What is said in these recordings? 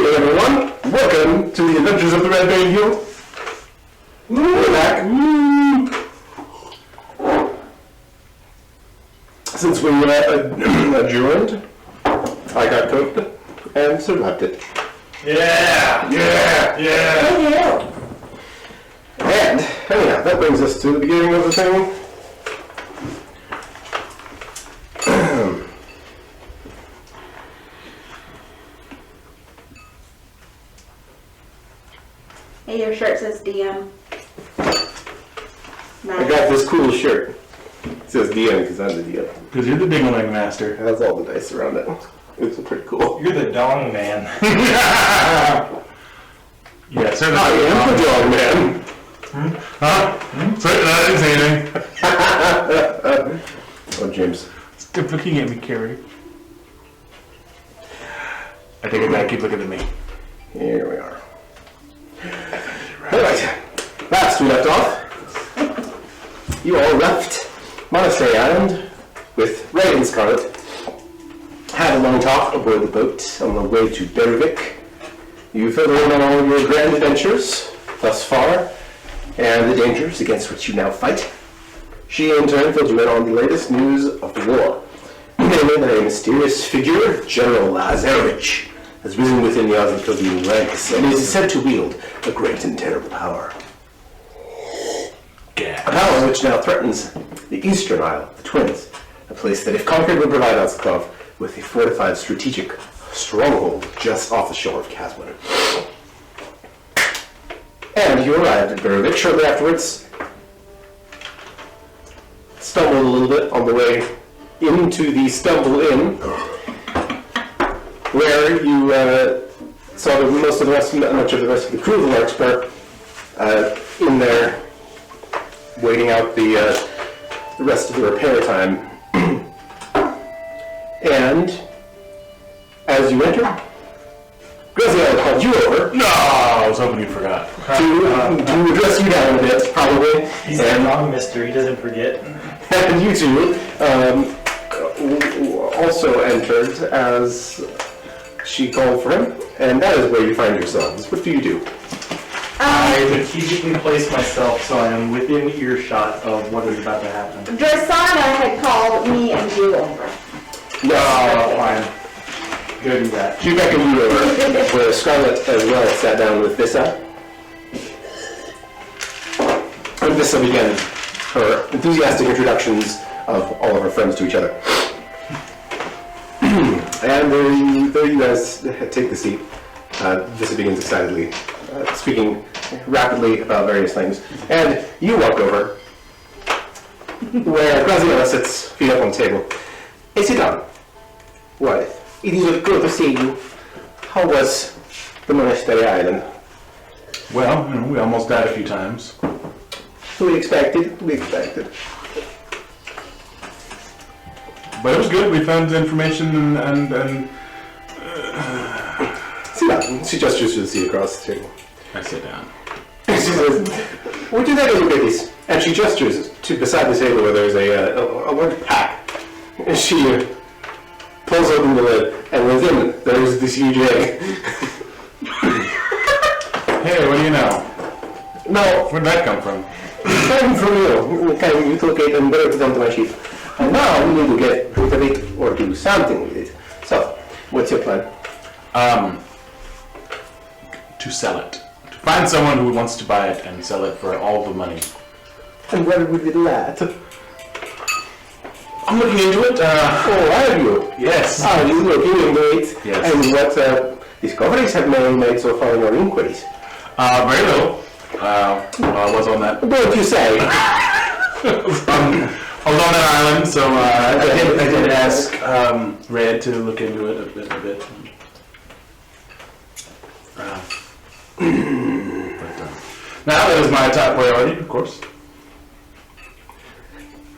evening, everyone. Welcome to the Adventures of the Red Angel. We're back. Since we adjourned, I got cooked and survived it. Yeah! And, anyhow, that brings us to the beginning of the thing. Hey, your shirt says DM. I got this cool shirt. It says DM because I'm the DM. Because you're the ding-a-ling master. It has all the dice around it. It's pretty cool. You're the dong man. Yeah, certainly. I am the dog man. Huh? Certainly, I didn't say anything. Oh, James. Stop looking at me, Carrie. I think I gotta keep looking at me. Here we are. Alright. Last we left off, you all left Monastery Island with Ray and Scarlet. Had a long talk aboard the boat on the way to Berwick. You filled in on all your grand adventures thus far, and the dangers against which you now fight. She, in turn, filled you in on the latest news of the war. Namely, that a mysterious figure, General Lazarevich, has risen within the Ozarkovian ranks and is said to wield a great and terrible power. A power which now threatens the Eastern Isle of the Twins, a place that, if conquered, would provide Ozarkov with a fortified strategic stronghold just off the shore of Caswin. And you arrived at Berwick shortly afterwards, stumbled a little bit on the way into the Stumble Inn, where you saw that much of the rest of the crew of the Larkspur in there, waiting out the rest of the repair time. And as you enter, Graziella called you over. No, I was hoping you forgot. To address you down a bit, probably. He's a wrong mister, he doesn't forget. And you two also entered as she called for him, and that is where you find yourselves. What do you do? I strategically place myself so I am within earshot of what is about to happen. Drasana had called me and you over. No, Fine. Go do that. she beckoned you over, where Scarlet as well sat down with Vissa. And Vissa began her enthusiastic introductions of all of her friends to each other. And there you guys take the seat. Vissa begins excitedly, speaking rapidly about various things. And you walk over, where Graziella sits, feet up on the table. Hey, sit down. Well, it is good to see you. How was the Monastery Island? Well, we almost died a few times. We expected. But it was good. We found information and Sit down. She gestures to the seat across the table. I sit down. She says, "What do you think of this?" And she gestures to beside the table where there's a large pack. And she pulls open the lid, and within there's this huge egg. Hey, what do you know? Now, Where'd that come from? coming from you, can you locate and better put onto my ship? And now we need to get rid of it or do something with it. So, what's your plan? To sell it. To find someone who wants to buy it and sell it for all the money. And where would we do that? I'm looking into it. Oh, are you? Yes. Are you looking into it? Yes. And what discoveries have you made so far in your inquiries? Very little. I was on that. Don't you say? I was on that island, so I did ask Red to look into it a bit. Now that is my top priority, of course.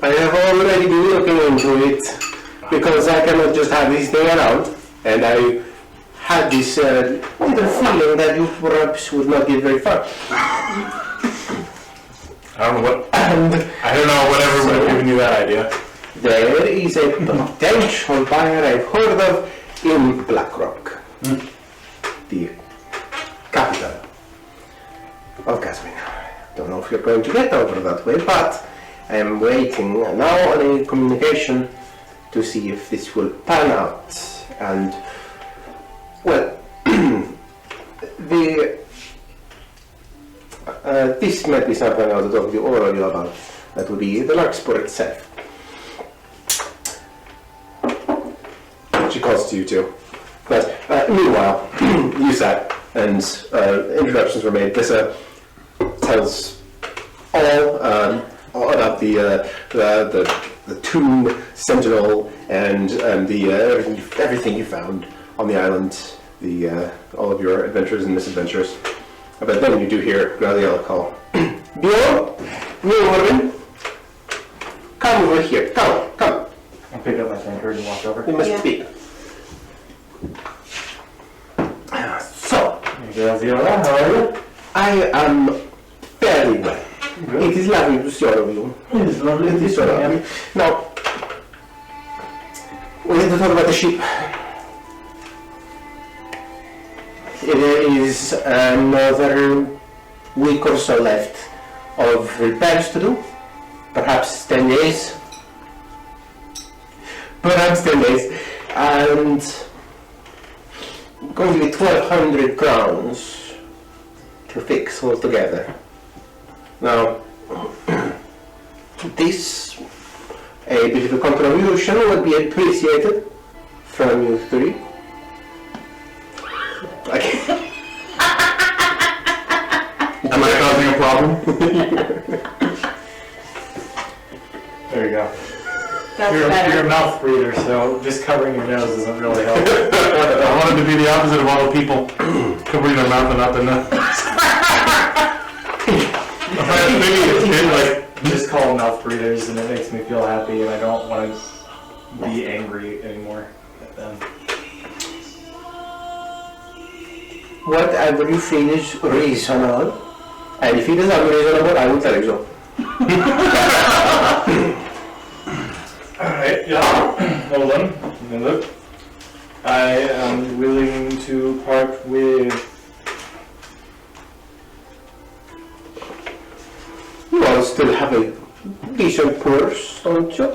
I have already been looking into it because I cannot just have this thing around, and I had this little feeling that you perhaps would not get very far. I don't know whatever would have given you that idea. There is a potential buyer I've heard of in Blackrock. The the capital of Gasmin. Don't know if you're going to get over that way, but I am waiting now on a communication to see if this will pan out. And, well, this might be something I will talk to all of you about. That would be the Larkspur itself. She calls to you too. But meanwhile, you sat and introductions were made. Lissa tells all about the tomb sentinel and the everything you found on the island, all of your adventures and misadventures. But then you do hear Gradiel call, Bjorn, Bjorn, come over here, come. I'll pick up my tankard and walk over. We must speak. So, Graziella, how are you? I am fairly well. Good. It is lovely to see all of you. It is lovely It to is see so you. lovely. Now, we need to talk about the ship. There is another week or so left of repairs to do. Perhaps 10 days. Perhaps 10 days. And going to be 1,200 crowns to fix altogether. Now, this, a bit of a contribution would be appreciated from you three. Okay. Am I causing a problem? There you go. That's You're a better. mouth breather, so just covering your nose doesn't really help. I wanted to be the opposite of all the people covering their mouth and not their nose. Maybe it's been like, Just call them mouth breathers, and it makes me feel happy, and I don't want to be angry anymore at them. Whatever you feel is reasonable, and if it is unreasonable, I will tell you so. Alright, yeah. Hold on. Let me look. I am willing to part with... You all still have a decent purse, don't you?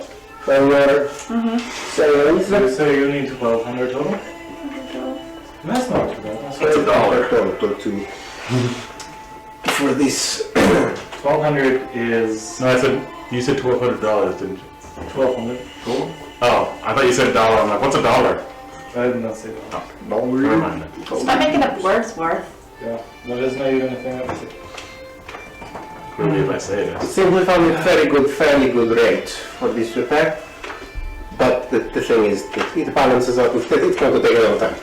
When you're saying So you say you need 1,200 total? That's not too bad. That's it's $1. total to for this. 1,200 is... no, you said $1,200, didn't you? 1,200 gold? Oh, I thought you said dollar. I'm like, what's a dollar? I did not say that. Never mind. Stop making up words worth. Yeah, that is not even a thing I would say. Really, if I say it. Simply found a fairly good rate for this repair. But the thing is that it balances out. It's going to take a long time.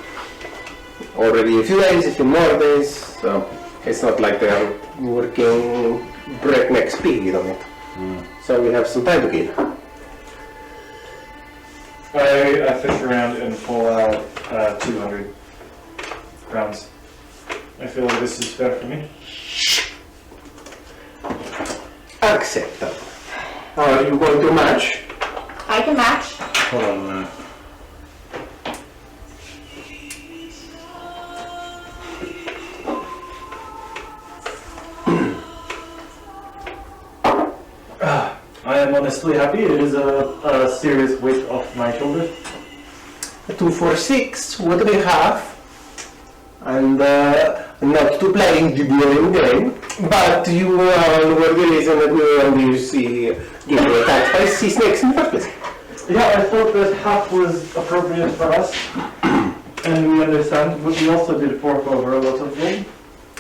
Already a few days, a few more days. So it's not like they are working breakneck speed on it. So we have some time to kill. I fish around and pull out 200 rounds. I feel like this is fair for me. Acceptable. Are you going to match? I can match. Hold on a minute. I am honestly happy. It is a serious weight off my shoulders. 2 for 6 would be half. And not to playing the blowing game, but you were the reason that we were only getting attacked by sea snakes in the first place. Yeah, I thought that half was appropriate for us, and we understand, but we also did fork over a lot of gold.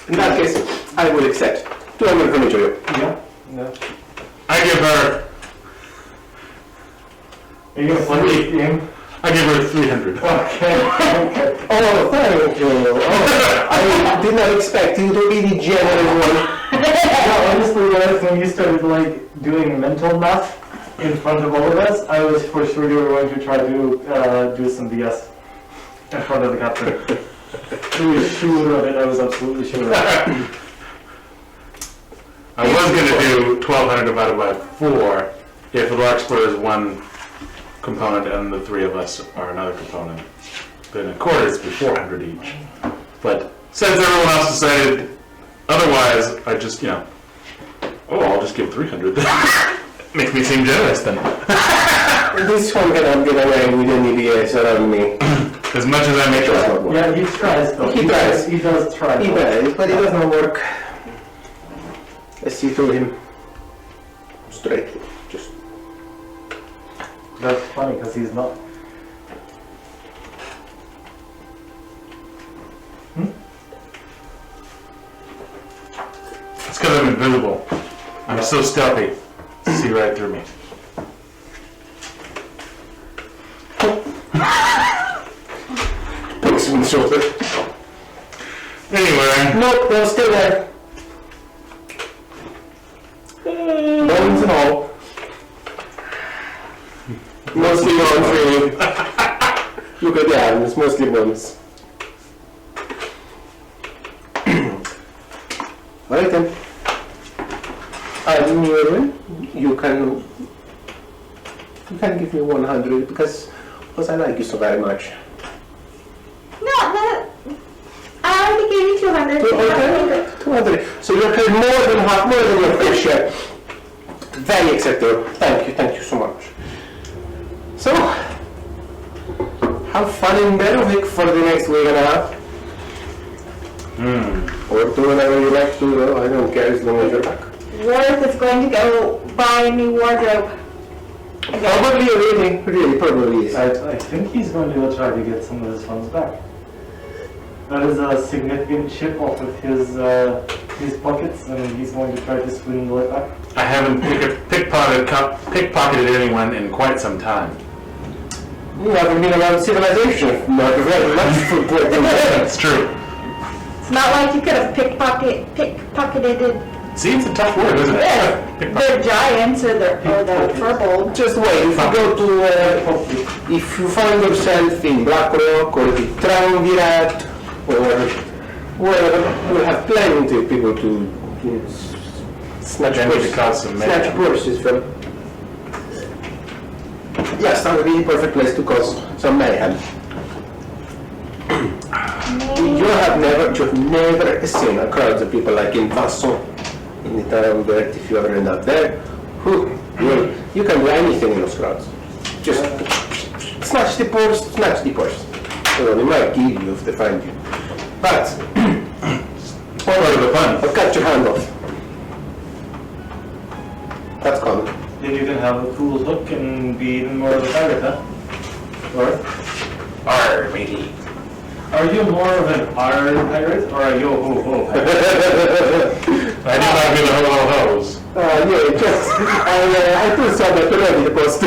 In that case, I will accept. 200 from each of you. Yeah. Yeah. I give her. Are you gonna play this game? I give her 300. Okay. Okay. Oh, thank you. Oh, I did not expect you to be the generous one. No, honestly, when you started like doing mental math in front of all of us, I was for sure you were going to try to do some BS in front of the captain. I was sure of it. I was absolutely sure of it. I was going to do 1,200 divided by 4 if the Larkspur is one component and the three of us are another component. Then a quarter is 400 each. But since everyone else decided otherwise, I just, I'll just give 300 then. Makes me seem generous then. This one cannot get away with any BS around me. As much as I may try. Yeah, he tries though. He tries. He does try. He does, but it doesn't work. I see through him. Straight. Just. That's funny because he's not. It's because I'm invisible. I'm so stealthy. See right through me. Picks him in the shoulder. Anyway. Nope, they'll stay there. Bones and all. Mostly bones, really. Look at the arms, mostly bones. Alright then. You can give me 100 because I like you so very much. No. I already gave you 200. 200. So you're paid more than half, more than your fair share. Very acceptable. Thank you so much. So, have fun in Berwick for the next week and a half. Or do whatever you like to do, I don't care as long as you're back. Worth is going to go buy a new wardrobe. Probably, really, probably is. I think he's going to go try to get some of his funds back. That is a significant chip off of his pockets, and he's going to try to swindle it back. I haven't pickpocketed anyone in quite some time. You haven't been around civilization, not very much for quite some time. It's true. It's not like you could have pickpocketed. See, it's a tough word, isn't it? They're giants or they're furbolg. Just wait, if you go to, if you find yourself in Blackrock or the Triumvirate, or wherever, you'll have plenty of people to snatch purses from. Yes, that would be the perfect place to cause some mayhem. You've never seen a crowd of people like in Vasson, in the Triumvirate, if you ever end up there. You can do anything in those crowds. Just snatch the purse. Well, they might kill you if they find you. But, Part of the fun. or cut your hand off. That's common. Then you can have a cool hook and be even more of a pirate, huh? Or? Arr, matey. Are you more of an R pirate or a yo-ho-ho pirate? I do not be the ho-ho-hos. I do saw that already, the post.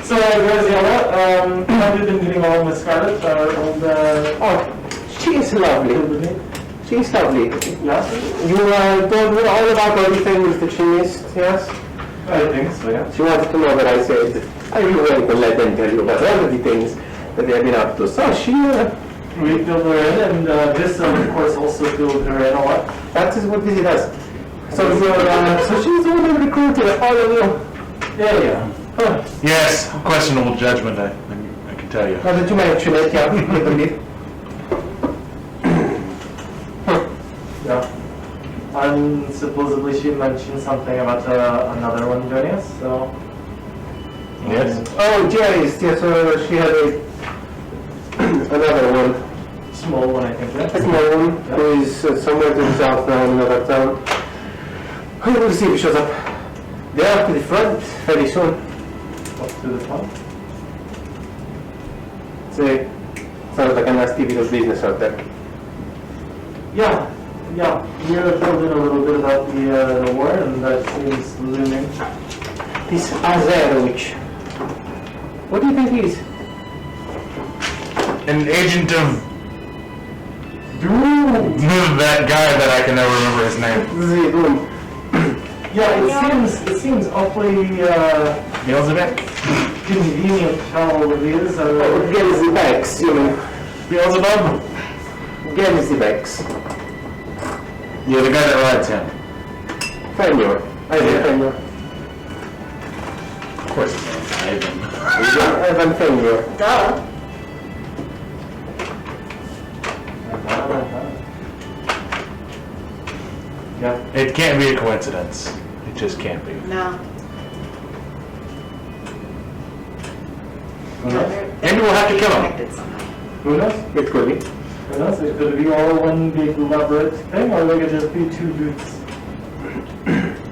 So, Graziella, have you been getting along with Scarlett, our old, She is lovely. She is lovely. Yes? You told me all about everything with the chemist, yes? I think so, yeah. She wanted to know what I said. I really want to let them tell you about all of the things that they have been up to. So she, We filled her in, and this, of course, also filled her in a lot. that is what this does. So she's the one who recruited all of you. Yeah. Huh. Yes, questionable judgment, I can tell you. Now that you mention it, yeah, I believe. Yeah. And supposedly she mentioned something about another one joining us, so... Yes. Oh, Janice, yes, she had another one. Small one, I think, A yeah. small one, who is somewhere to the south now in another town. We'll see if he shows up. They are to the front very soon. Up to the front. Sounds like a nasty bit of business out there. Yeah. You're building a little bit about the war, and that seems looming. This Azerovich. What do you think he is? An agent of Dude! that guy that I can never remember his name. Zidun. Yeah, it seems awfully Beelzebub? convenient how it is. Get the bags, you mean. Beelzebub? Get the bags. Yeah, the guy that rides him. Fenyor. Fenyor. Of course his name's Ivan. Ivan Fenyor. Duh. It can't be a coincidence. It just can't be. No. Who knows? Maybe we'll have to kill him. Connected somehow. Who knows? It could be. Who knows? It could be all one big elaborate thing, or they could just be two dudes.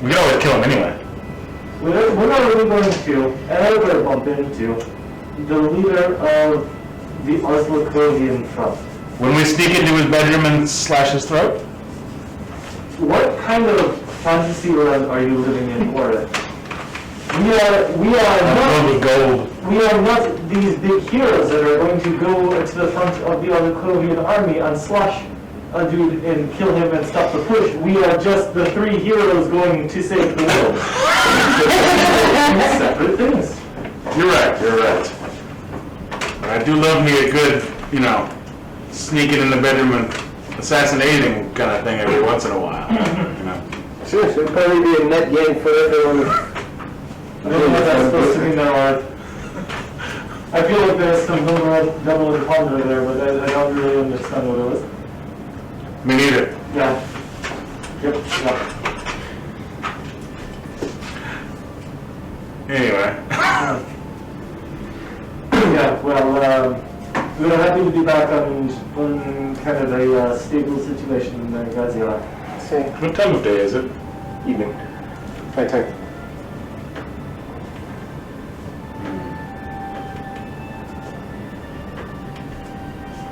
We can always kill him anyway. We're not really going to, and I'm going to bump into the leader of the Oslo-Clovian Front. When we sneak into his bedroom and slash his throat? What kind of fantasy world are you living in, Warren? We are Filled not, with gold. we are not these big heroes that are going to go to the front of the Oslo-Clovian army and slash a dude and kill him and stop the push. We are just the three heroes going to save the world. Separate things. You're right. But I do love me a good, sneaking in the bedroom and assassinating kind of thing every once in a while. Sure, so it'd probably be a net gain for everyone. I don't know what that's supposed to mean there, Art. I feel like there's some double entendre there, but I don't really understand what it was. Me neither. Yeah. Yep, yeah. Anyway. Yeah, well, we're happy to be back on kind of a stable situation in Gaziela. Say, What time of day is it? evening. Night time.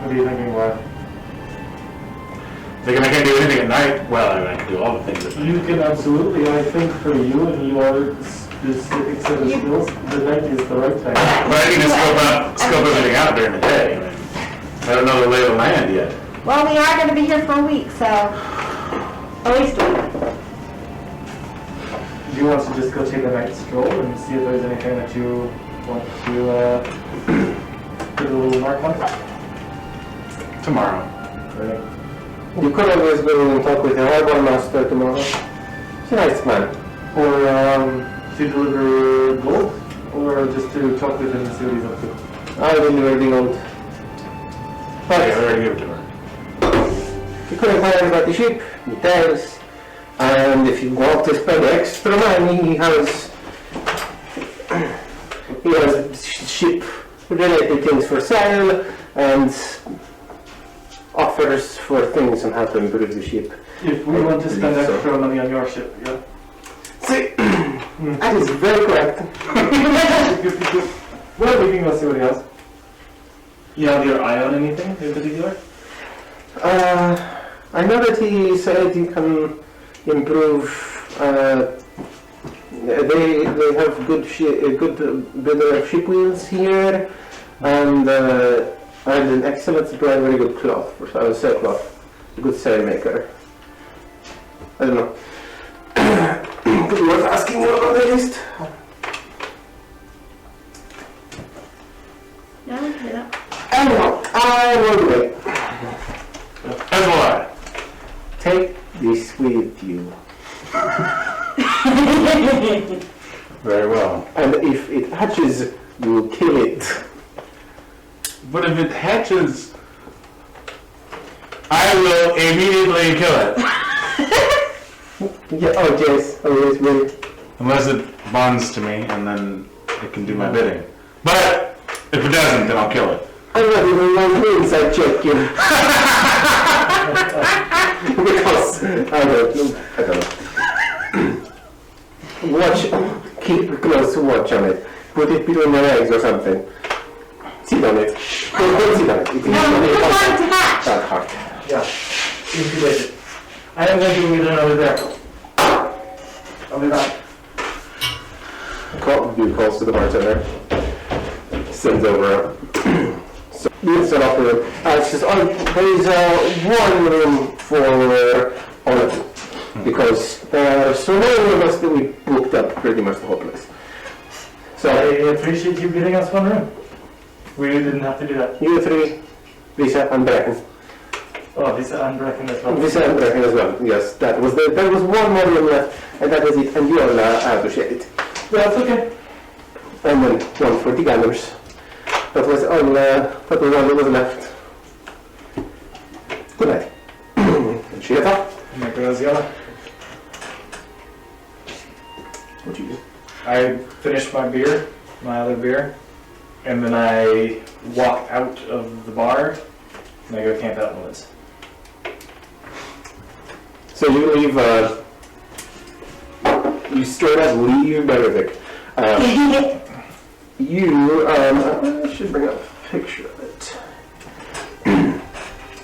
What are you thinking, Wyatt? Thinking I can't do anything at night? Well, I can do all the things at night. You can absolutely, I think for you and your specific set of skills, the night is the right time. But I need to scope everything out during the day. I don't know the lay of the land yet. Well, we are going to be here for a week, so at least a week. Do you want to just go take a night stroll and see if there's anything that you want to put a little mark on? Tomorrow. Right. You could always go and talk with the harbor master tomorrow. He's a nice man. Or to deliver gold? Or just to talk with him and see what he's up to? I deliver the gold. I But already gave it to her. you could inquire about the ship, details, and if you want to spend extra money, he has ship-related things for sale and offers for things and how to improve the ship. If we want to spend So. extra money on your ship, yeah? See, that is very correct. Well, we can go see what he has. You have your eye on anything in particular? I know that he said he can improve. They have a good bit of ship wheels here, and an excellent supply of very good cloth for sailcloth. A good sail maker. I don't know. Could be worth asking you about the list. Yeah, we can do that. Anyhow, I will do it. As will I. Take this with you. Very well. And if it hatches, you kill it. But if it hatches, I will immediately kill it. Yeah, oh yes, always will. Unless it bonds to me and then it can do my bidding. But if it doesn't, then I'll kill it. I'm not even going to inside check you. Because I don't know. Keep a close watch on it. Put it between your legs or something. Sit on it. Don't sit on it. It is No, only we want to hatch. that hard. Yeah. Incubate it. I am going to read over there. I'll be back. Do calls to the bartender. Sends over. So we'll set up with it. It's just there is one room for all of you. Because there are so many of us that we booked up pretty much the whole place. So I appreciate you giving us one room. We didn't have to do that. you three, Lisa and Brecken. Oh, this and Brecken as well. Lisa and Brecken as well. Yes, that was one more room left, and that was it. And you all appreciate it. That's okay. And then one for the gunners. That was all. That was all that was left. Good night. Shit up. What'd you do? I finished my other beer, and then I walk out of the bar, and I go camp out in the woods. So you leave, you straight up leave Benedict. I should bring up a picture of it.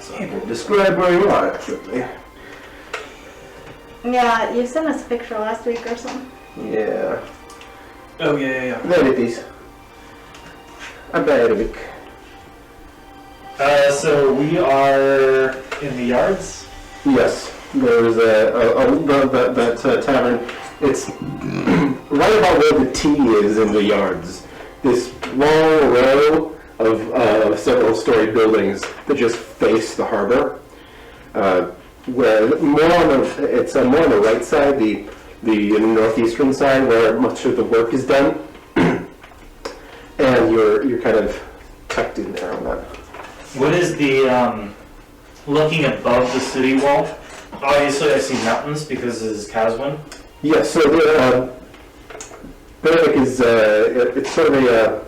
So I can describe where you are, actually. Yeah, you sent us a picture last week or something. Yeah. Oh, yeah. There it is. A Benedict. So we are in the yards. Yes, there's that tavern. It's right about where the T is in the yards. This long row of several-story buildings that just face the harbor. Where it's more on the right side, the northeastern side, where much of the work is done, and you're kind of tucked in there on that. What is the looking above the city wall? Obviously, I see mountains because this is Caswin. Yes, so the Benedict is it's sort of a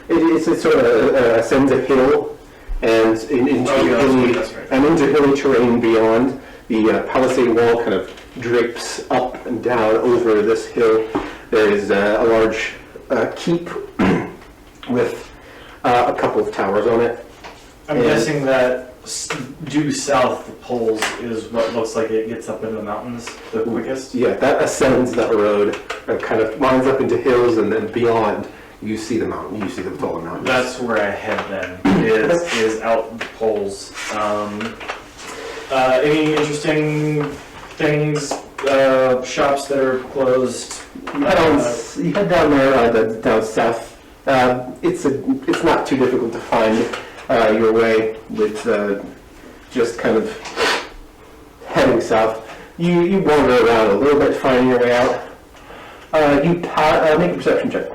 it's sort of ascends a hill and into hilly terrain beyond. The palisade wall kind of drapes up and down over this hill. There is a large keep with a couple of towers on it. I'm guessing that due south, the poles is what looks like it gets up into the mountains the quickest. Yeah, that ascends that road and kind of winds up into hills, and then beyond you see the mountain. You see the taller mountains. That's where I head then. Is out the poles. Any interesting things? Shops that are closed. You head down there, down south. It's not too difficult to find your way with just kind of heading south. You wander around a little bit, finding your way out. Make a perception check.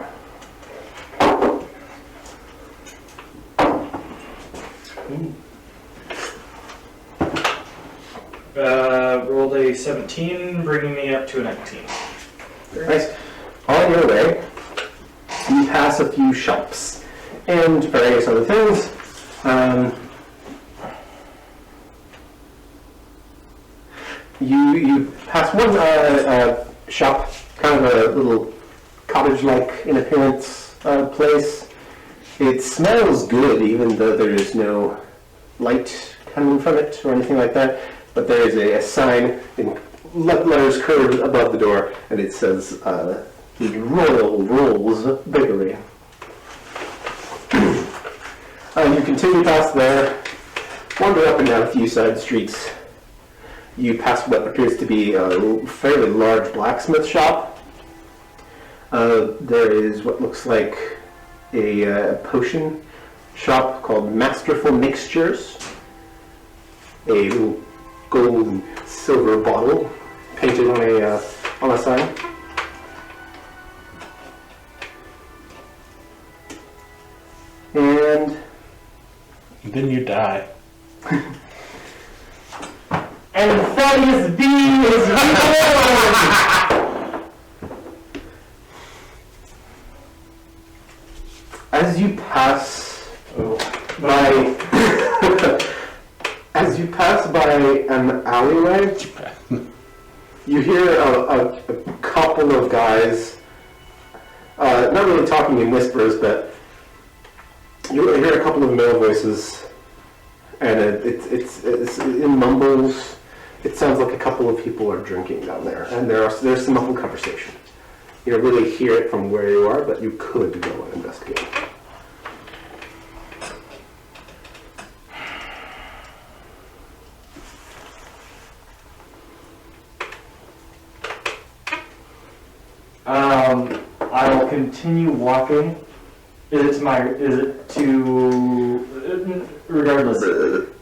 Rolled a 17, bringing me up to a 19. Nice. On your way, you pass a few shops and various other things. You pass one shop, kind of a little cottage-like in appearance place. It smells good, even though there is no light coming from it or anything like that. But there is a sign in letters curved above the door, and it says the Royal Rolls Bakery. You continue past there, wander up and down a few side streets. You pass what appears to be a fairly large blacksmith shop. There is what looks like a potion shop called Masterful Mixtures. A little gold and silver bottle painted on a sign. And then you die. And Thaddeus B is reborn! As you pass by an alleyway, you hear a couple of guys, not really talking in whispers, but you hear a couple of male voices, and it's in mumbles. It sounds like a couple of people are drinking down there, and there's some muffled conversation. You don't really hear it from where you are, but you could go and investigate. I'll continue walking. Regardless,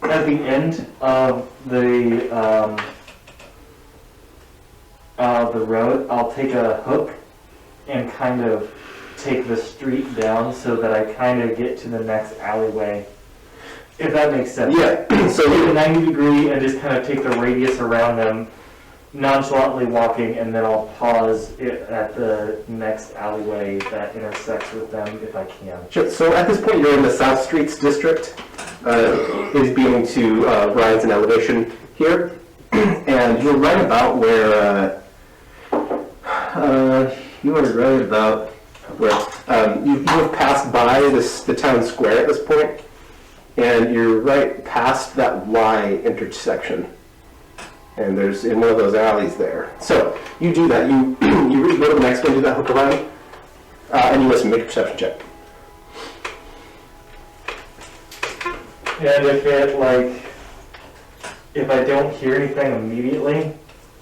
at the end of the road, I'll take a hook and kind of take the street down so that I kind of get to the next alleyway. If that makes sense. Yeah, so Take a 90 degree and just kind of take the radius around them, nonchalantly walking, and then I'll pause it at the next alleyway that intersects with them if I can. sure. So at this point, you're in the South Streets district. Is being to rise in elevation here, and you're right about where you are right about where you have passed by the town square at this point, and you're right past that Y intersection. And there's in one of those alleys there. So you do that. You really go to the next one, do that hook around, and you must make a perception check. And if I don't hear anything immediately,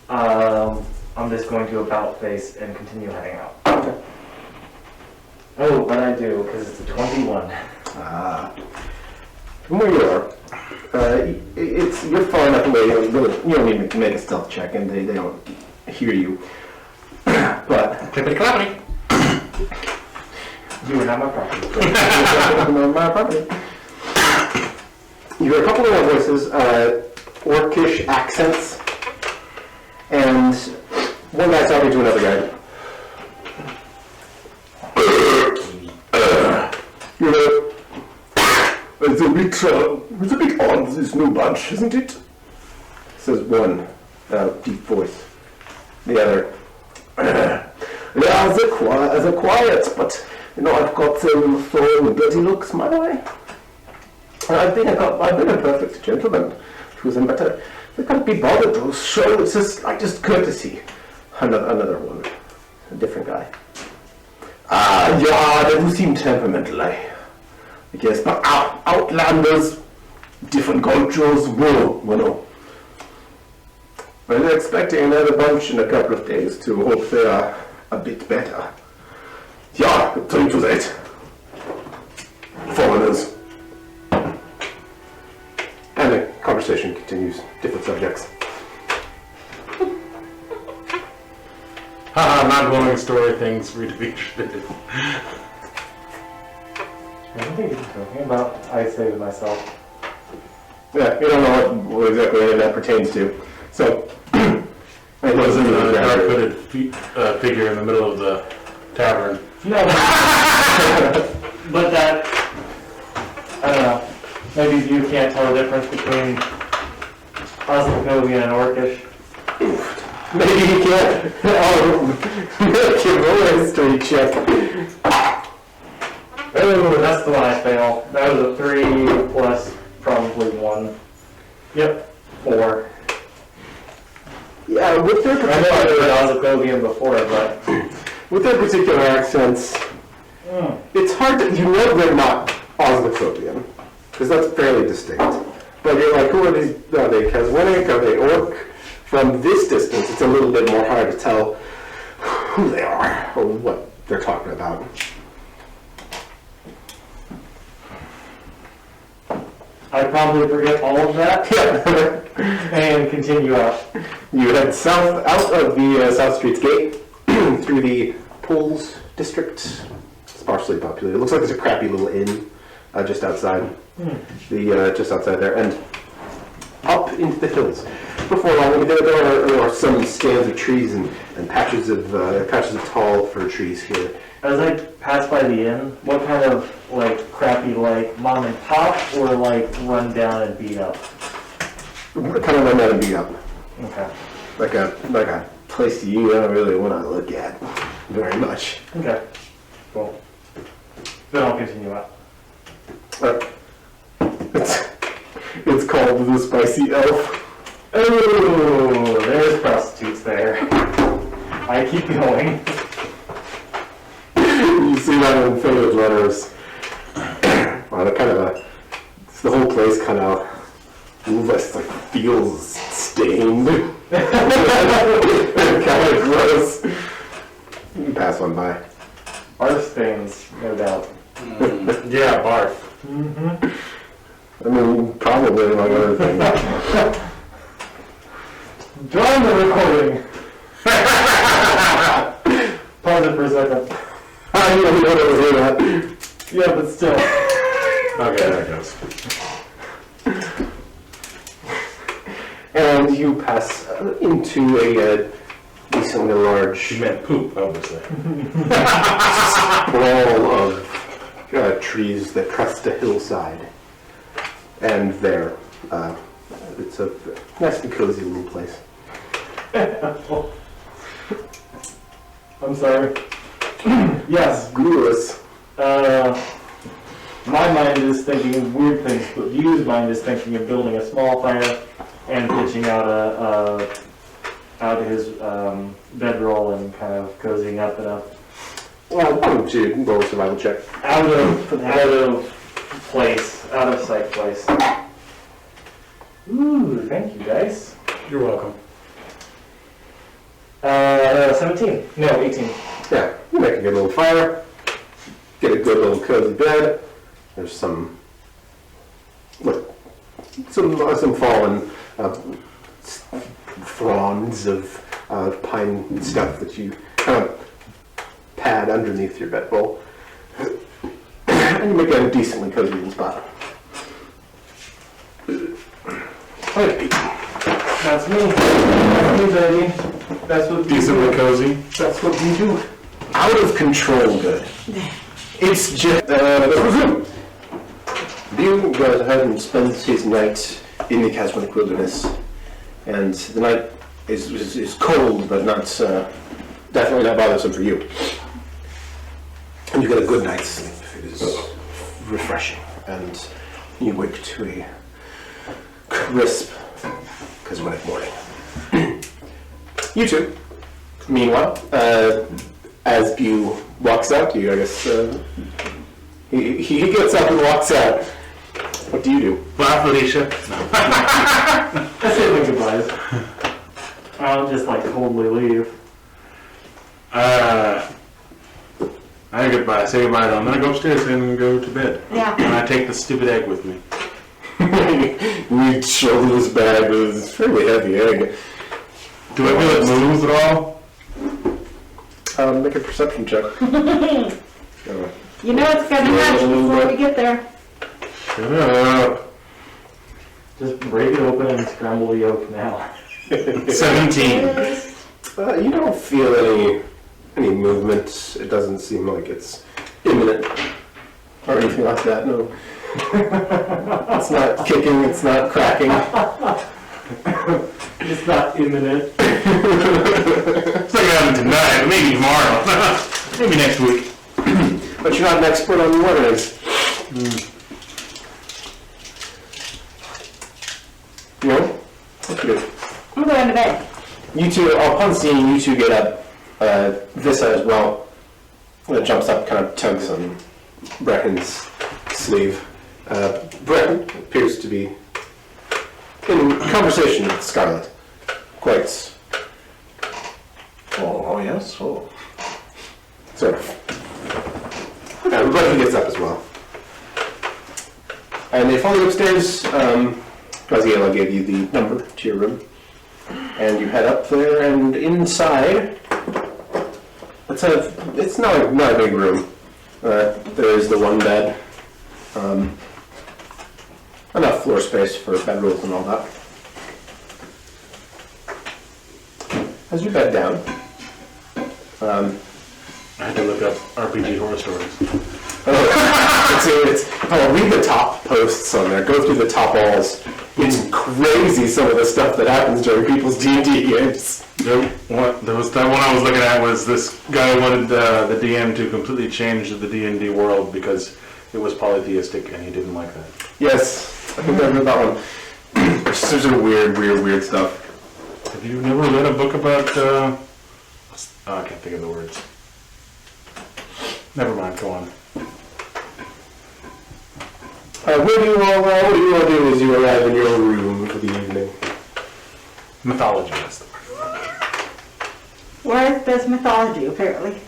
I'm just going to about face and continue heading out. Okay. Oh, but I do, because it's a 21. From where you are, you're far enough away. You don't need to make a stealth check, and they don't hear you. But Clippity clappity. You are not my property. on my property. You hear a couple of more voices, orcish accents, and one guy's talking to another guy. You know, it's a bit odd, this new bunch, isn't it? Says one, deep voice. The other, yeah, they're quiet, but you know, I've got some dirty looks my way. I've been a perfect gentleman to them, but they can't be bothered to show. It's just courtesy. Another one, a different guy. Yeah, they do seem temperamental, I guess, but outlanders, different cultures, whoa, no. Well, they're expecting another bunch in a couple of days to hope they are a bit better. Yeah, thank you that. Foreigners. And the conversation continues, different subjects. Haha, not blowing story things for you to be interested in. I don't think you're talking about, I say to myself. Yeah, you don't know what exactly any of that pertains to. So, It was a dark hooded figure in the middle of the tavern. No, but that, I don't know, maybe you can't tell the difference between Osmocovian and Orcish. maybe you can't. Oh, give roll a history check. Oh, that's the one I fail. That was a 3 plus probably 1. Yep, 4. Yeah, with their I know I heard Osmocovian before, but... with their particular accents, it's hard to, you know they're not Osmocovian, because that's fairly distinct. But you're like, who are these, are they Keswinic, are they Orc? From this distance, it's a little bit more hard to tell who they are, or what they're talking about. I probably forget all of that Yeah. and continue out. You head south, out of the South Streets gate, through the Pools district, sparsely populated. It looks like there's a crappy little inn just outside, just outside there, and up into the hills. Before long, there are some stands of trees and patches of tall fir trees here. As I pass by the inn, what kind of crappy mom and pop or run down and beat up? Kind of run down and beat up, Okay. like a place you don't really want to look at very much. Okay. Cool. Then I'll continue out. It's called the Spicy Elf. Oh, there's prostitutes there. I keep going. You see that in faded letters. Well, the whole place kind of feels stained. Kind of gross. You can pass one by. Barf stains, no doubt. Yeah, barf. I mean, probably among other things. Join the recording. Pause it for a second. I don't know to hear that. Yeah, but still. Okay, there it goes. And you pass into a decently large She meant poop, obviously. sprawl of trees that crest a hillside. And there, it's a nice and cozy little place. I'm sorry. Yes. Glorious. My mind is thinking of weird things, but View's mind is thinking of building a small fire and pitching out his bedroll and kind of cozying up in a Well, why don't you roll a survival check? out of sight place. Ooh, thank you guys. You're welcome. 17. No, 18. Yeah, you make a good little fire, get a good little cozy bed. There's some fallen fronds of pine stuff that you kind of pad underneath your bedroll. And you make a decently cozy little spot. Alright, That's me. That's me, baby. That's what Decently cozy. that's what we do. Out of control good. It's just, Bew goes ahead and spends his night in the Casmonic Wilderness. And the night is cold, but not, definitely not bothersome for you. And you get a good night's sleep. It is refreshing. And you wake to a crisp Casmonic morning. You two, meanwhile, as Bew walks out to you, I guess, he gets up and walks out. What do you do? Bye, Felicia. I say my goodbyes. I'll just coldly leave. I say goodbye though. I'm gonna go upstairs and go to bed. Yeah. And I take the stupid egg with me. You shoulder this bag with this fairly heavy egg. Do I feel it moves at all? Make a perception check. You know it's gonna hatch before we get there. Shut up. Just break it open and scramble the yolk now. 17. You don't feel any movement. It doesn't seem like it's imminent or anything like that. No. It's not kicking. It's not cracking. It's not imminent. It's not gonna happen tonight, but maybe tomorrow. Maybe next week. But you're not an expert on water eggs. No? What you do? I'm going to bed. You two, upon seeing you two get up, Vissa as well jumps up, kind of tugs on Brecken's sleeve. Brecken appears to be in conversation with Scarlet. Quite. Oh yes. Oh. Sort of. Everybody gets up as well. And they follow you upstairs. Graziella gave you the number to your room. And you head up there, and inside, it's not a big room. There is the one bed. Enough floor space for bedrolls and all that. As you bed down, I had to look up RPG horror stories. read the top posts on there. Go through the top walls. It's crazy some of the stuff that happens during people's D&D games. There was that one I was looking at was this guy wanted the DM to completely change the D&D world because it was polytheistic and he didn't like that. Yes, I think I read that one. There's some weird stuff. Have you never read a book about, I can't think of the words. Never mind, go on. What do you all do as you arrive in your room for the evening? Mythology, that's the word. Where there's mythology, apparently.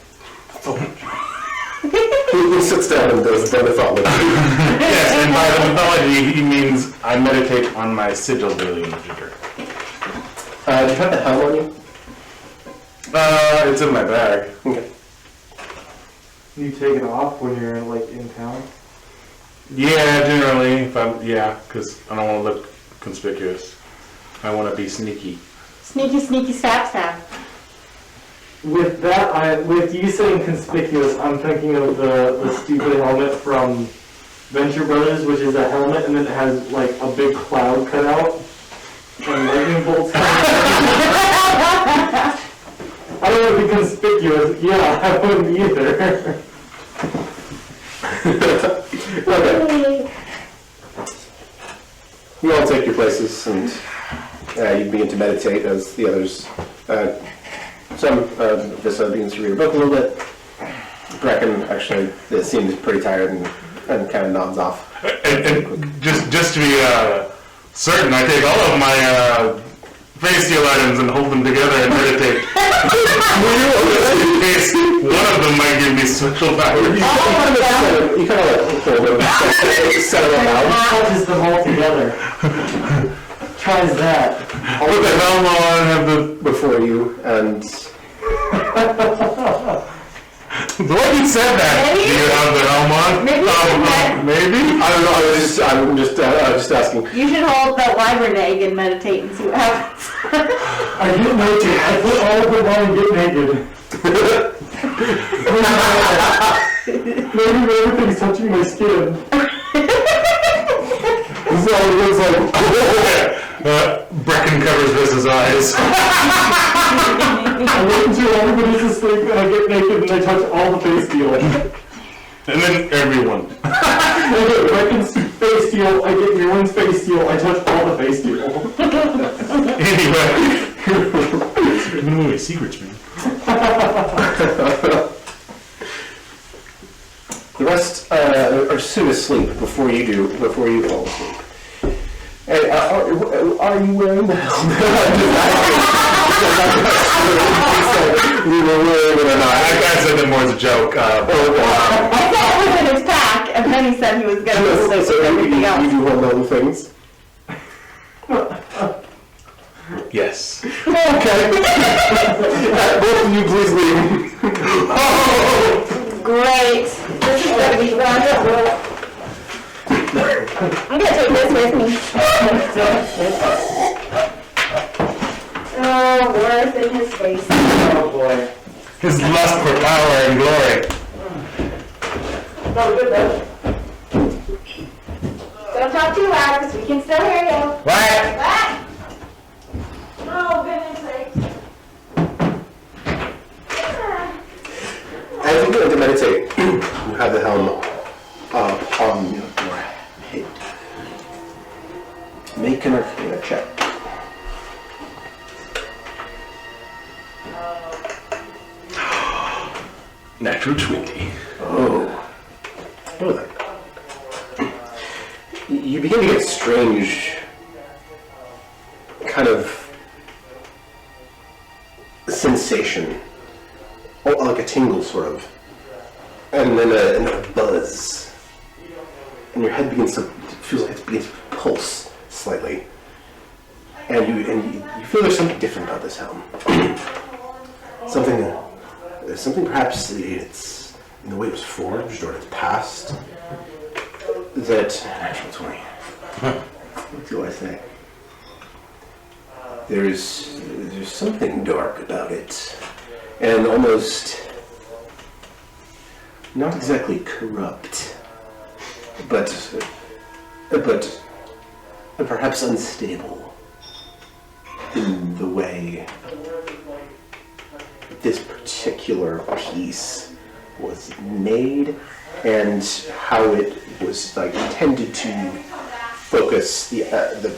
He sits down and does the mythology. Yes, and by the mythology, he means I meditate on my sigil daily literature. Do you have the helm on you? It's in my bag. Okay. You take it off when you're in town? Yeah, generally, because I don't want to look conspicuous. I want to be sneaky. Sneaky, sneaky, stab, stab. With that, with you saying conspicuous, I'm thinking of the stupid helmet from Venture Brothers, which is a helmet and then it has like a big cloud cut out and lightning bolts coming out. I don't want to be conspicuous. Yeah, I wouldn't either. Okay. You all take your places, and you begin to meditate as the others. Some of this begins to read a book a little bit. Brecken actually seems pretty tired and kind of nods off. And just to be certain, I take all of my face seal items and hold them together and meditate. In case one of them might give me special powers. You kind of like hold them, set them out. Touches them all together. Tries that. I'll put the helm on, have the... Before you, and The way you said that, Maybe. do you have the helm on? Maybe. Maybe? I don't know. I'm just asking. You should hold the wyvern egg and meditate and see what happens. I get naked. I put all of them on and get naked. Maybe everything's touching my skin. This is all it looks like. Brecken covers Viz's eyes. I wait until everybody's asleep and I get naked and I touch all the face steel. And then everyone. I get Brecken's face steel, I get Ewan's face steel, I touch all the face steel. Anyway. You're giving away secrets, man. The rest are soon asleep before you fall asleep. Hey, are you wearing the helmet? We were wearing it or not. I said that more as a joke. I said it was in his pack, and then he said he was going to move it with everything You else. do hold other things. Yes. Okay. Both of you please leave. Great. This is going to be fun. I'm going to take this with me. Oh, worse in his face. Oh boy. His lust for power and glory. No, good though. Don't talk too loud, because we can still hear you. What? What? Oh, goodness sakes. As you go to meditate, you have the helm on your head. Make an arcana check. Natural 20. Oh. What you begin to get strange kind of sensation. Oh, like a tingle, sort of. And then a buzz. And your head begins to, feels like it begins to pulse slightly. And you feel there's something different about this helm. Something perhaps it's in the way it was forged or its past. That, natural 20. What do I say? There's something dark about it. And almost not exactly corrupt, but perhaps unstable in the way this particular piece was made and how it was like intended to focus the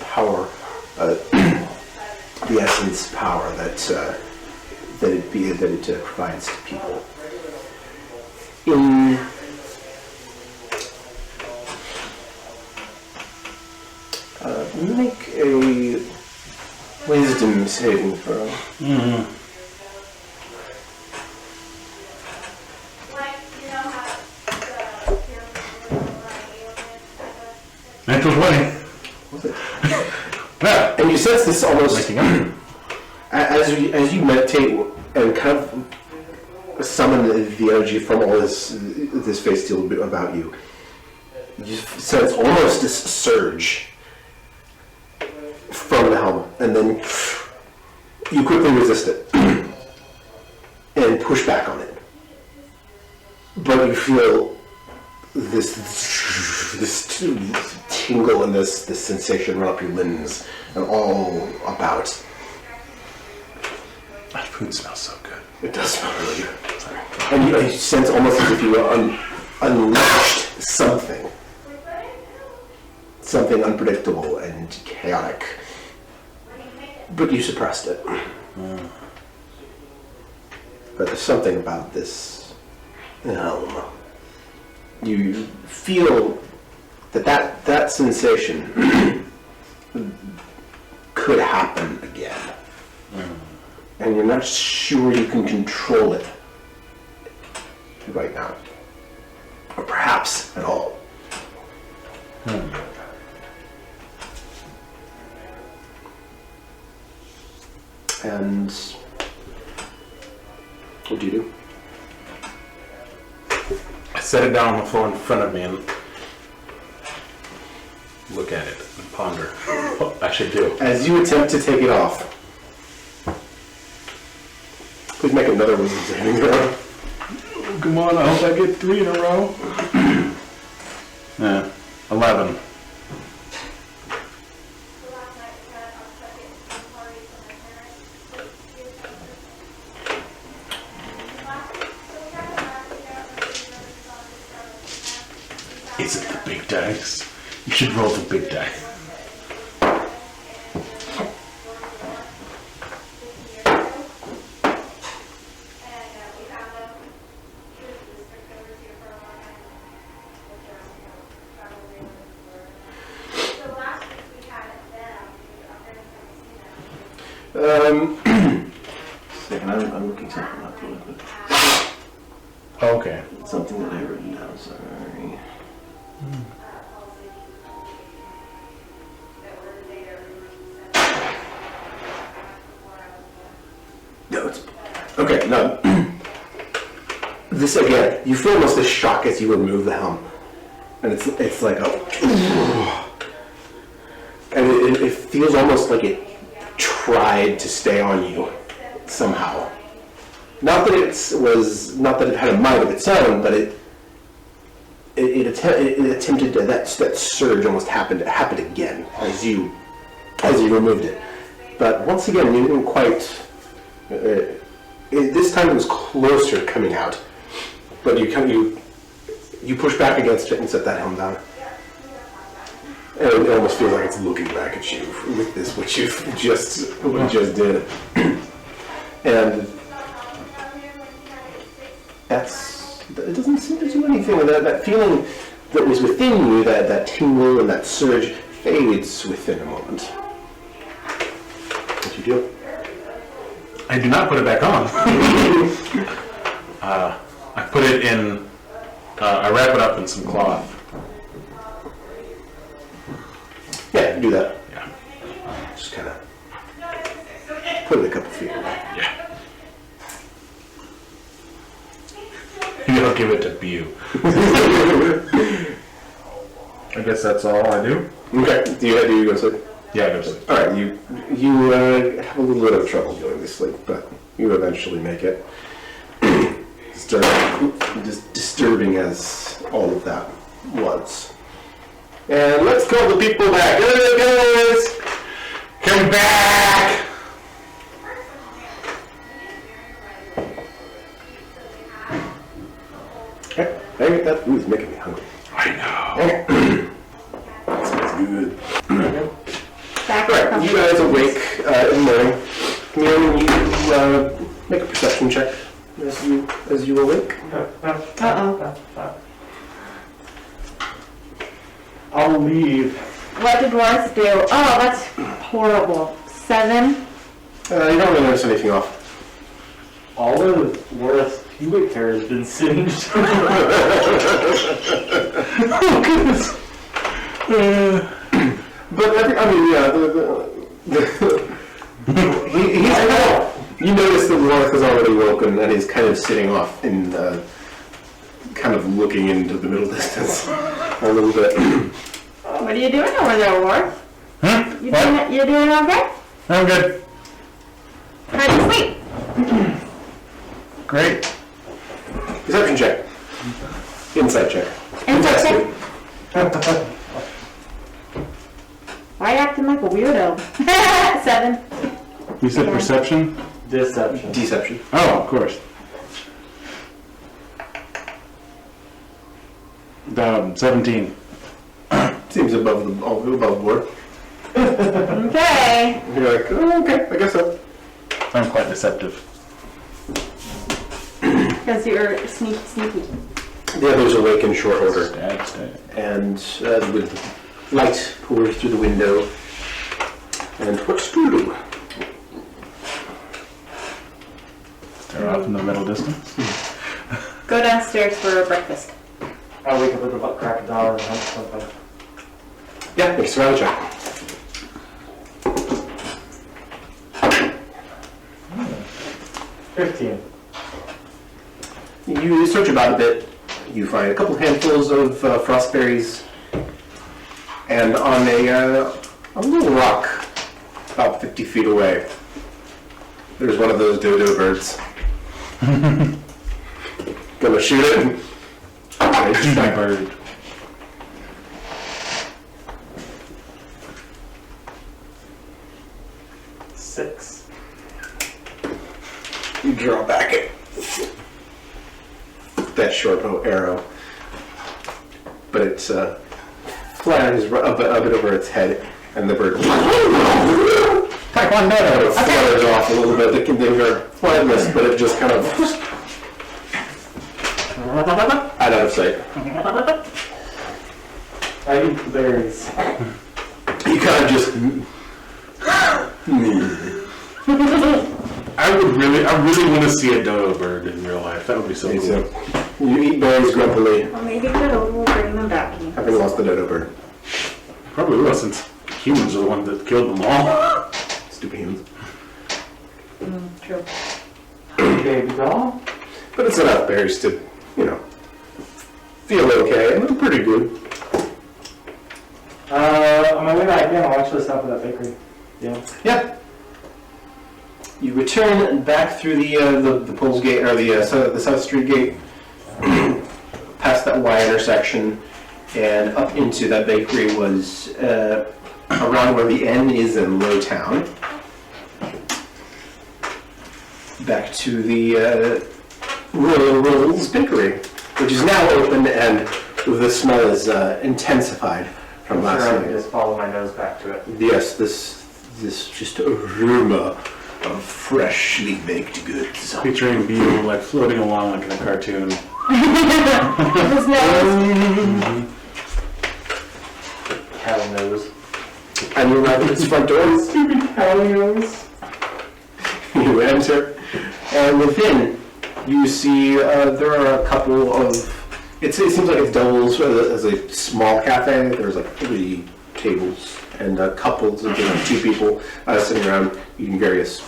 power, the essence power that it provides to people. Make a wisdom saving throw. Mm-hmm. Natural 20. Was it? Yeah. And you sense this almost Waking up. as you meditate and kind of summon the energy from all this face steel about you. You sense almost this surge from the helm, and then you quickly resist it and push back on it. But you feel this tingle and this sensation run up your limbs and all about. That food smells so good. It does smell really good. And you sense almost as if you unleashed something. Something unpredictable and chaotic. But you suppressed it. But there's something about this helm. You feel that sensation could happen again. And you're not sure you can control it right now. Or perhaps at all. And what do you do? I set it down on the floor in front of me and look at it and ponder what I should do. As you attempt to take it off, please make another wisdom saving throw. Come on, I hope I get 3 in a row. 11. Is it the big dice? You should roll the big die. Second, I'm looking something up really quick. Okay. Something that I have written down, sorry. No, it's okay. No, this again. You feel almost a shock as you remove the helm, and it's like a, and it feels almost like it tried to stay on you somehow. Not that it had a mind of its own, but it attempted to, that surge almost happened again as you removed it. But once again, you didn't quite. This time it was closer coming out, but you push back against it and set that helm down. And it almost feels like it's looking back at you with this, what you just did, and it doesn't seem to do anything. That feeling that was within you, that tingle and that surge, fades within a moment. What do you do? I do not put it back on. I put it in, I wrap it up in some cloth. Yeah, do that. Yeah. Just kind of put it a couple feet away. Yeah. Maybe I'll give it to Bew. I guess that's all I do. Okay. Do you go to sleep? Yeah, I go to sleep. All right. You have a little bit of trouble going to sleep, but you eventually make it. Disturbing as all of that was. And let's call the people back. Hey, guys! Come back! Hey, that food is making me hungry. I know. That sounds good. Back Alright, you guys awake in the morning. Can you make a perception check as you awake? Uh-oh. I'll leave. What did Royce do? Oh, that's horrible. 7? You don't really notice anything off. All of Laura's pubic hair has been singed. Oh, goodness. But he's kind of, you notice that Warwick is already woken and he's kind of sitting off in, kind of looking into the middle distance a little bit. What are you doing over there, Royce? Huh? You're doing okay? I'm good. How'd you sleep? Great. Perception check. Insight check. Insight check. Why acting like a weirdo? 7. You said Okay. perception? Deception. Deception. Oh, of course. 17. Seems above board. Okay. You're like, oh, okay, I guess so. I'm quite deceptive. Because you're sneaky. The others awake in short order, Stab. and with light pours through the window. And what's to do? Stare off in the middle distance. Go downstairs for breakfast. I wake up with a butt crack dollar and hunt something. Yeah, make a survival check. 15. You search about a bit. You find a couple handfuls of frost berries, and on a little rock about 50 feet away, there's one of those dodo birds. Gonna shoot it. Shoot my bird. Six. You draw back it. That short bow arrow, but it's flies a bit over its head, and the bird flutters off a little bit. The container flightless, but it just kind of out of sight. I eat berries. You kind of just. I really want to see a dodo bird in real life. That would be so cool. You eat berries grumpily, Well, maybe we'll bring them back. having lost the dodo bird. Probably will, since humans are the ones that killed them all. Stupid humans. True. Baby doll? But it's enough berries to, feel okay, and they're pretty good. On my way back in, I'll actually stop at that bakery. Yeah. Yeah. You return back through the Poles Gate, or the South Street Gate, past that Y intersection, and up into that bakery was around where the N is in Lowtown. Back to the Royal Rolls Bakery, which is now open, and the smell is intensified from last Sure, I night. can just follow my nose back to it. Yes, this just aroma of freshly baked goods. Picturing Beetle like floating along like in a cartoon. His nose. Cow nose. And you arrive at its front door. Stupid cow nose. You enter, and within you see there are a couple of. It seems like it's doubles as a small cafe. There's like 3 tables and couples of 2 people sitting around eating various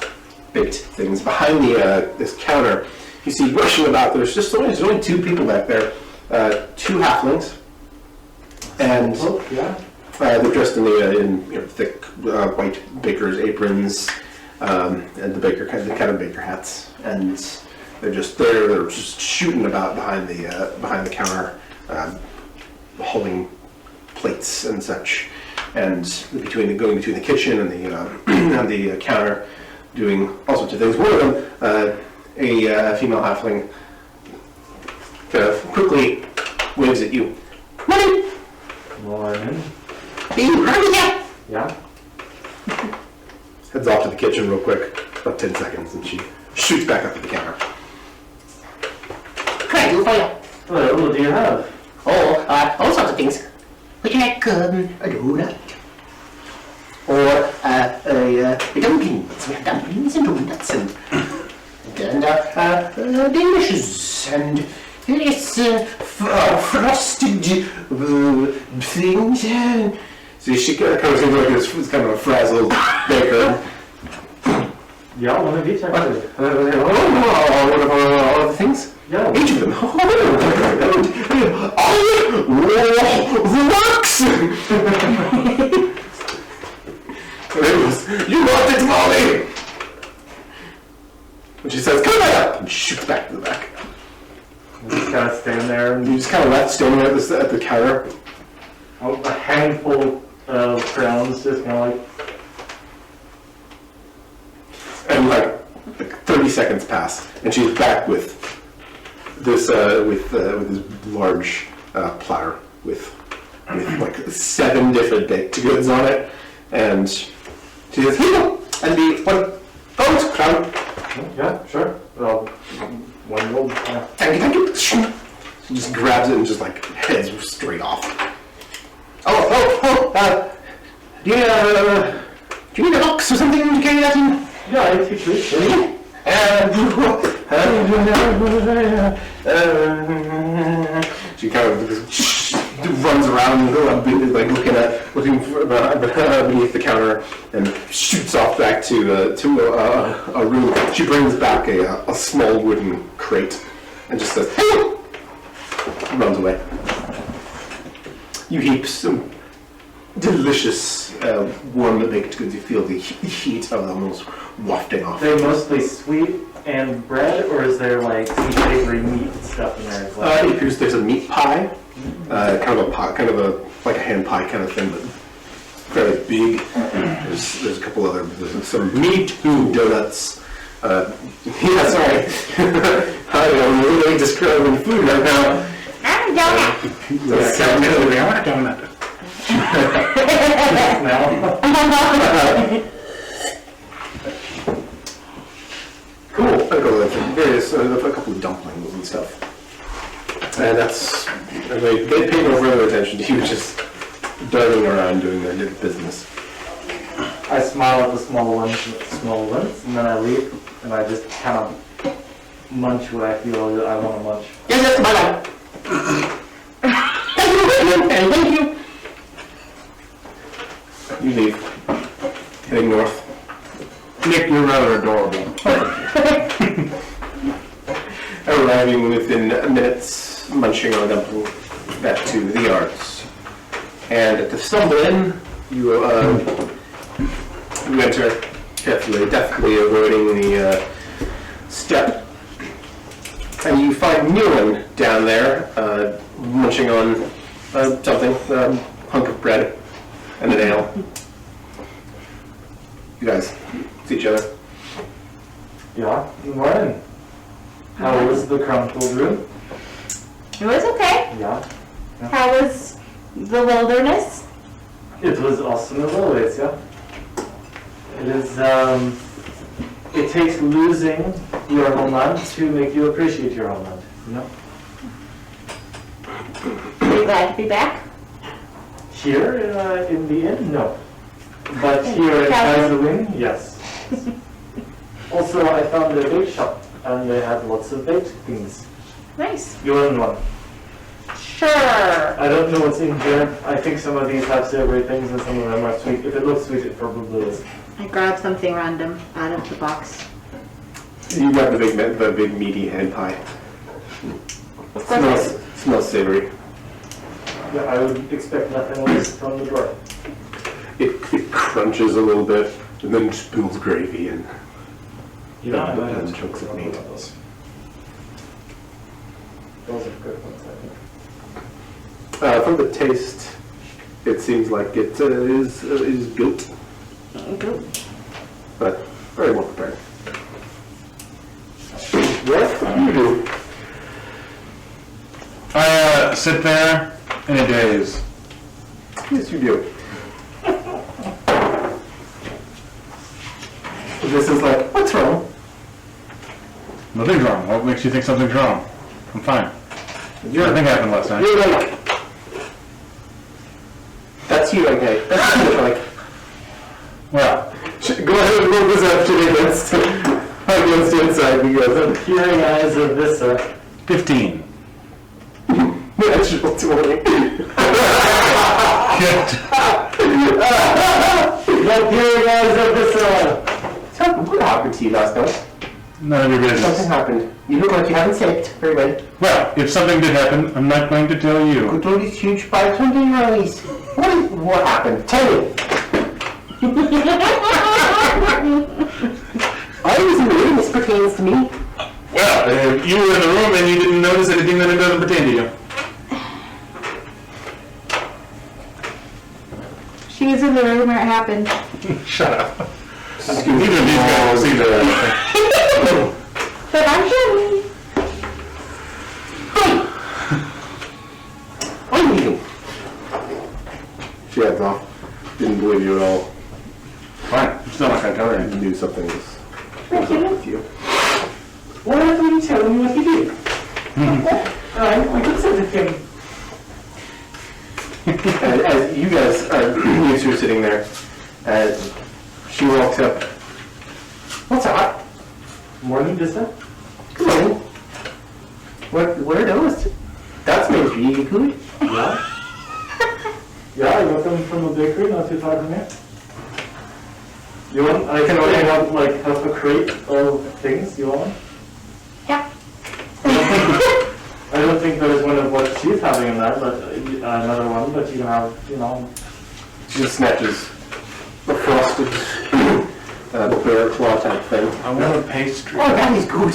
baked things. Behind this counter, you see rushing about. There's only 2 people back there, 2 halflings, and Oh, yeah. they're dressed in thick white baker's aprons, and the kind of baker hats, and they're just shooting about behind the counter, holding plates and such, and going between the kitchen and the counter, doing all sorts of things. One of them, a female halfling, kind of quickly waves at you. Money! Morning. Yeah. Yeah? Heads off to the kitchen real quick, about 10 seconds, and she shoots back up to the counter. What do you have? Oh, all sorts of things. Would you like a donut? Or dumplings. We have dumplings and donuts and delicious and yes, frosted things. So she kind of seems like it's kind of a frazzled baker. Yeah, one of each actually. One of all the things? Yeah. Each of them. The works! Molly! And she says, come back up! And shoots back to the back. Just kind of stand there and You just kind of left standing at the counter. a handful of crowns just kind of like, And like 30 seconds pass, and she's back with this with this large platter with like 7 different baked goods on it, and she says, "Here you go, and the one crown. yeah, sure. Well, one gold. Thank you." She just grabs it and just like heads straight off. Do you need a box or something to carry that in? Yeah, I take it. She kind of runs around, like looking beneath the counter, and shoots off back to a room. She brings back a small wooden crate, and just says, "Hey!" Runs away. You heap some delicious, warm baked goods. You feel the heat of them almost wafting off. They're mostly sweet and bread, or is there like some savory meat stuff in there as well? It appears there's a meat pie, kind of like a hand pie kind of thing, but fairly big. There's a couple other, some meat donuts. Yeah, sorry. I don't really describing food right now. I'm a donut. I want a donut. Now, Cool. Various, a couple of dumplings and stuff. And that's, they paid no further attention to you, just darting around doing their business. I smile at the small ones, and then I leave, and I just kind of munch what I feel that I want to munch. Yes, bye-bye. Thank you. You leave, heading north. Nick, you're rather adorable. Arriving within minutes, munching on a dumpling, back to the yards. And at the stumble in, you enter carefully, deftly avoiding the step. And you find Newman down there, munching on something, a hunk of bread and an ale. You guys see each other. Yeah, good morning. How was the crumpled room? It was okay. Yeah. How was the wilderness? It was awesome as always, yeah. It is, it takes losing your homeland to make you appreciate your homeland, you know? Are you glad to be back? Here, in the inn, no. But here at Kaiserwing, yes. Also, I found a bake shop, and they had lots of baked things. Nice. You want one? Sure. I don't know what's in here. I think some of these have savory things and some of them are sweet. If it looks sweet, it probably is. I grabbed something random out of the box. You got the big meaty hand pie. Of course. Smells savory. Yeah, I would expect nothing less from the door. It crunches a little bit, and then spills gravy and and chunks of meat. Those are good ones, I think. From the taste, it seems like it is goat, but very well prepared. What you do? I sit there in a daze. Yes, you do. This is like, what's wrong? Nothing's wrong. What makes you think something's wrong? I'm fine. Nothing happened last night. You're like, that's you, okay? That's you, like. Well, Go ahead and roll this up to against inside because The peering eyes of Vissa. 15. natural 20. The peering eyes of Vissa. What happened to you last night? None of your Something business. happened. You look like you haven't slept very well. Well, if something did happen, I'm not going to tell you. Got all these huge bites under your eyes. What happened? Tell me. nothing this pertains to me. Well, you were in the room and you didn't notice anything that it doesn't pertain to you. She was in the room where it happened. Shut up. Neither of these guys will see that. But I'm sure I'm leaving. She heads off. Didn't believe you at all. Fine. I'm still not going to tell her You anything. knew something was Thank you. with you. Why are you telling me what you did? I could say the thing. As you guys are, you two are sitting there, she walks up. What's up? Morning, Dissa? Good morning. What are those? That smells really good. Yeah. Yeah, I got them from a bakery not too far from here. You want? I can only have like half a crate of things. You want one? Yeah. I don't think there's one of what she's having in there, but another one. But you can have, She just snatches a frosted bear claw type thing. I want a pastry. Oh, that is good.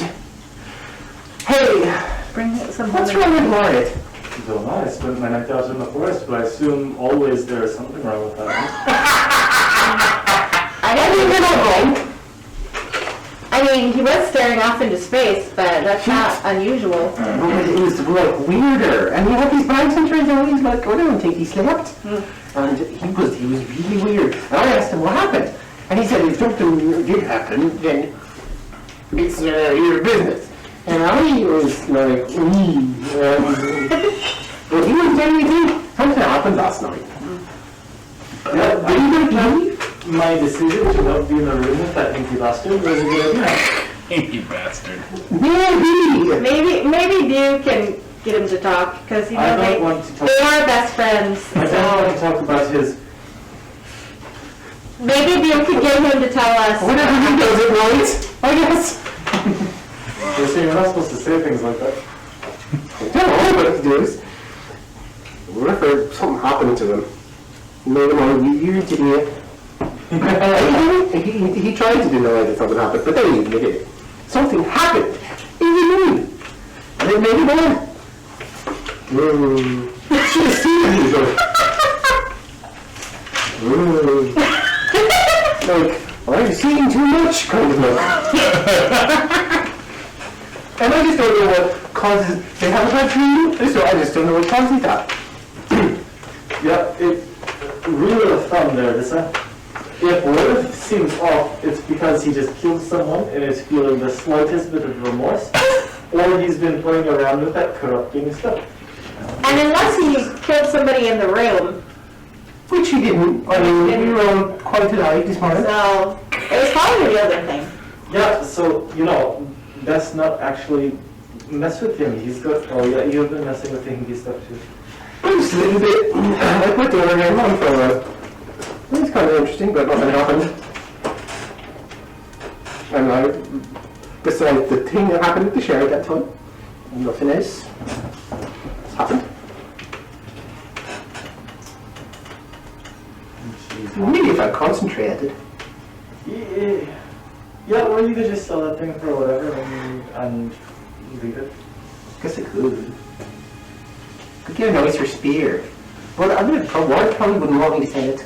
Hey, Bring some what's wrong with Margaret? I don't know. I spent my night out in the forest, but I assume always there is something wrong with that. I didn't even know. I mean, he was staring off into space, but that's not unusual. It was like weirder, and he had these bags and turns out he's like, I don't think he slept. And he was really weird. And I asked him what happened, and he said if something did happen, then it's your business. And I was like, but he was telling me something happened last night. Yeah, Are you gonna leave? my decision to not be in the room with that hinky bastard was a good idea. You bastard. Maybe. Maybe Dew can get him to talk, because you I know don't want to talk. they are best friends. I don't want to talk about his. Maybe Dew could get him to tell us. Whatever he does it right, I guess. They say you're not supposed to say things like that. I don't know what it is. What if something happened to them? Made him all weird today. He tried to deny that something happened, but then he admitted it. Something happened. He knew. And it made him mad. Should have seen it. He's like, I'm seeing too much, kind of look. And I just don't know what causes. They have a bad dream. I just don't know what causes that. Yeah, rule of thumb there, Lisa. If Worth seems off, it's because he just killed someone and is feeling the slightest bit of remorse, or he's been playing around with that corrupting stuff. And unless he killed somebody in the room, Which he didn't. I mean, we were on quite a night this morning. so it was probably the other thing. Yeah, so, that's not actually mess with him. He's got, oh yeah, you've been messing with the hinky stuff too. Just a little bit. I put the other game on for it's kind of interesting, but nothing happened. And besides the thing that happened at the share at that time, nothing else has happened. Really, if I concentrated. Yeah, or you could just sell that thing for whatever and leave it. Guess I could. Could get a nicer spear. But I would probably wouldn't want me to say it.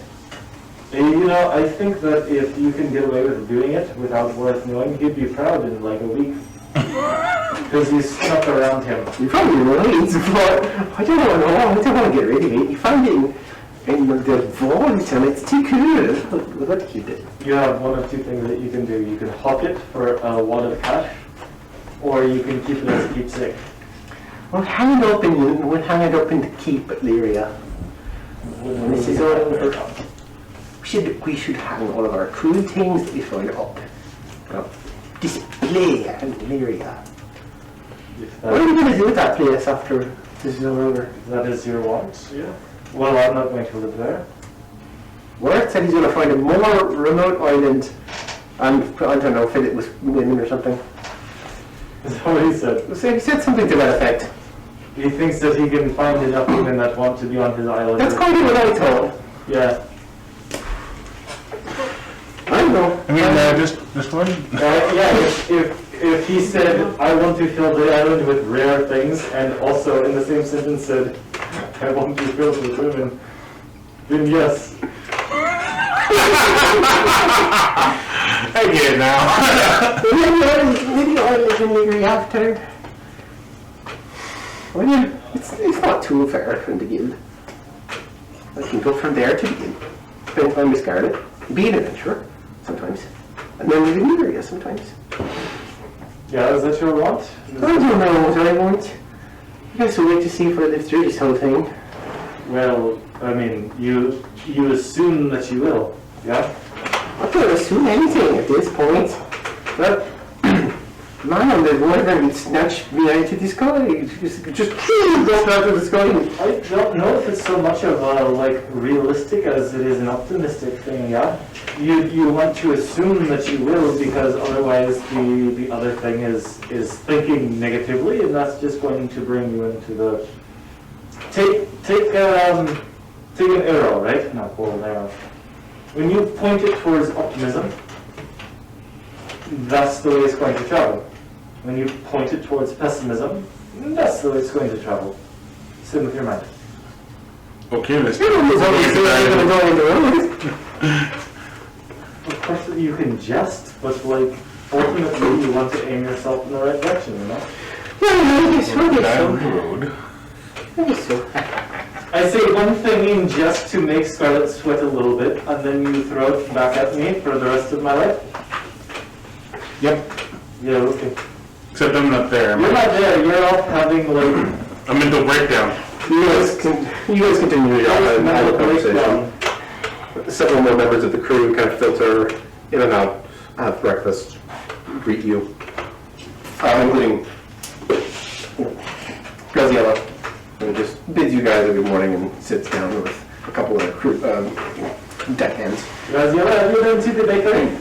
I think that if you can get away with doing it without Worth knowing, he'd be proud in like a week. Because you stuck around him. You're probably right, but I don't know. I don't want to get rid of it. You find it in the vault and it's too cool. We've got to keep it. You have one of two things that you can do. You can hawk it for a wad of cash, or you can keep it as a keepsake. We'll hang it up in the keep at Lyria. This is all. We should hang all of our cool things that we find up. Display at Lyria. What are we going to do with that place after this is all over? That is your want, yeah. Well, I'm not going to live there. Worth said he's going to find a more remote island and, I don't know, fill it with women or something. Is that what he said? So he said something to that effect. He thinks that he can find enough women that want to be on his island. That's kind of what I thought. Yeah. I'm don't know. I mean, just one. Yeah, if he said, I want to fill the island with rare things, and also in the same sentence said, I want to fill it with women, then yes. I get it now. Maybe I live in the year after. Well, yeah, it's not too far from the guild. I can go from there to the guild. Spend time with Scarlet, be an adventurer sometimes, and then live in the area sometimes. Yeah, is that your want? I don't know what I want. I guess we'll wait to see if I live through this whole thing. Well, I mean, you assume that you will, yeah? I can't assume anything at this point. But man, the wyvern snatched me out of the sky. Just dropped out of the sky. I don't know if it's so much of a, like, realistic as it is an optimistic thing, yeah? You want to assume that you will, because otherwise the other thing is thinking negatively, and that's just going to bring you into the... Take an arrow, right? Not hold an arrow. When you point it towards optimism, that's the way it's going to travel. When you point it towards pessimism, that's the way it's going to travel. Same with your mind. Okay, Mr. Of course, you can jest, but like ultimately, you want to aim yourself in the right direction, you know. Yeah, I guess Down the road. I guess so. I say one thing in jest to make Scarlet sweat a little bit, and then you throw it back at me for the rest of my life. Yep. Yeah, okay. Except I'm not there. You're not there. You're off having like A mental breakdown. You guys continue your idle conversation. Several more members of the crew kind of filter in and out, have breakfast, greet you, including Graziella, who just bids you guys a good morning and sits down with a couple of crew, deckhands. Graziella, have you been to the bakery?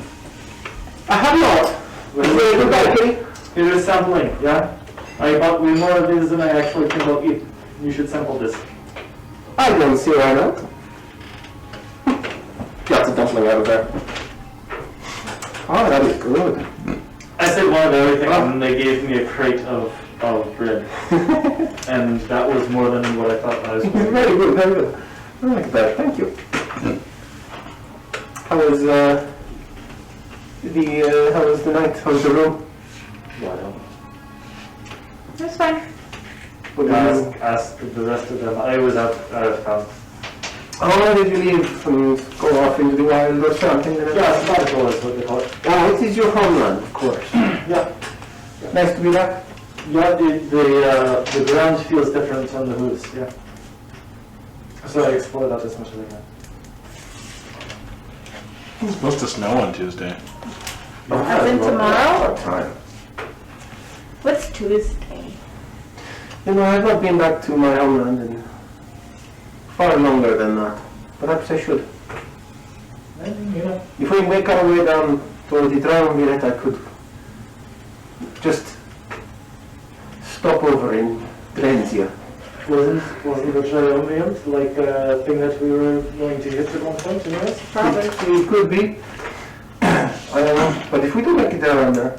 I have not. Is there a good bakery? Here is sampling, yeah? I bought way more of these than I actually can go eat. You should sample this. I don't see why not. Got the dumpling out of there. Oh, that is good. I said one of everything, and they gave me a crate of bread. And that was more than what I thought I was going to get. Very good, very good. I like that, thank you. How was how was the night? How was the room? Wild. It's fine. What did you... Ask the rest of them. I was out of town. Oh, did you leave and go off into the wild or something? Yeah, sabbatical is what they call it. Oh, it is your homeland, of course. Yeah. Nice to be back. Yeah, the ground feels different on the hooves, yeah. So I explore that as much as I can. It's supposed to snow on Tuesday. As in tomorrow? What time? What's Tuesday? You know, I've not been back to my homeland in far longer than that. Perhaps I should. You know. If we make our way down toward the triumvirate, I could just stop over in Drenzia. Wasn't the triumvirate like a thing that we were going to hit at one point, anyways? Probably. It could be. I don't know. But if we do make it around there,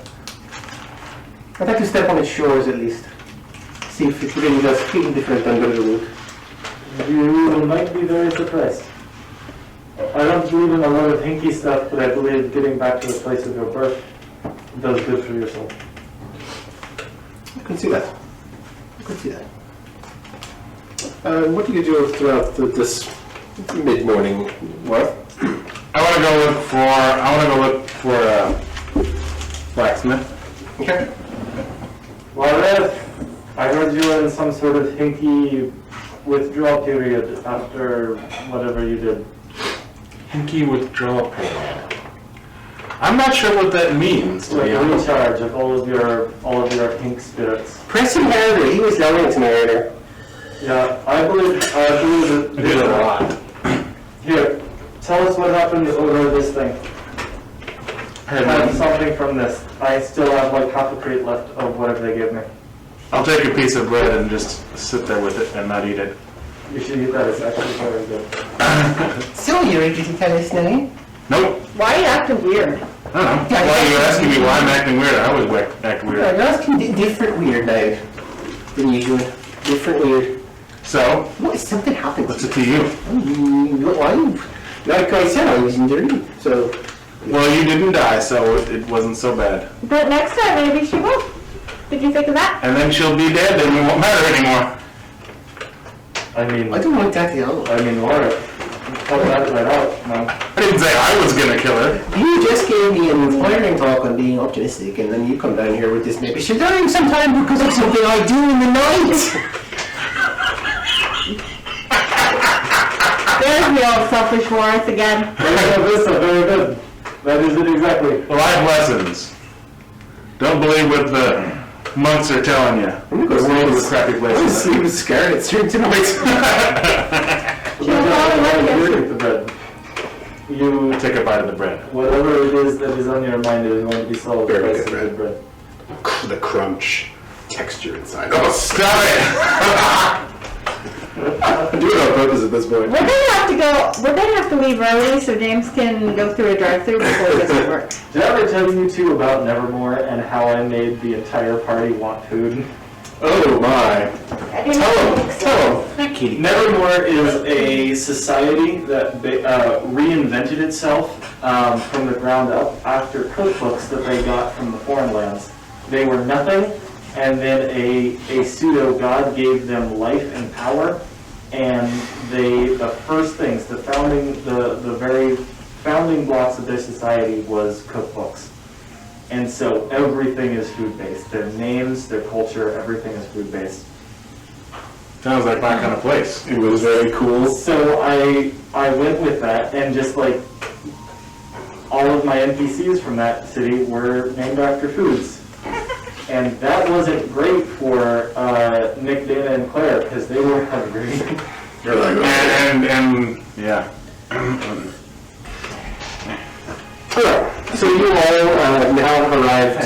I'd like to step on its shores at least. See if it really does feel different than the other route. You might be very surprised. I don't believe in a lot of hinky stuff, but I believe getting back to the place of your birth does good for your soul. I can see that. I can see that. What do you do throughout this mid-morning work? I want to go look for blacksmith. Okay. Well, I heard you were in some sort of hinky withdrawal period after whatever you did. Hinky withdrawal period. I'm not sure what that means, to Like be a honest. recharge of all of your hink spirits. Press him harder. He was yelling to me earlier. Yeah, I believe that. I did a lot. Here, tell us what happened over this thing. I have something from this. I still have like half a crate left of whatever they gave me. I'll take a piece of bread and just sit there with it and not eat it. You should eat that. It's actually very good. So you're ready to tell us now? Nope. Why are you acting weird? I don't know. Why are you asking me why I'm acting weird? I always act weird. You're asking different weird now than usual. Different weird. So, What is something happened? what's it to you? Like I said, I was in the room, so. Well, you didn't die, so it wasn't so bad. But next time maybe she will. Did you think of that? And then she'll be dead, and it won't matter anymore. I mean, I don't want that at all. Laura, cut that right out, man. I didn't say I was gonna kill her. You just gave me an inspiring talk on being optimistic, and then you come down here with this maybe she's dying sometime because of something I do in the night. There's the old selfish Morris again. Very good. That is it exactly. Life lessons. Don't believe what the monks are telling you. I'm The world is a crappy place. I'm sleeping scared at stream tonight. She'll probably let you. Take the bread. You Take a bite of the bread. whatever it is that is on your mind is going to be solved Very by good some bread. good bread. The crunch texture inside. Oh, stop it! I'm doing it on purpose at this point. We're gonna have to leave early so James can go through a drive-through before he gets to work. Did I ever tell you two about Nevermore and how I made the entire party want food? Oh my. I didn't think so. Tell him. Nevermore is a society that reinvented itself from the ground up after cookbooks that they got from the foreign lands. They were nothing, and then a pseudo-god gave them life and power, and the very founding blocks of their society was cookbooks. And so everything is food-based. Their names, their culture, everything is food-based. Sounds like my kind of place. It was very cool. So I went with that, and just like all of my NPCs from that city were named after foods. And that wasn't great for Nick, Dana, and Claire, because they were hungry. You're like, And yeah. So you all now arrived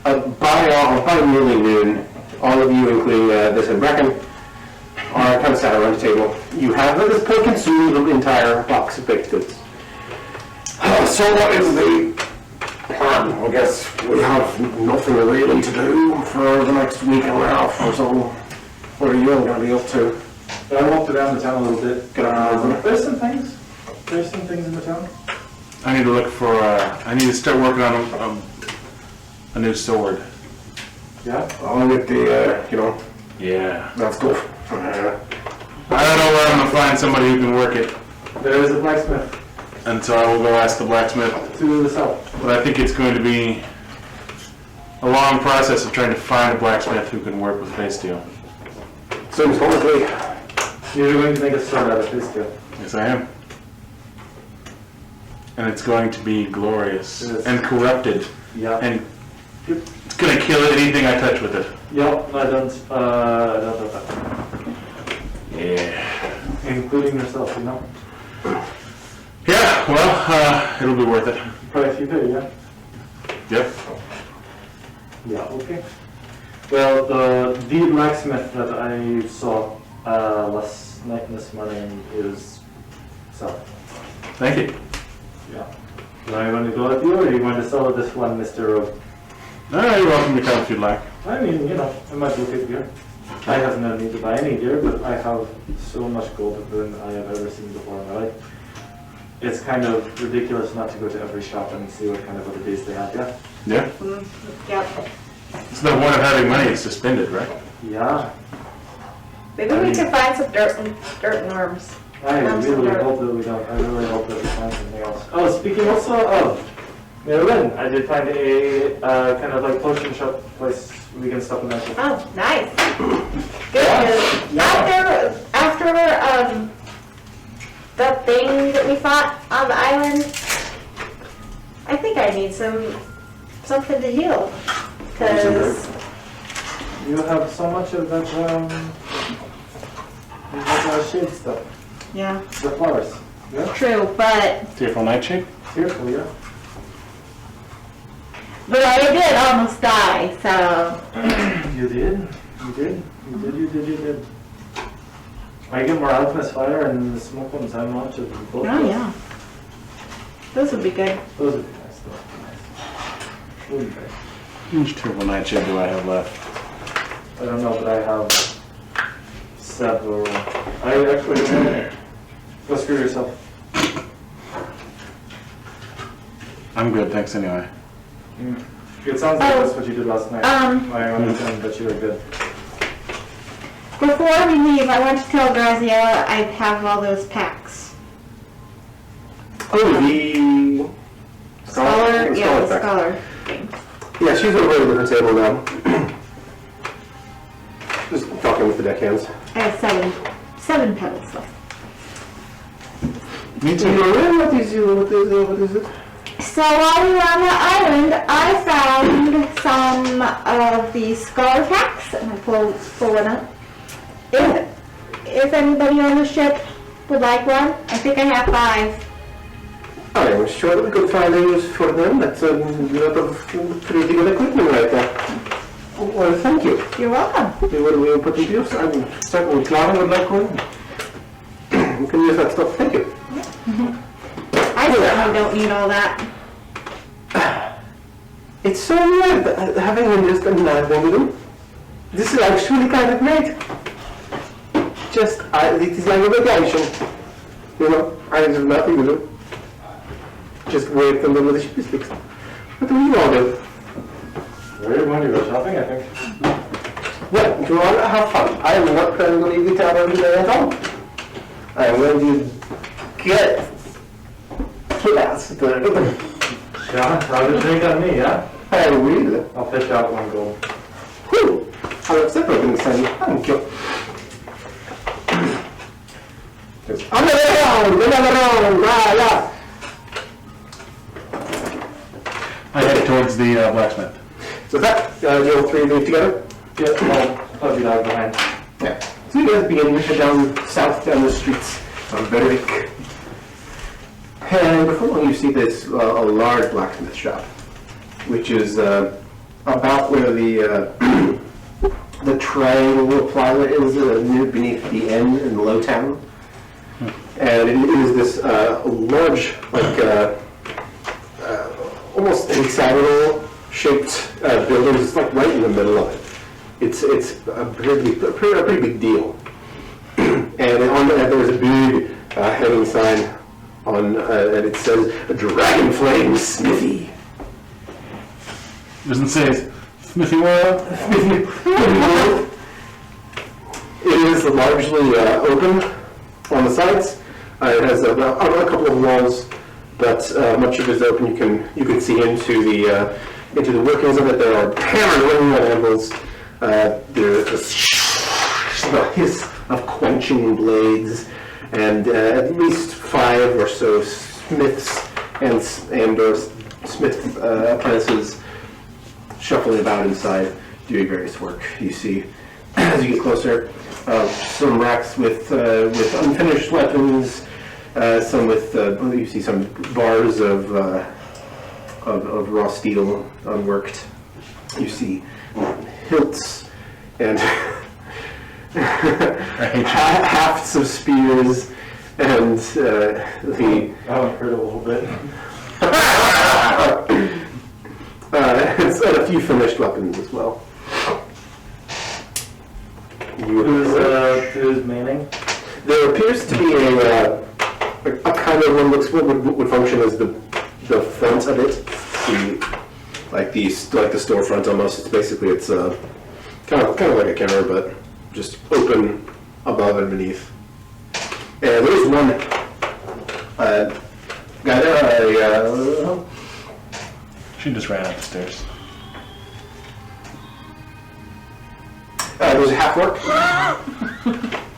by nearly noon. All of you, including this and Brecken, are kind of sat around the table. You have at this point consumed the entire box of baked goods. So what is the plan? I guess we have nothing really to do for the next week and a half or so. What are you all going to be up to? I walked around the town a little bit. There's some things. There's some things in the town. I need to look for, I need to start working on a new sword. Yeah? Along with the, Yeah. let's go. I don't know where I'm going to find somebody who can work it. There is a blacksmith And so I will go ask the blacksmith. to the south. But I think it's going to be a long process of trying to find a blacksmith who can work with face steel. Seems likely. You're going to make a sword out of this steel. Yes, I am. And it's going to be glorious Yes. and corrupted. Yeah. And it's going to kill anything I touch with it. Yep, I don't know that. Yeah. Including yourself, you know? Yeah, well, it'll be worth it. Quite a few do, yeah? Yep. Yeah, okay. Well, the blacksmith that I saw last night and this morning is south. Thank you. Yeah. Do I want to go with you, or do you want to sell this one, Mr. Rowe? You're welcome to come if you'd like. I mean, I might look at gear. I have no need to buy any gear, but I have so much gold than I have ever seen before in my life. It's kind of ridiculous not to go to every shop and see what kind of other they have, yeah? Yeah? Yep. It's the one of having money is to spend it, right? Yeah. Maybe we can find some dirt and worms. I really hope that we don't. I really hope that we find something else. Oh, speaking also of Marilyn, I did find a kind of like potion shop place we can supplement with. Oh, nice. Good. Yeah. After the thing that we fought on the island, I think I need something to heal. Cause You have so much of that shade stuff. yeah, The flowers. Yeah? true, but Tearful Nightshade? Tearful, yeah. I did almost die. So You did. You did. I get more alchemist fire and the smoke ones. I'm much of both. oh yeah. Those would be good. Those would be nice. Those would be nice. How much turbo nightshade do I have left? I don't know, but I have several. I actually don't know. Go screw yourself. I'm good, thanks anyway. It sounds like that's what you did last night. I understand that you were good. Before we leave, I want to tell Graziella I have all those packs. Oh, the Scholar, yeah, the pack. scholar thing. Yeah, she's over at a different table now. Just talking with the deckhands. I have seven petals left. Me So you're aware what is it? So while we were on the island, I found some of the scholar packs, and I pull one up. If anybody on the ship would like one, I think I have 5. I am sure that we could find a use for them. That's a lot of pretty good equipment right there. Well, thank you. You're welcome. We will put them to use. I'm certainly Clara would like one. We can use that stuff. Thank you. I certainly don't need all that. It's so weird having them just another one with them. This is actually kind of great. It is like a vacation. You know, I have nothing to do. Just wait for them with the ship is fixed. What do you all do? Where do you want to go shopping, I think? Well, if you want to have fun, I am not planning to leave the town every day at all. I am going to get plastered. Yeah, try to drink on me, yeah? I will. I'll fish out 1 gold. Whew. I'll accept everything, Sandy. Thank you. Another round! Yeah. I head towards the blacksmith. So that, you all 3 leave together? Yeah, I'll be down behind. Yeah. So you guys begin to head down south down the streets of Berwick. And before long you see this a large blacksmith shop, which is about where the the triangle plaza is near beneath the inn in Lowtown. And it is this large, like almost hexagonal shaped building. It's like right in the middle of it. It's a pretty big deal. And on that there's a big hanging sign on, and it says Dragonflame Smithy. Doesn't say Smithy World. It is largely open on the sides. It has a couple of walls, but much of it is open. You can see into the workings of it. There are hammered ringing anvils. There's the hiss of quenching blades, and at least 5 or so smiths and or smith apprentices shuffling about inside, doing various work. You see, as you get closer, some racks with unfinished weapons, some with you see some bars of raw steel unworked. You see hilts and hafts of spears and the. That one hurt a little bit. And a few finished weapons as well. Who's maining? There appears to be a kind of what would function as the front of it, like the storefront almost. It's basically kind of like a counter, but just open above and beneath. And there's one guy there. She just ran up the stairs. There's a half-orc.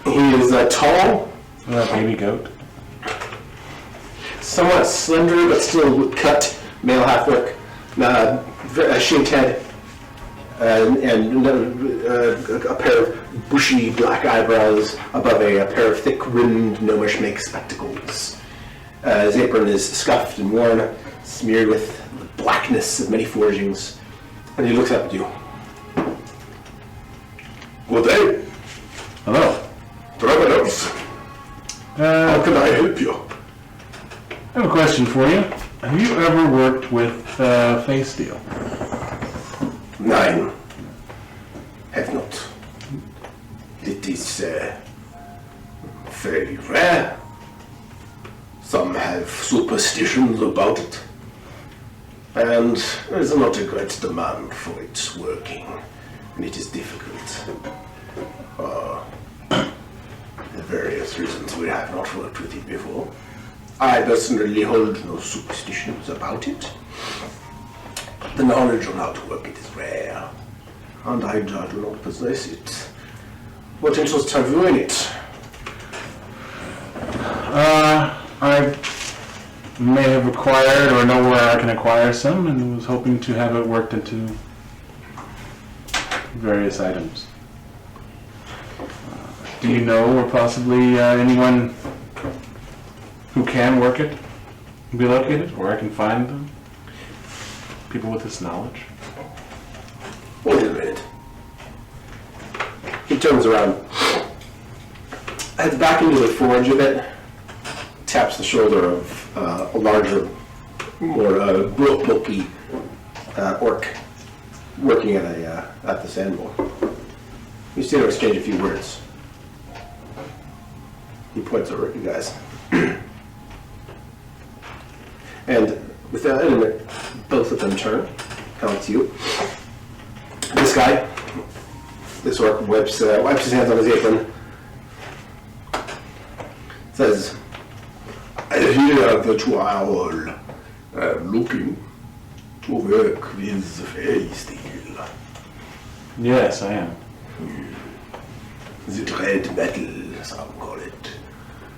He is tall, That baby goat. somewhat slender, but still cut, male half-orc, a shaved head, and a pair of bushy black eyebrows above a pair of thick-rimmed gnomish make spectacles. His apron is scuffed and worn, smeared with the blackness of many forgings, and he looks up at you. Good day. Hello. Travelers. How can I help you? I have a question for you. Have you ever worked with face steel? Nein, have not. It is very rare. Some have superstitions about it. And there is not a great demand for its working. And it is difficult. For various reasons we have not worked with it before. I personally hold no superstitions about it. The knowledge on how to work it is rare, and I do not possess it. What interest have you in it? I may have acquired or know where I can acquire some, and was hoping to have it worked into various items. Do you know, or possibly anyone who can work it, be located, or I can find them? People with this knowledge? Wait a minute. He turns around, heads back into the forge a bit, taps the shoulder of a larger, more bulky orc working at the sandboard. You see them exchange a few words. He points over at you guys. And without any, both of them turn, come to you. This guy, this orc, wipes his hands on his apron, says, I hear that you are all looking to work with fairy steel. Yes, I am. The red metal, some call it.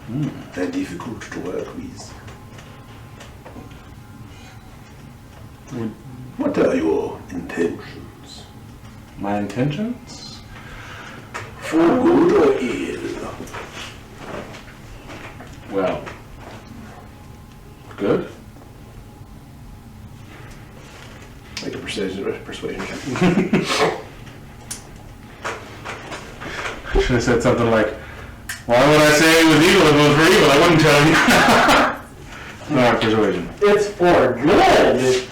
Very difficult to work with. What are your intentions? My intentions? For good or ill? Well, good. Make a persuasion check. Should have said something like, why would I say it was evil if it was for evil? I wouldn't tell you. No, persuasion. It's for good!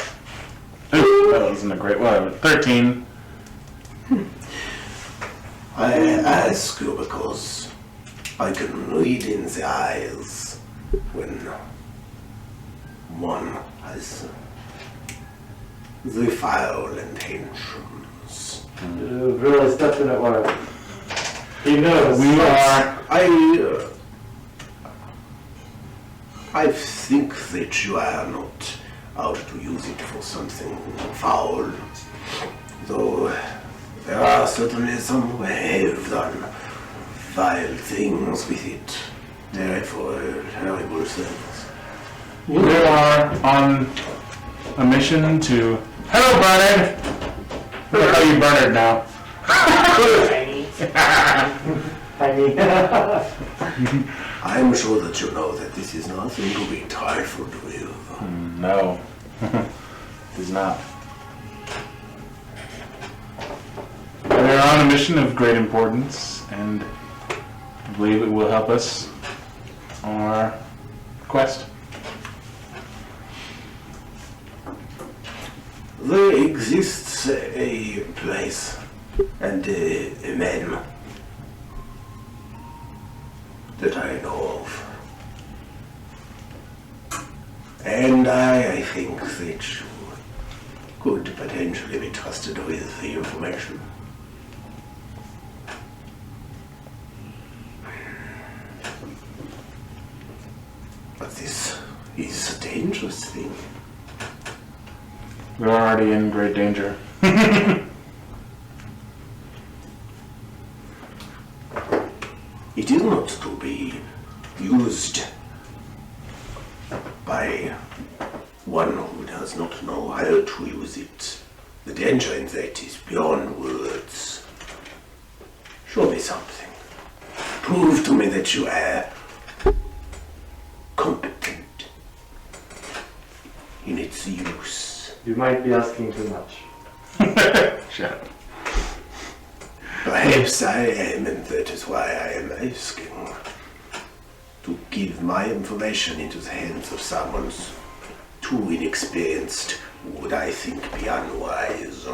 Ooh, that wasn't a great one. 13. I ask you because I can read in the eyes when one has the foul intentions. Really stepped in it hard. He knows. We are. I think that you are not out to use it for something foul, though there are certainly some who have done vile things with it, therefore terrible things. We are on a mission to. Hello, Bernard! Who the hell are you, Bernard, now? Tiny. I'm sure that you know that this is nothing to be trifled with. No. It is not. We are on a mission of great importance, and I believe it will help us on our quest. There exists a place and a man that I know of. And I think that you could potentially be trusted with the information. But this is a dangerous thing. We're already in great danger. It is not to be used by one who does not know how to use it. The danger in that is beyond words. Show me something. Prove to me that you are competent in its use. You might be asking too much. Shut up. Perhaps I am, and that is why I am asking. to give my information into the hands of someone too inexperienced would, I think, be unwise.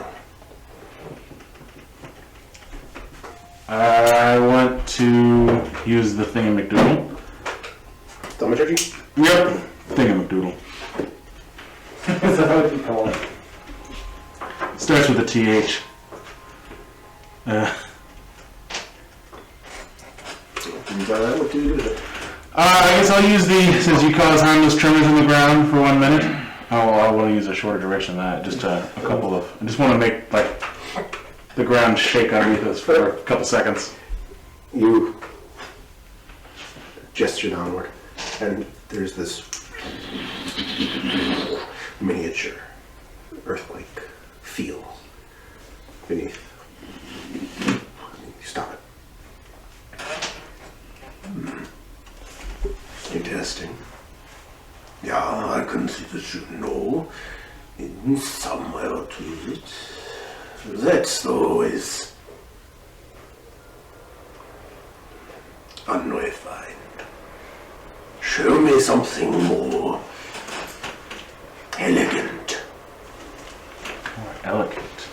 I want to use the thingamacdoodle. Thaumaturgy? Yep. Thingamacdoodle. Is that what you call it? Starts with a TH. What do you do with it? I guess I'll use since you cause harmless tremors in the ground for 1 minute. I want to use a shorter duration than that. Just a couple of. I just want to make like the ground shake underneath us for a couple seconds. You gesture downward, and there's this miniature earthquake feel beneath. You stop it. Interesting. Yeah, I can see that you know in somewhere to it. That's always unrefined. Show me something more elegant. More elegant.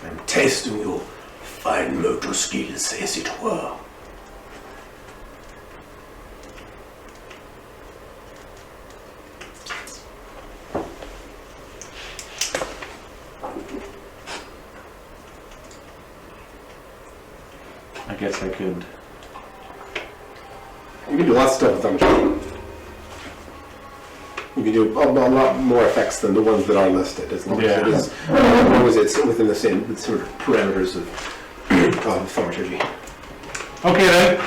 I'm testing your fine motor skills, as it were. I guess I could. You can do lots of stuff with thaumaturgy. You can do a lot more effects than the ones that are listed, as long as it's within the same sort of parameters of thaumaturgy. Okay then.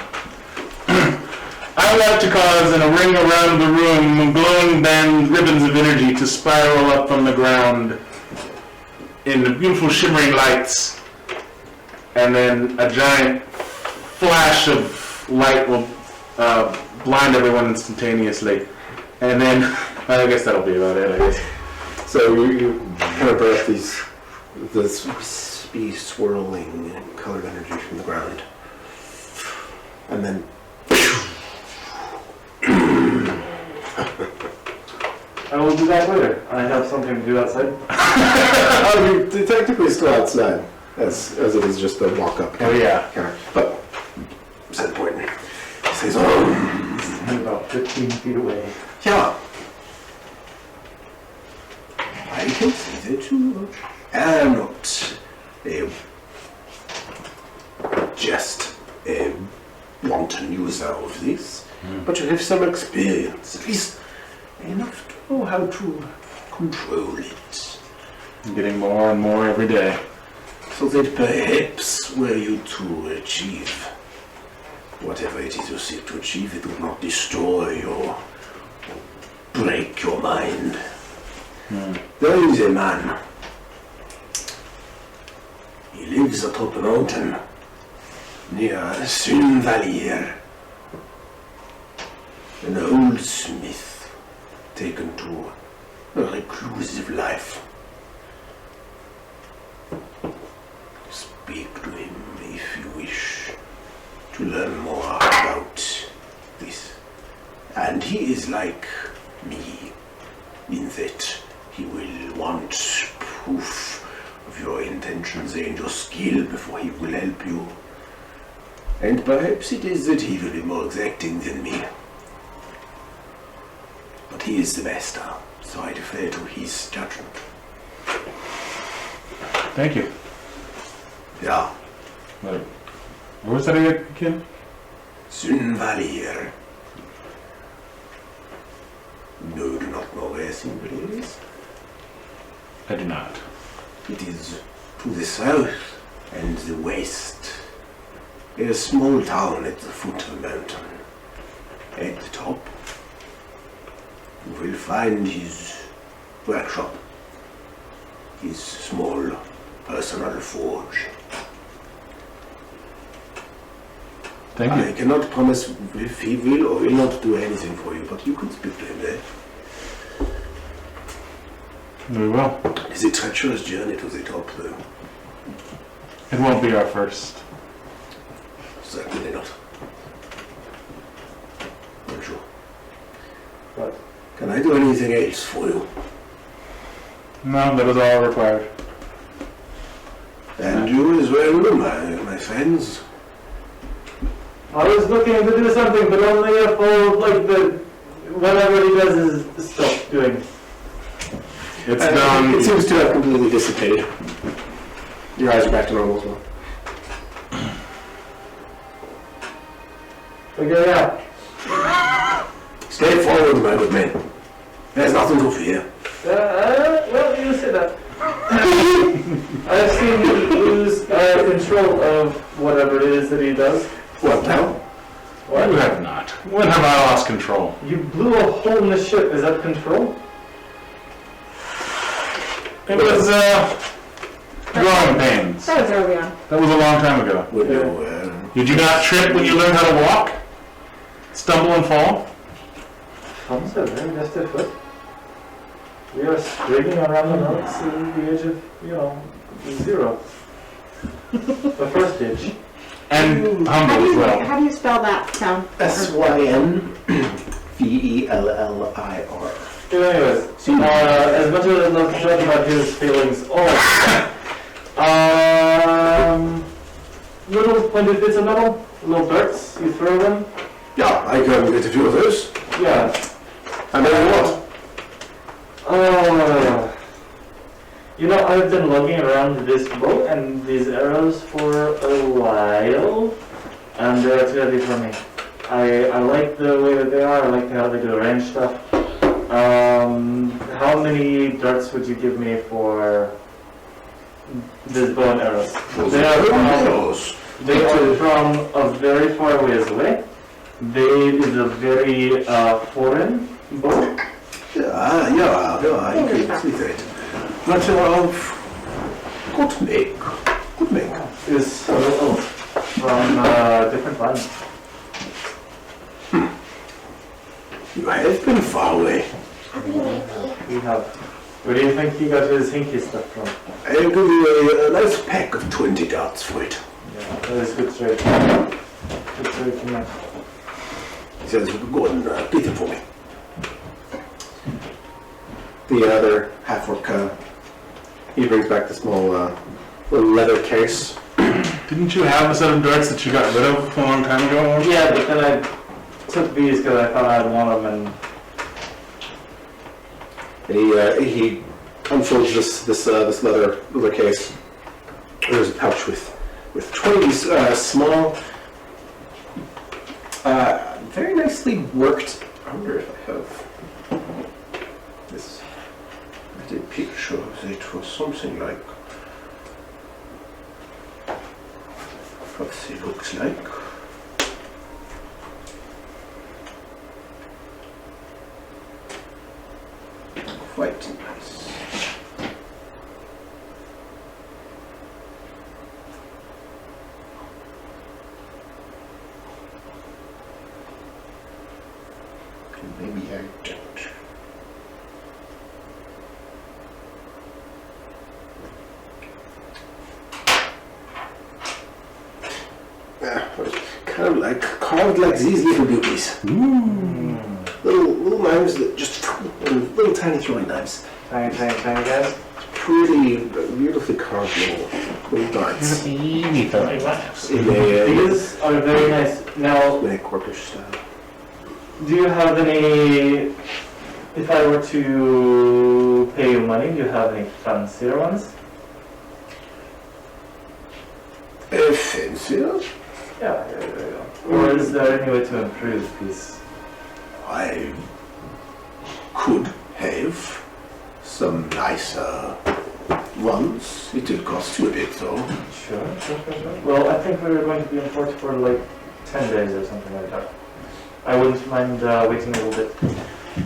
I want to cause in a ring around the room glowing band ribbons of energy to spiral up from the ground in the beautiful shimmering lights, and then a giant flash of light will blind everyone instantaneously, and then I guess that'll be about it. I guess. So you kind of burst this swirling colored energy from the ground, and then I will do that later. I have something to do outside. you're technically still outside, as it is just the walk up. Oh yeah. Kind of, but set point. He says, I'm about 15 feet away. yeah. I can see that you are not just a wanton user of this, but you have some experience, at least enough to know how to control it. I'm getting more and more every day. So that perhaps were you to achieve whatever it is you seek to achieve, it would not destroy or break your mind. There is a man. He lives atop a mountain near Sun Valley here. An old smith taken to a reclusive life. Speak to him if you wish to learn more about this. And he is like me in that he will want proof of your intentions and your skill before he will help you. And perhaps it is that he will be more exacting than me. But he is the master, so I defer to his judgment. Thank you. Yeah, Where was that again? Sun Valley here. No, do not know where Sun Valley is. I do not. It is to the south and the west. A small town at the foot of the mountain. At the top, you will find his workshop, his small personal forge. Thank you. I cannot promise if he will or will not do anything for you, but you can speak to him there. Very well. It is a treacherous journey to the top, though. It won't be our first. Certainly not. Not sure. But Can I do anything else for you? No, that was all required. And you as well, my friends. I was looking to do something, but only if all, like, the whatever he does is stop doing. It's done. It seems to have completely dissipated. Your eyes are back to normal as well. Okay, yeah. Stay forward, my good men. There's nothing to fear. Well, you say that. I've seen him lose control of whatever it is that he does. What now? You have not. When have I lost control? You blew a hole in the ship. Is that control? It was, growing pains. That was early on. That was a long time ago. Would you, Did you not trip when you learned how to walk? Stumble and fall? Thumbs are very rested foot. We are striking around the rocks at the edge of, 0. The first edge. And humble as well. How do you spell that sound? SYNVELLIR. Anyways, as much as I'd love to talk about his feelings, little pointed bits of metal, little darts, you throw them. Yeah, I can get a few of those. Yeah. And then what? I've been lugging around this bow and these arrows for a while, and they're too heavy for me. I like the way that they are, I like how they do range stuff. How many darts would you give me for this bow and arrows? They are from a very far ways away. It is a very foreign bow. Yeah, I can see that. But good make. Is from different lands. You have been far away. We have. Where do you think he got his hinky stuff from? I'll give you a nice pack of 20 darts for it. Yeah, that is good trade. Good trade to me. He says, go and get them for me. The other half-orc, he brings back the small little leather case. Didn't you have a set of darts that you got rid of a long time ago? Yeah, but then I took these because I thought I'd want them, And he unfolds this leather case. There's a pouch with 20 small, very nicely worked. I wonder if I have this. I did picture it was something like what it looks like. Quite nice. Maybe I don't. Yeah, kind of like carved like these little beauties. Little knives that just little tiny throwing knives. Tiny guys. Pretty beautifully carved little darts. Teeny tiny laughs. In a These are very nice. Now, corkish style. do you have any, if I were to pay you money, do you have any fancier ones? Fancier? Yeah. Or is there any way to improve these? I could have some nicer ones. It will cost you a bit though. Sure. Well, I think we were going to be in port for like 10 days or something like that. I wouldn't mind waiting a little bit.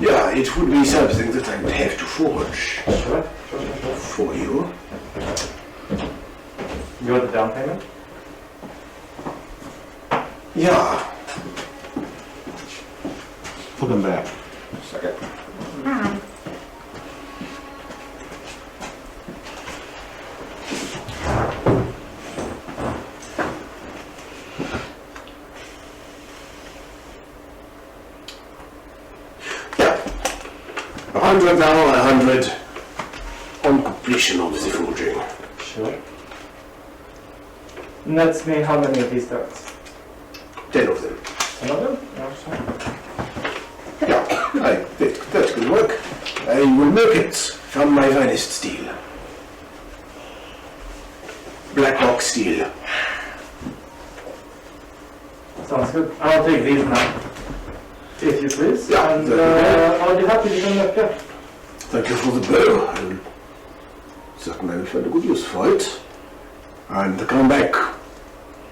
Yeah, it would be something that I would have to forge Sure. for you. You want the down payment? Yeah. Put them back. Second. 100 now, 100 on completion of the forging. Sure. And that's me, how many of these darts? 10 of them. 10 of them? Yeah, sure. Yeah, I think that will work. I will make it from my finest steel. Black rock steel. Sounds good. I'll take these now. If you please. Yeah, And that'd I'll be happy to come back here. Thank you for the bow. I'll certainly find a good use for it. And come back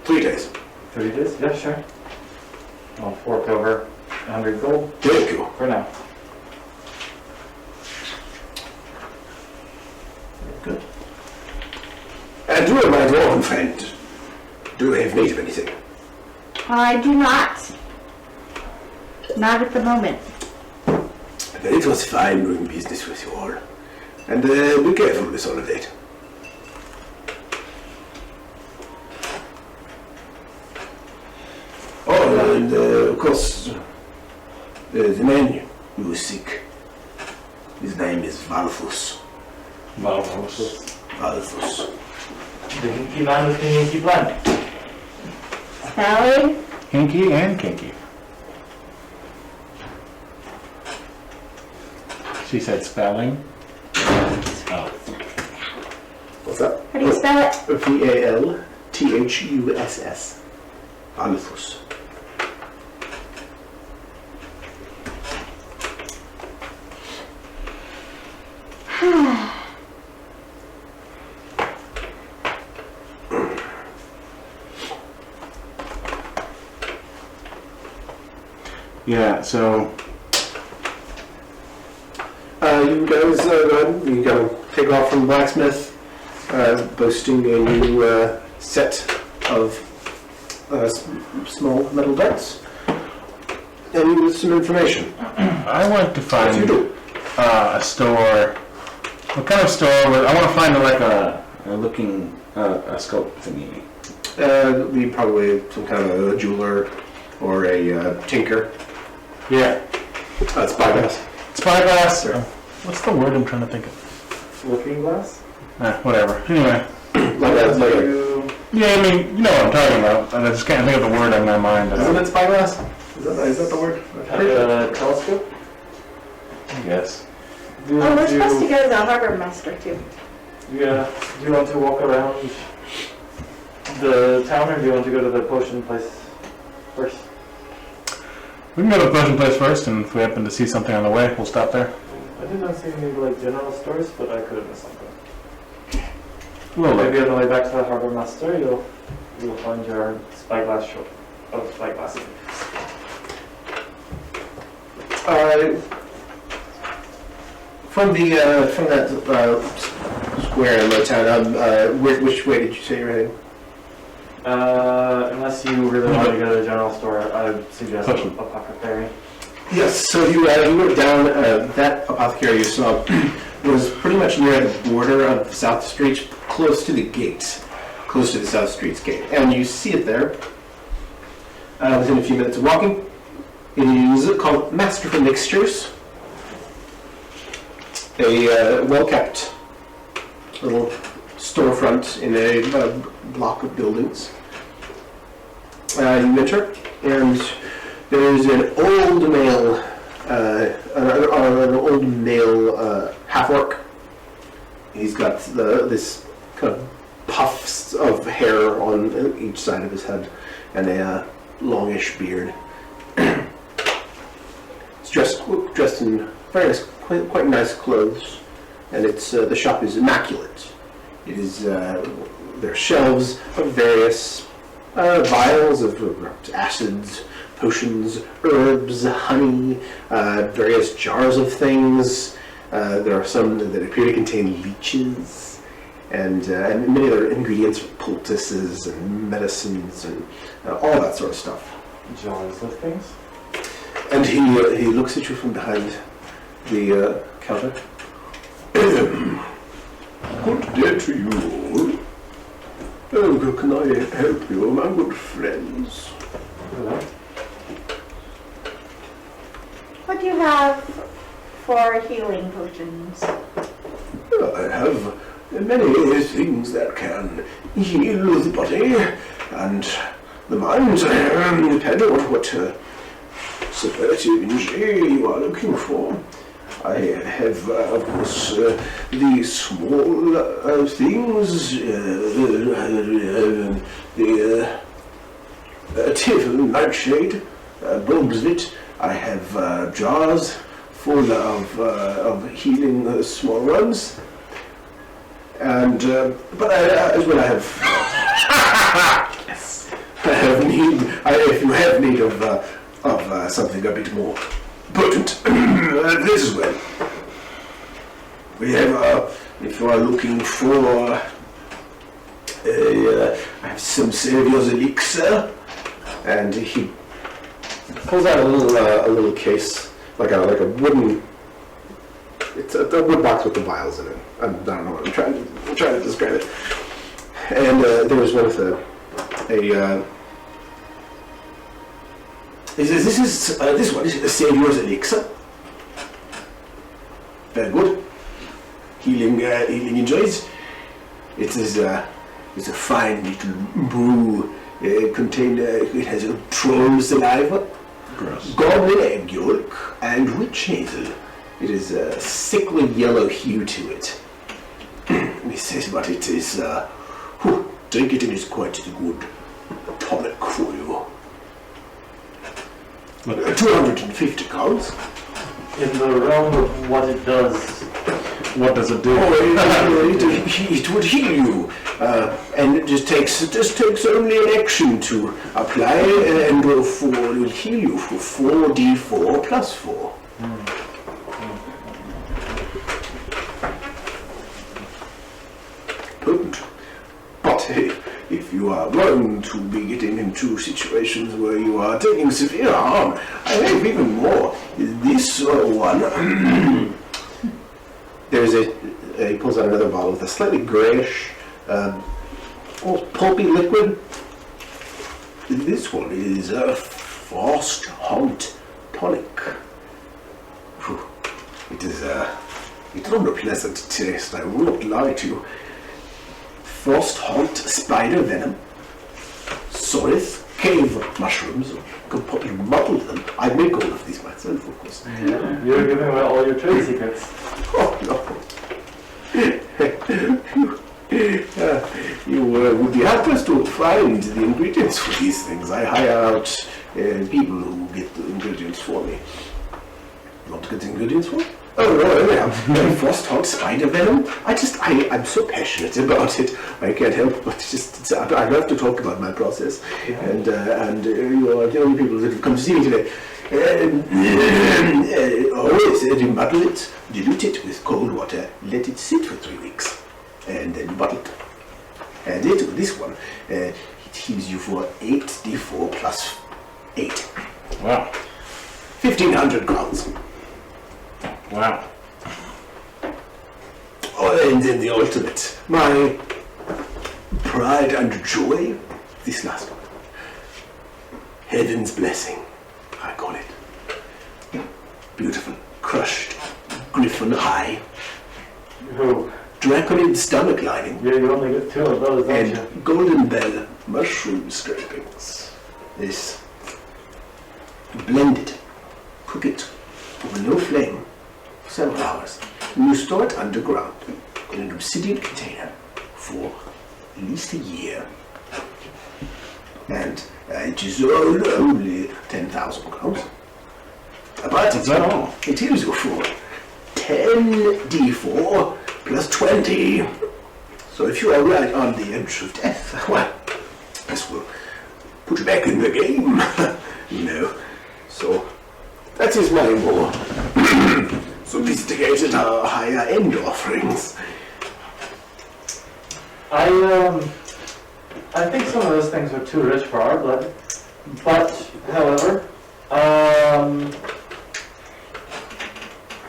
3 days. 3 days? Yeah, sure. I'll fork over 100 gold Thank you. for now. Good. And you, my dwarven friend, do you have need of anything? I do not. Not at the moment. Then it was fine doing business with you all. And be careful this holiday. Oh, and of course, the man who is sick, his name is Valfus. Valvos. Valfus. The hinky man with the hinky plan. Sally? Hinky and kinky. She said spelling. Oh. What's that? How do you spell it? Valthus. Valfus. Yeah, so You guys go ahead. You gotta take off from the blacksmith, boasting a new set of small metal darts, and with some information. I want to What you find do? a store. What kind of store? I want to find like a looking a scope thingy. It'll be probably some kind of a jeweler or a tinker. Yeah, Spyglass. spyglass. What's the word I'm trying to think of? Looking glass? Whatever. Anyway. Like a, Yeah, I mean, you know what I'm talking about. I just can't think of the word in my mind. isn't it spyglass? Is that the word? Telescope? Yes. Do, Oh, we're do, supposed to go to the harbor master too. Yeah. Do you want to walk around the town or do you want to go to the potion place first? We can go to the potion place first, and if we happen to see something on the way, we'll stop there. I did not see any like general stores, but I could have missed something. Well, Maybe on the way back to the harbor master, you'll find your spyglass shop of spyglass. From that square in the town, which way did you say you're heading? Unless you really want to go to the general store, I would suggest Potion. apothecary. Yes, so you went down, that apothecary you saw was pretty much near the border of South Street, close to the gate, close to the South Street's gate. And you see it there within a few minutes of walking. It is called Masterful Mixtures, a well-kept little storefront in a block of buildings. You enter, and there's an old male, half-orc. He's got this kind of puffs of hair on each side of his head, and a longish beard. He's dressed in very nice, quite nice clothes, and the shop is immaculate. It is there are shelves of various vials of acids, potions, herbs, honey, various jars of things. There are some that appear to contain leeches, and many other ingredients, poultices and medicines and all that sort of stuff. Jars of things? And he looks at you from behind the counter. Good day to you all. Oh, how can I help you, my good friends? What do you have for healing potions? I have many things that can heal the body and the mind, depending on what superlative injury you are looking for. I have, of course, the small things, the tiff nightshade, bulbs of it. I have jars full of healing small ones. And, but as well I have, I have need, if you have need of something a bit more potent, this as well. We have, if you are looking for, I have some Saviour's elixir, and he Pulls out a little case, like a wooden. It's a wood box with the vials in it. I don't know what I'm trying to describe it. And there was one with this one is the Saviour's elixir. Very good. Healing injuries. It is it's a fine little brew. It has a troll saliva, goblin egg yolk, and witch hazel. It is a sickly yellow hue to it. He says, but it is, drink it and it's quite a good tonic for you. 250 counts. In the realm of what it does, What does it do? It would heal you, and it just takes only an action to apply, and it will heal you for 4d4 plus 4. Potent. But if you are going to be getting into situations where you are taking severe harm, I have even more. This one. There's he pulls out another bottle with a slightly grayish, almost pulpy liquid. This one is a Frost Haunt Tonic. Whew. It's not a pleasant taste, I will not lie to you. Frost Haunt Spider Venom, Sorith Cave Mushrooms, you can muddle them. I make all of these myself, of course. yeah, you're giving away all your trade secrets. Oh, no. You would be hard-pressed to find the ingredients for these things. I hire out people who get the ingredients for me. You want to get the ingredients for me? Oh, no, I have Frost Haunt Spider Venom. I'm so passionate about it. I can't help but I love to talk about my process. Yeah. And the only people that have come to see me today. Always you muddle it, dilute it with cold water, let it sit for 3 weeks, and then bottle it. And this one, it heals you for 8d4 plus 8. Wow. 1,500 crowns. Wow. Oh, and then the ultimate, my pride and joy, this last one. Heaven's blessing, I call it. Beautiful, crushed, griffin eye, Who? draconid stomach lining, Yeah, you only get 2 of those, don't you? and golden bell mushroom scrapings. This, blend it, cook it over no flame for several hours. And you store it underground in an obsidian container for at least a year. And it is only 10,000 crowns. But Is that all? it heals you for 10d4 plus 20. So if you are right on the edge of death, well, this will put you back in the game. So that is my more sophisticated, higher end offerings. I think some of those things are too rich for our blood. But, however,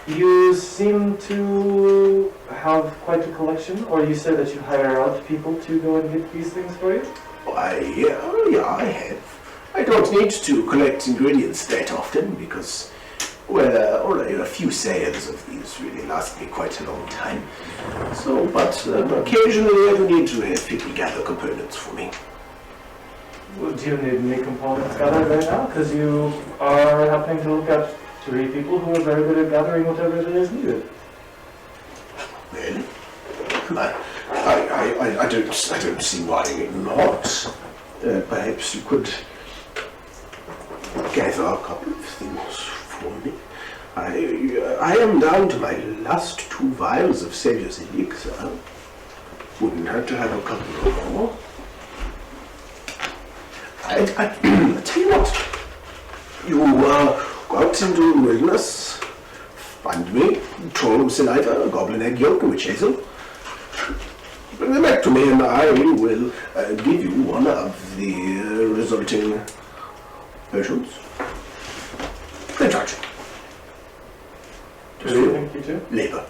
you seem to have quite a collection, or you said that you hire out people to go and get these things for you? Why, yeah, I have. I don't need to collect ingredients that often because Well, only a few sales of these really last me quite a long time. So, but occasionally I do need to have people gather components for me. Well, do you need any components gathered right now? Because you are happening to look at 3 people who are very good at gathering whatever it is needed. Well, I don't see why not. Perhaps you could gather a couple of things for me. I am down to my last 2 vials of Savior's Elixir. Wouldn't hurt to have a couple more. I tell you what. You go out into the wilderness, find me, troll saliva, a goblin egg yolk, and witch hazel. Bring them back to me, and I will give you one of the resulting potions. Good charge. Do you think you do? Labor.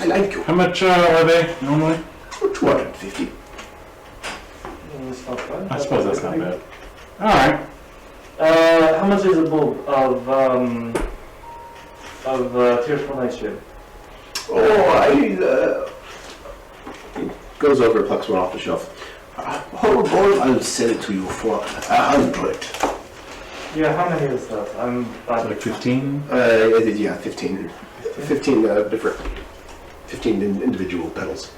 I like you. How much are they normally? 250. That's not bad. I suppose that's not bad. Alright. How much is a bulb of Tearful Nightshade? Oh, goes over, plucks one off the shelf. Whole bowl, I'll sell it to you for 100. Yeah, how many is that? I'm bad Like 15? Yeah, 15. 15 different, 15 individual petals.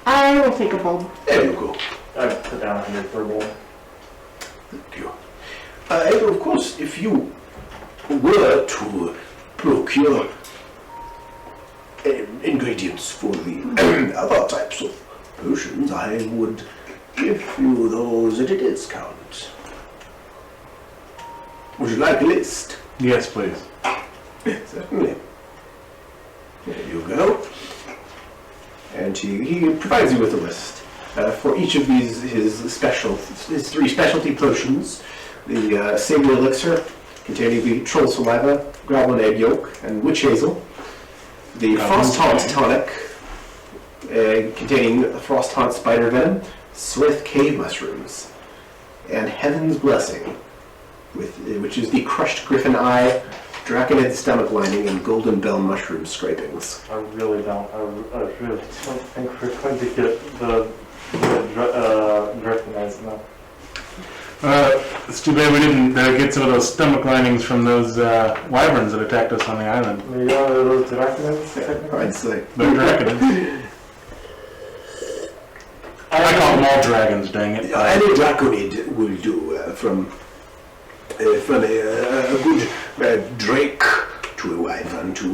I will take a bulb. There you go. I put down 100 per bulb. Thank you. And of course, if you were to procure ingredients for the other types of potions, I would give you those at a discount. Would you like a list? Yes, please. Certainly. There you go. And he provides you with a list. For each of these, his 3 specialty potions, the Savior Elixir, containing the Troll Saliva, Goblin Egg Yolk, and Witch Hazel, the Frost Haunt Tonic, containing Frost Haunt Spider Venom, Swift Cave Mushrooms, and Heaven's Blessing, which is the Crushed Griffin Eye, Draconid Stomach Lining, and Golden Bell Mushroom Scrapings. I really don't think we're going to get the Griffinites now. It's too bad we didn't get some of those stomach linings from those wyverns that attacked us on the island. Yeah, those Draconids, technically. I'd say. They're dragons. I call them all dragons, dang it. Any Draconid will do, from a good drake to a wyvern to,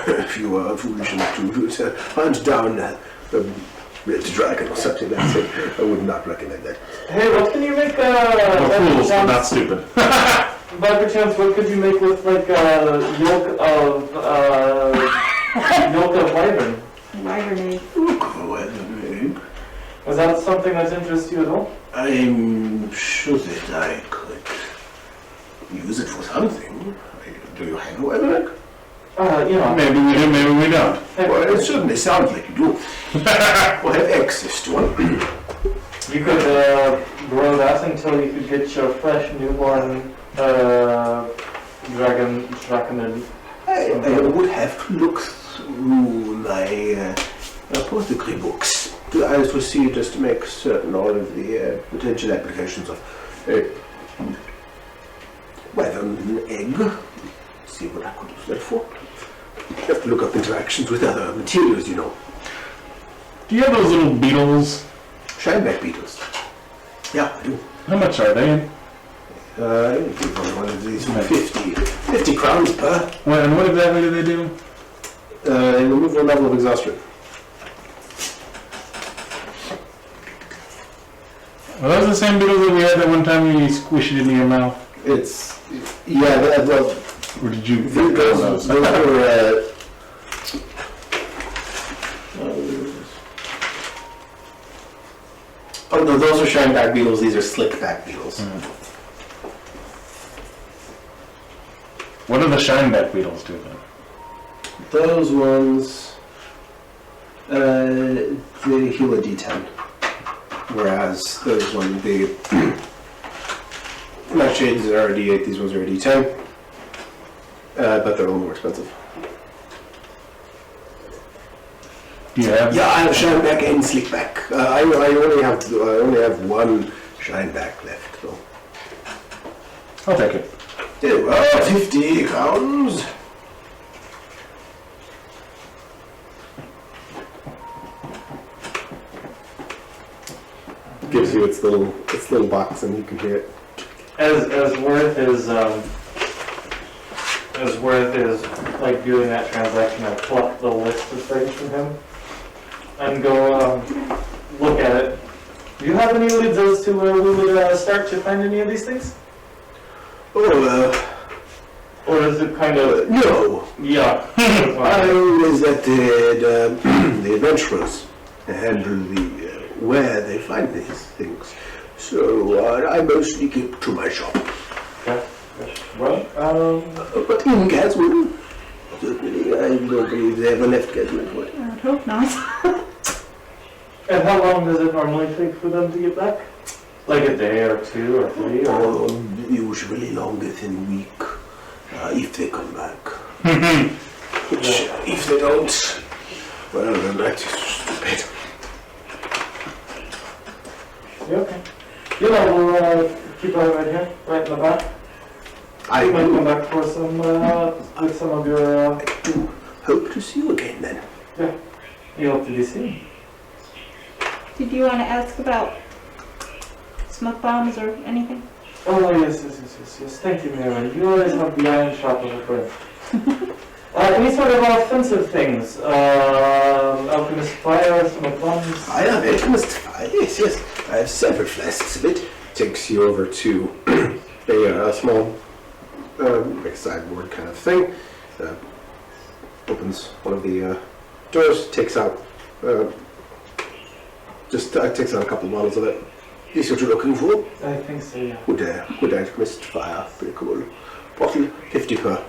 if you are foolish enough to hunt down a red dragon or something. I would not recommend that. Hey, what can you make? We're fools, but not stupid. By chance, what could you make with like yolk of wyvern? Wyvern egg. Is that something that interests you at all? I'm sure that I could use it for something. Do you have a wyvern egg? Maybe we do, maybe we don't. Well, it certainly sounds like you do. We'll have access to one. You could grow that until you could get your fresh newborn draconid. I would have to look through my apothecary books to see, just to make certain all of the potential applications of wyvern egg. See what I could use that for. You have to look up interactions with other materials, you know. Do you have those little beetles? Shineback beetles. Yeah, I do. How much are they? One of these 50 crowns per. What, and what exactly do they do? They remove one level of exhaustion. Are those the same beetles that we had that one time when you squished it into your mouth? It's, yeah, well, Or did you? those were, oh no, those are shineback beetles, these are slickback beetles. What do the shineback beetles do then? Those ones, they heal a D10. Whereas those ones, the Nightshades are a D8, these ones are a D10. But they're a little more expensive. Do you have? Yeah, I have Shineback and Slickback. I only have one Shineback left, though. I'll take it. There you are, 50 crowns. Gives you its little box and you can hear it. As Worth is like doing that transaction, I pull up the list of things from him and go look at it. Do you have any leads as to where we would start to find any of these things? Oh, Or is it kind of no. yeah? I always let the adventurers handle where they find these things. So I mostly keep to my shop. Okay. Well, But in Gaswood, certainly, I don't believe they ever left Gaswood for it. I would hope not. and how long does it normally take for them to get back? Like a day or 2 or 3 or? Usually longer than a week, if they come back. Which, if they don't, well, then that's stupid. Yeah, okay. You know, we'll keep it right here, right in the back. I You might come do back for some, with some of your, hope to see you again then. you hope to be seen. Did you want to ask about smoke bombs or anything? Oh, yes. Thank you, Mary. You always have the iron sharp of a friend. Any sort of offensive things? Alchemist fire, smoke bombs? I have alchemist fire, yes. I have several flasks of it. Takes you over to a small like sideboard kind of thing. Opens one of the doors, takes out takes out a couple of bottles of it. Is what you're looking for? I think so, yeah. Good alchemist fire, pretty cool. Bottle, 50 per.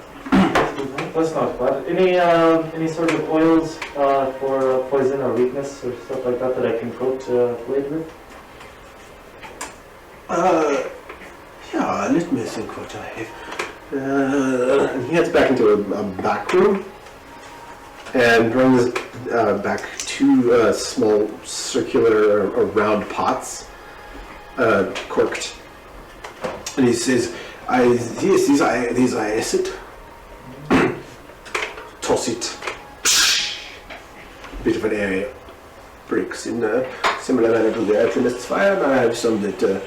That's not bad. Any sort of oils for poison or weakness or stuff like that I can coat blade with? Yeah, let me think what I have. And he heads back into a back room and brings back 2 small circular or round pots, corked. And he says, these I acid. Toss it. Bit of an area breaks in similar manner to the alchemist's fire, and I have some that do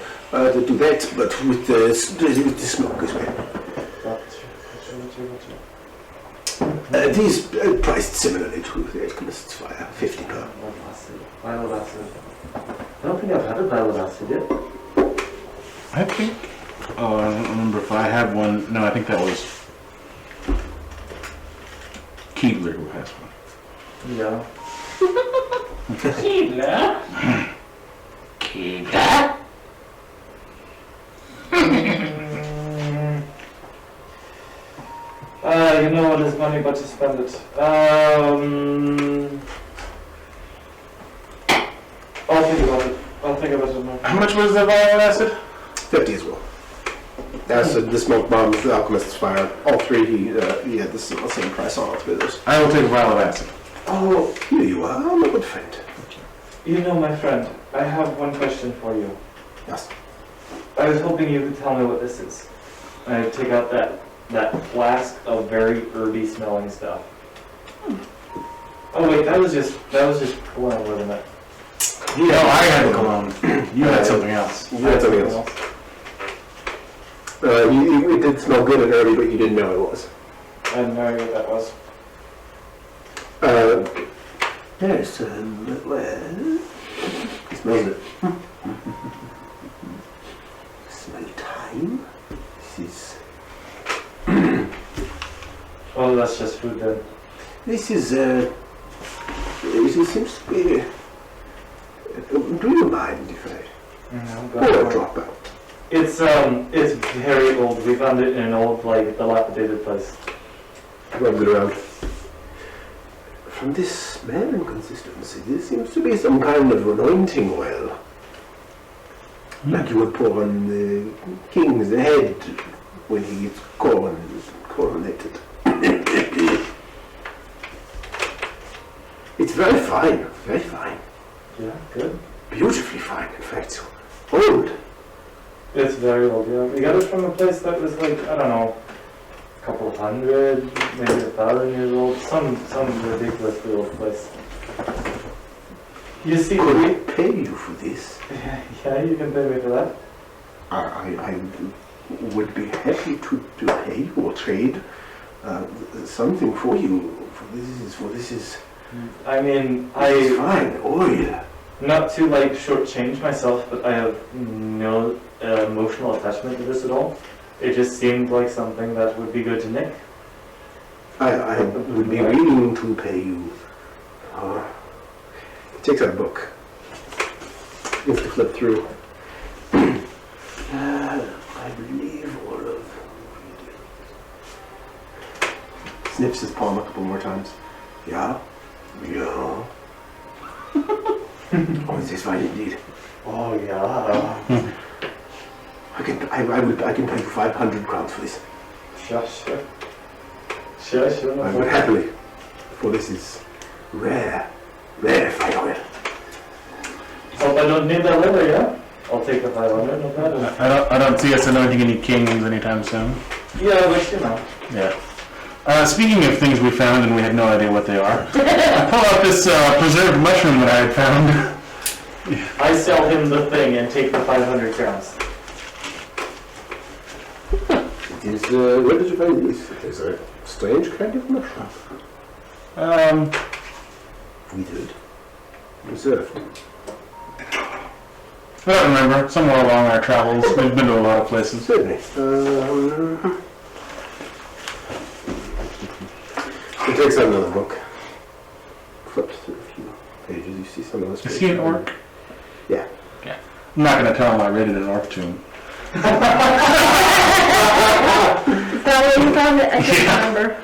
that, but with the smoke as well. These priced similarly to the alchemist's fire, 50 per. Violet acid. I don't think I've had a violet acid yet. I think. Oh, I don't remember if I had one. No, I think that was Keebler who has one. Yeah. Keebler? You know what is money but to spend it. I'll think about it more. How much was the violet acid? 50 as well. Acid, the smoke bomb, the alchemist's fire, all 3 he had the same price on all 3 of those. I will take violet acid. Oh, Here you are, my good friend. you know, my friend, I have one question for you. Yes. I was hoping you could tell me what this is. I take out that flask of very herby smelling stuff. Oh wait, that was just cologne, wasn't it? No, I had the cologne. You had something else. You had something else. It did smell good and early, but you didn't know it was. I had no idea what that was. Yes, well, he smells it. Smell time? This Oh, that's just food then. is, this seems to be, do you mind if I pour a drop out? It's very old. We found it in an old, like, dilapidated place. Rubbed it around. From this smell and consistency, this seems to be some kind of anointing oil. like you would pour on the king's head when he gets coronated. It's very fine, very fine. Yeah, good. Beautifully fine, in fact. Old. It's very old, yeah. We got it from a place that was like, I don't know, a couple of hundred, maybe 1,000 years old. Some ridiculously old place. You see, Could I pay you for this? yeah, you can pay me for that. I would be happy to pay you or trade something for you. For this is I mean, it's fine oil. not to like shortchange myself, but I have no emotional attachment to this at all. It just seemed like something that would be good to nick. I would be willing to pay you. He takes out a book. You have to flip through. I believe all of. Sniffs his palm a couple more times. Yeah. Yeah. Oh, this is fine indeed. Oh yeah. I can pay you 500 crowns for this. Sure. I would happily. For this is rare fine oil. Hope I don't need that later, yeah? I'll take the 500, no problem. I don't see us anointing any kings anytime soon. Yeah, but you know. Yeah. Speaking of things we found and we had no idea what they are, I pull out this preserved mushroom that I had found. I sell him the thing and take the 500 crowns. It is, where did you find this? It is a strange kind of mushroom. Withered. Reserved. I don't remember. Somewhere along our travels, we've been to a lot of places. Certainly. He takes out another book. Flips through a few pages. You see some of this. Is he an orc? Yeah. I'm not going to tell him I raided an orc tomb. Is that where you found it? I can't remember.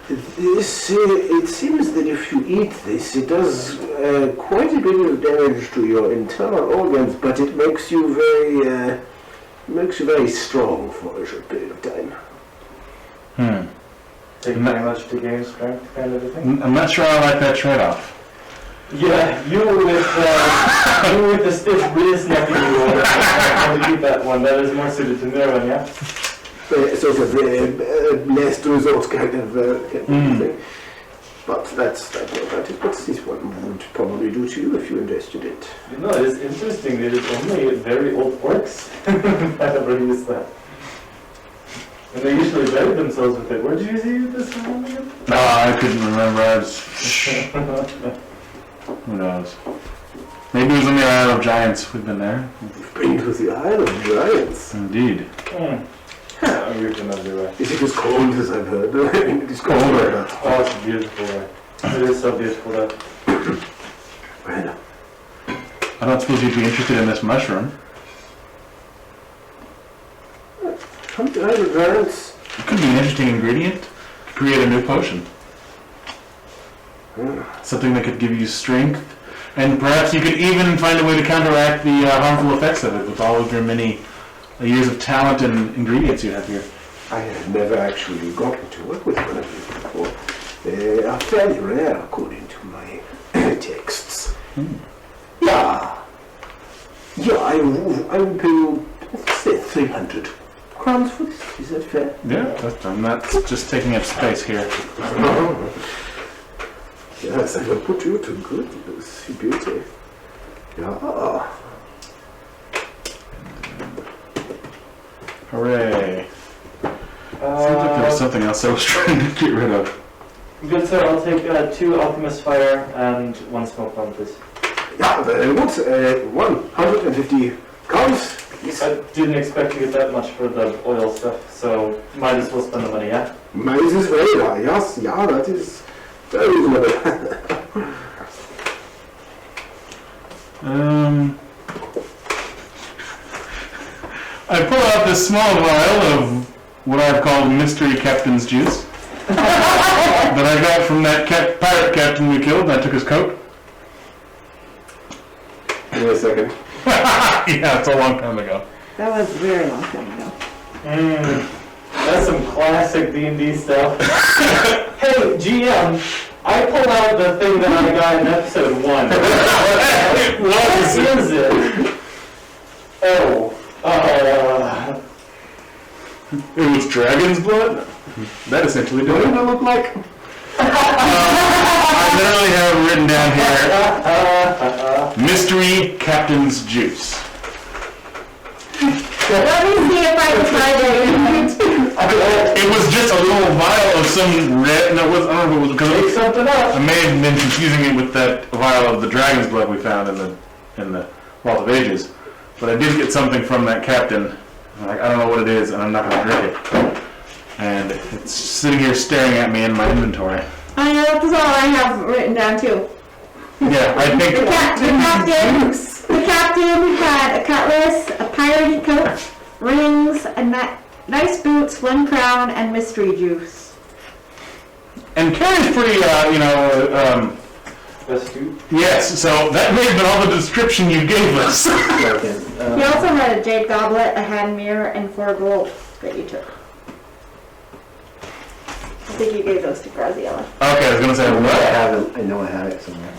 This, it seems that if you eat this, it does quite a bit of damage to your internal organs, but it makes you very strong for a short period of time. Take very much to gain strength kind of a thing. I'm not sure I like that trade-off. Yeah, you with the stiff wrist neck in you, I'll keep that one. That is more suited to their one, yeah? Sort of last resort kind of thing. But that's what this one would probably do to you if you ingested it. You know, it is interesting that it's only very old orcs that ever use that. And they usually bury themselves with it. Where did you see this one again? No, I couldn't remember. I was... Who knows? Maybe it was on the Isle of Giants. We've been there. You've been to the Isle of Giants. Indeed. I'm usually not do that. Is it as cold as I've heard? It is cold. Oh, it's beautiful there. It is so beautiful there. Well, I don't suppose you'd be interested in this mushroom. from the Isle of Giants. It could be an interesting ingredient to create a new potion. Something that could give you strength, and perhaps you could even find a way to counteract the harmful effects of it with all of your many years of talent and ingredients you have here. I have never actually gotten to work with one of these before. They are fairly rare according to my texts. Yeah. Yeah, I will pay you, say, 300 crowns for this. Is that fair? Yeah, I'm not just taking up space here. Yes, I will put you to good use, beauty. Yeah. Hooray. Seems like there was something else I was trying to get rid of. Good sir, I'll take 2 alchemist fire and 1 smoke bomb, please. Yeah, very good. 150 crowns. Yes. I didn't expect to get that much for the oil stuff, so might as well spend the money, yeah? Mine is very high. Yes, yeah, that is very reasonable. I pull out this small vial of what I've called mystery captain's juice that I got from that pirate captain we killed, and I took his coat. Give me a second. Yeah, it's a long time ago. That was a very long time ago. That's some classic D&D stuff. Hey, GM, I pulled out the thing that I got in episode 1. What is it? Oh, It was dragon's blood? That essentially did What it. did it look like? I literally have it written down here. Mystery Captain's Juice. Let me see if I can find it. It was just a little vial of some red, and it was, I don't know if it was make because something up. I may have been confusing it with that vial of the dragon's blood we found in the Vault of Ages. But I did get something from that captain. Like, I don't know what it is, and I'm not going to drink it. And it's sitting here staring at me in my inventory. I know, that's all I have written down too. Yeah, I think... The captain had a cutlass, a piratey coat, rings, nice boots, one crown, and mystery juice. And Carrie's pretty, Astute. yes, so that may have been all the description you gave us. He also had a jade goblet, a hand mirror, and 4 gold that you took. I think you gave those to Graziella. Okay, I was going to say, what? I know I have it somewhere.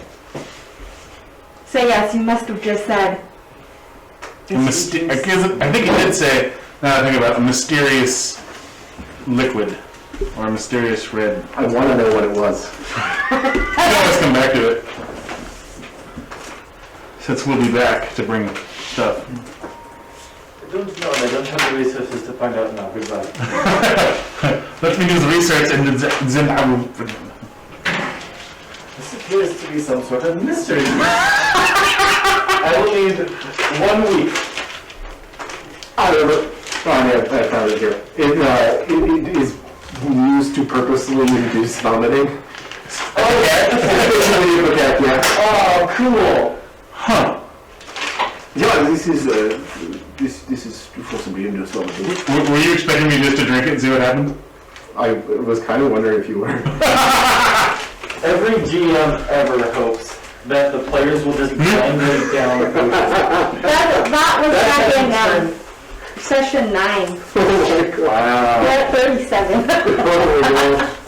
So yes, you must have just said. I think it did say, now that I think about it, a mysterious liquid. Or a mysterious red. I want to know what it was. Let's come back to it. Since we'll be back to bring stuff. I don't know, I don't have the resources to find out now. Goodbye. Let me do the research and then I will... This appears to be some sort of mystery. I will need 1 week. I don't know. Oh, I found it here. It is used to purposely induce vomiting. Okay. Yeah. Oh, cool. Huh. Yeah, this is to forcibly induce vomiting. Were you expecting me just to drink it and see what happened? I was kind of wondering if you were. Every GM ever hopes that the players will just grind it down. That was back in session 9. Wow. We're at 37.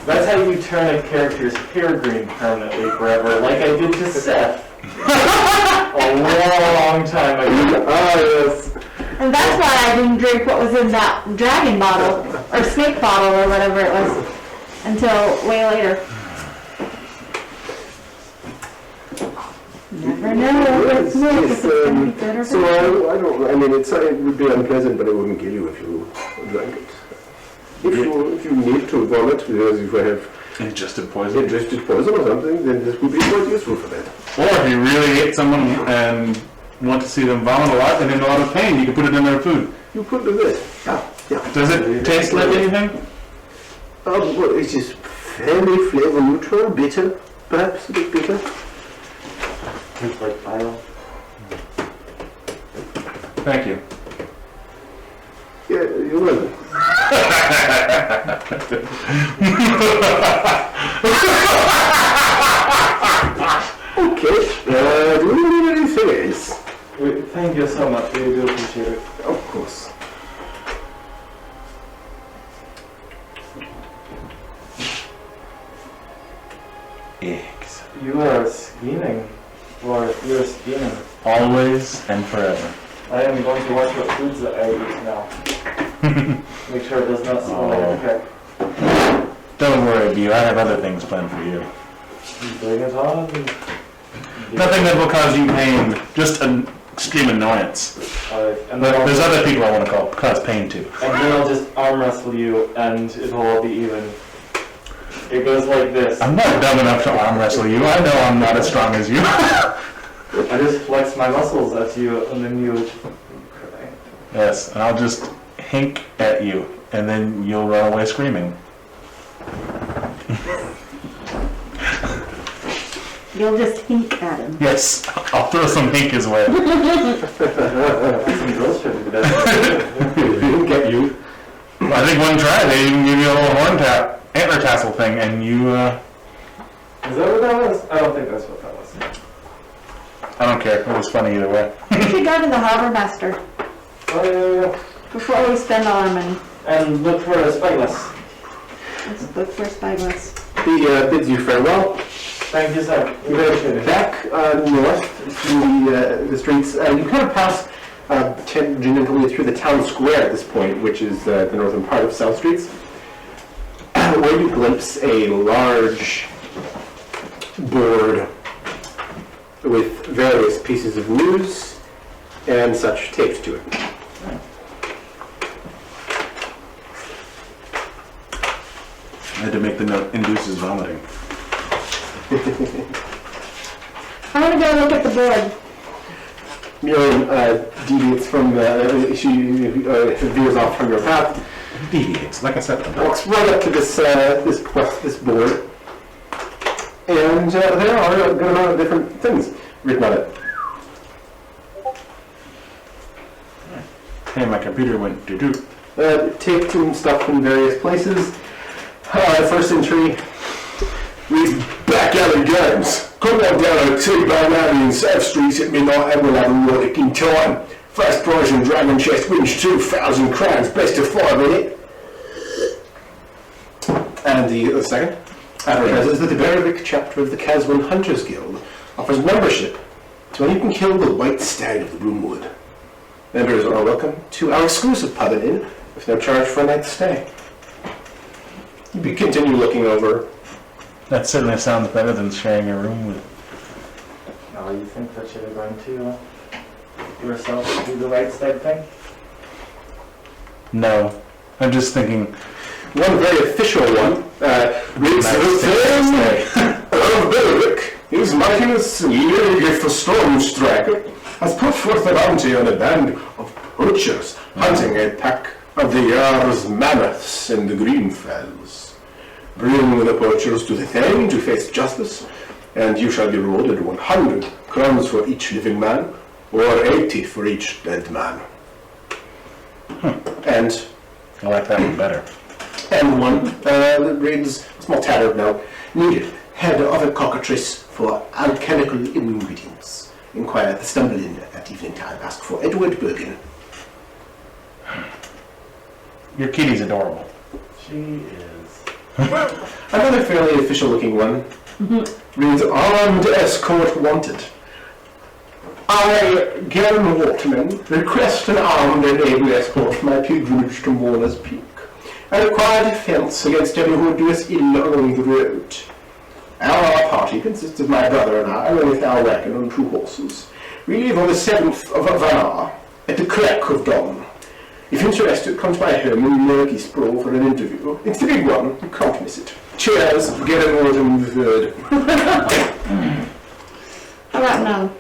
That's how you turn a character's hair green permanently forever, like I did to Seth. A long time ago. Oh, yes. And that's why I didn't drink what was in that dragon bottle, or snake bottle, or whatever it was, until way later. Never know what's milk, if it's going to be good or So bad. I don't. I mean, it would be unpleasant, but it wouldn't kill you if you drank it. If you need to vomit because you have Ingested poison. ingested poison or something, then this would be quite useful for that. Or if you really hate someone and want to see them vomit a lot and in a lot of pain, you can put it in their food. You could do this. Yeah. Does it taste like anything? Well, it is fairly flavor neutral, bitter, perhaps a bit bitter. Tastes like fire. Thank you. Yeah, you're welcome. Okay. Do you need anything else? Thank you so much. We do appreciate it. Of course. Eggs. You are scheming. Or you're scheming. Always and forever. I am going to watch what foods that I eat now. Make sure it does not smell like a peck. Don't worry, Bu. I have other things planned for you. Bring it on. Nothing that will cause you pain. Just an extreme annoyance. And But then there's I'll, other people I want to cause pain to. and then I'll just arm wrestle you, and it'll all be even. It goes like this. I'm not dumb enough to arm wrestle you. I know I'm not as strong as you. I just flex my muscles at you, and then you. Yes, and I'll just hink at you, and then you'll run away screaming. You'll just hink at him. Yes, I'll throw some hink his way. Some girls should do that. Get you. I think one try, they even give you a little antler tassel thing, and you, Is that what that was? I don't think that's what that was. I don't care. It was funny either way. should go to the harbor master before we spend all our money. And look for a spyglass. Let's look for spyglass. He bids you farewell. Thank you, sir. We appreciate it. Back north through the streets, you kind of pass tangentially through the town square at this point, which is the northern part of South Streets, where you glimpse a large board with various pieces of news and such taped to it. I had to make the note induces vomiting. I want to go look at the board. Miriam deviates from, she veers off from your path, Deviates, like I said. walks right up to this board, and there are a good amount of different things written on it. Hey, my computer went doo-doo. Taped and stuff in various places. The first entry reads, "Back alley games. Come on down and take my alley in South Street at midnight and we'll have a work in time. First prize in Dragon Chest wins 2,000 crowns, best of 5 in it." And the second advertises that the Berwick chapter of the Caswin Hunters Guild offers membership to anyone who can kill the White Stag of the Broomwood. Members are welcome to our exclusive pub and inn with no charge for a night's stay. You continue looking over. That certainly sounds better than sharing a room with... Oh, you think that you're going to yourself do the right step thing? No. I'm just thinking... One very official one reads, "The fame of Berwick, His Mightiness League for Stormstrike, has put forth a bounty on a band of poachers hunting a pack of the Jarl's mammoths in the Greenfells. Bring the poachers to the Thane to face justice, and you shall be rewarded 100 crowns for each living man, or 80 for each dead man." And I like that one better. one that reads, a small tattered note, "Needed head of a cockatrice for alchemical ingredients. Inquire at the Stumble Inn at evening time. Ask for Edward Bergen." Your kitty's adorable. She is. Another fairly official looking one reads, "Armed escort wanted. I, Garen Waterman, request an armed and able escort for my pilgrimage to Mourner's Peak. I require defense against anyone who would do us ill along the road. Our party consists of my brother and I, with our wagon and 2 horses. We leave on the 7th of Vanar at the crack of dawn. If interested, come to my home in Murkysprawl for an interview. It's the big one, you can't miss it. Cheers, Garen Waterman III." How about no?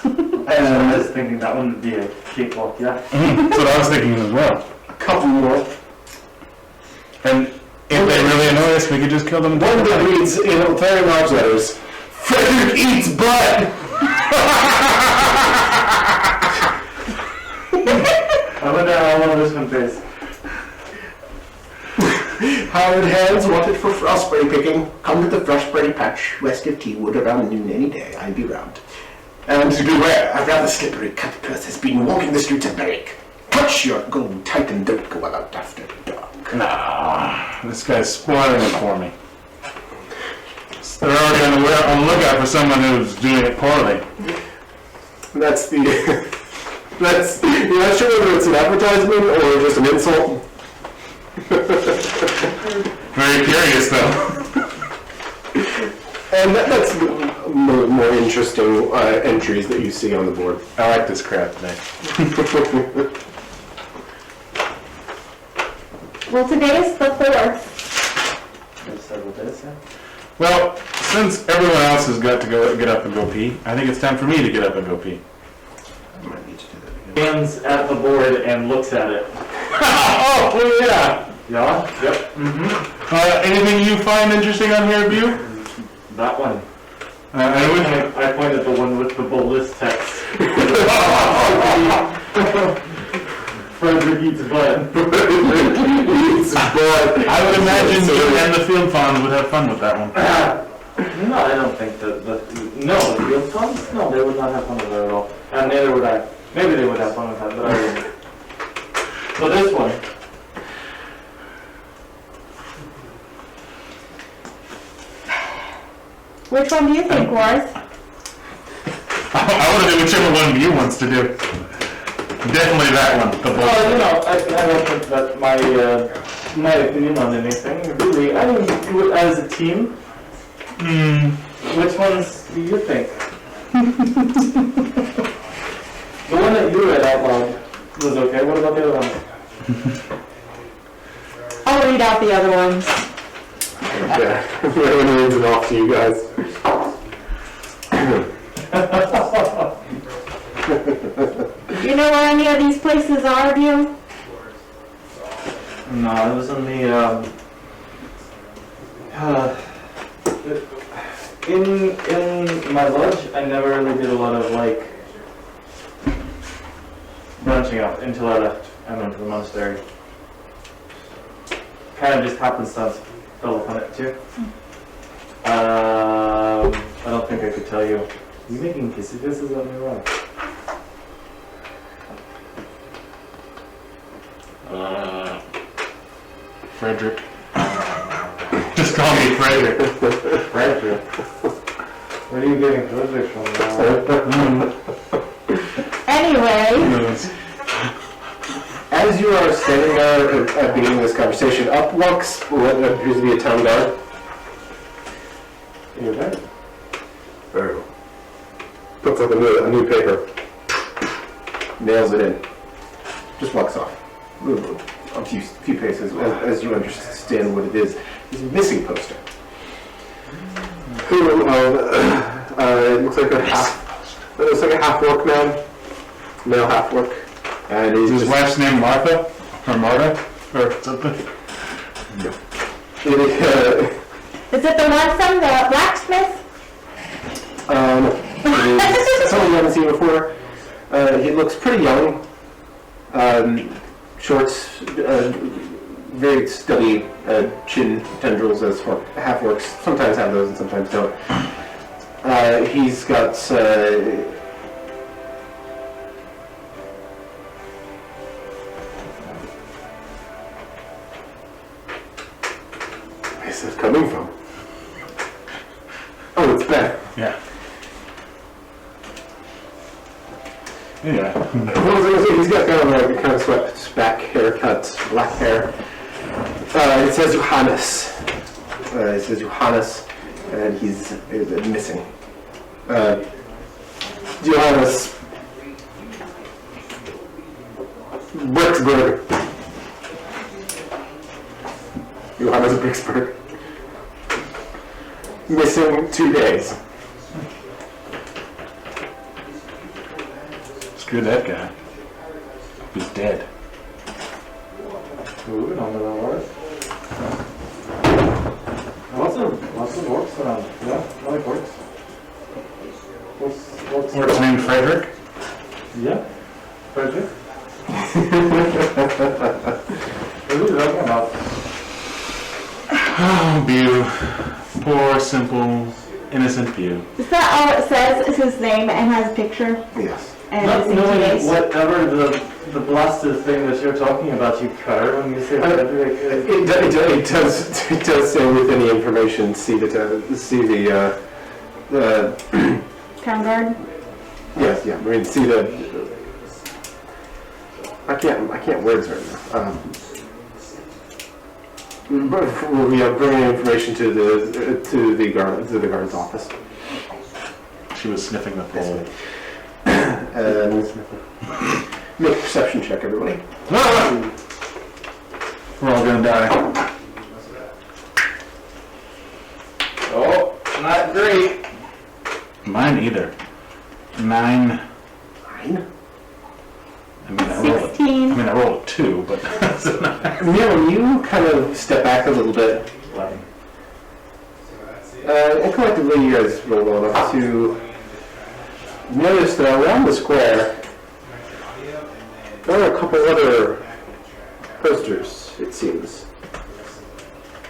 I was thinking that one would be a cakewalk, yeah. That's what I was thinking as well. A couple more. And if they really annoy us, we could just kill them. One that reads in very large letters, "Frederick eats blood!" I wonder how long this one pays. "Hired hands wanted for frostberry picking. Come to the frostberry patch west of Teawood around noon any day. I'll be round. And beware, a rather slippery cut purse has been walking the streets of Berwick. Touch your gold tight and don't go out after dark." Nah, this guy's spoiling it for me. They're already on the lookout for someone who's doing it poorly. That's the... you're not sure whether it's an advertisement or just an insult. Very curious, though. And that's more interesting entries that you see on the board. I like this crap today. Well, today's the 4th. There's several days, yeah. Well, since everyone else has got to go get up and go pee, I think it's time for me to get up and go pee. I might need to do that again. Hands at the board and looks at it. Oh, yeah. Yeah? Yep. Anything you find interesting on here, Bu? That one. I would. I pointed the one with the bulbous text. Frederick eats blood. I would imagine you and the field fawns would have fun with that one. No, I don't think that the field fawns? No, they would not have fun with that at all. And neither would I. Maybe they would have fun with that, but I wouldn't. So this one. Which one do you think, Wars? I want to do whichever one you wants to do. Definitely that one. The Well, you bolt. know, I don't think that my opinion on anything, really. I mean, do it as a team. Which ones do you think? The one that you read out loud was okay. What about the other ones? I'll read out the other ones. Yeah, we're going to off to you guys. Do you know where any of these places are, do you? No, it was in the in my lodge. I never really did a lot of like branching out until I left and went to the monastery. Kind of just happenstance fell upon it too. I don't think I could tell you. You making kissy faces on your own? Frederick. Just call me Frederick. Frederick. Where are you getting Frederick from? Anyway, As you are standing there at beginning this conversation, up walks what appears to be a town guard. You're right. Very well. Puts up a new paper. Nails it in. Just walks off. A few paces as you understand what it is. It's a missing poster. Who, it looks like a half-orc man. Male half-orc. And he's Is his just, wife's name Martha? Or Marta? Or something? is it the one from the blacksmith? It is someone you haven't seen before. He looks pretty young. Shorts, very stubby chin tendrils as half-orcs. Sometimes have those and sometimes don't. He's got where's this coming from? Oh, it's Ben. Yeah. Yeah. What was I gonna say? He's got kind of swept back haircut, black hair. It says Johannes. And he's missing. Johannes Bricksburg. Johannes Bricksburg. Missing 2 days. Screw that guy. He's dead. Moving on to the wars. Lots of orcs around. Yeah, I like orcs. What's What's his name? Frederick? Yeah, Frederick. What are you talking about? Oh, Bew. Poor, simple, innocent Bew. Is that all it says? Is his name and has a picture? Yes. And Not missing knowing 2 days? whatever the blasted thing that you're talking about, you cur, when you say Frederick. It does say with any information, see the Town guard? yes, yeah, I mean, see the, I can't words right now. But we are bringing information to the guard's office. She was sniffing the pole. And make a perception check, everybody. We're all gonna die. Oh, not great. Mine either. 9. 9? I mean, I rolled a 2, but that's a 9. Neil, you kind of step back a little bit. 11. And collectively, you guys roll well enough to notice that around the square, there are a couple other posters, it seems.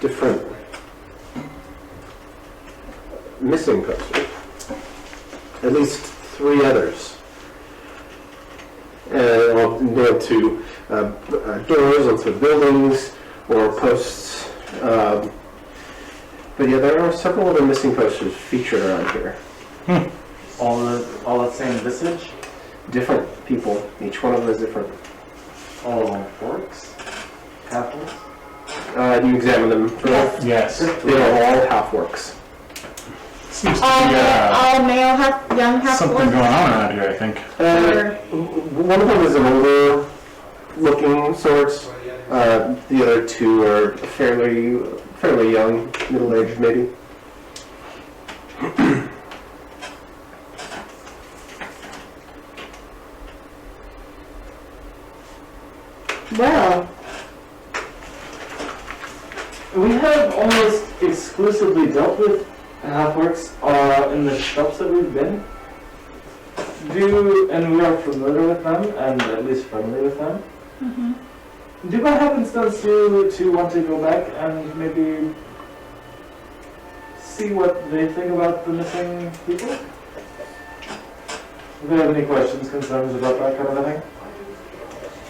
Different missing posters. At least 3 others. nailed to doors, onto buildings, or posts. But yeah, there are several other missing posters featured around here. All the same visage? Different people. Each one of them is different. All of them orcs? Half-orcs? You examine them. Yes. They are all half-orcs. Seems to All, be all male, young half something orcs. going on around here, I think. One of them is an older looking sort. The other two are fairly young, middle-aged maybe. Well, We have almost exclusively dealt with half-orcs in the shops that we've been. And we are familiar with them, and at least friendly with them. Do by happenstance to want to go back and maybe see what they think about the missing people? Do they have any questions, concerns about that kind of a thing?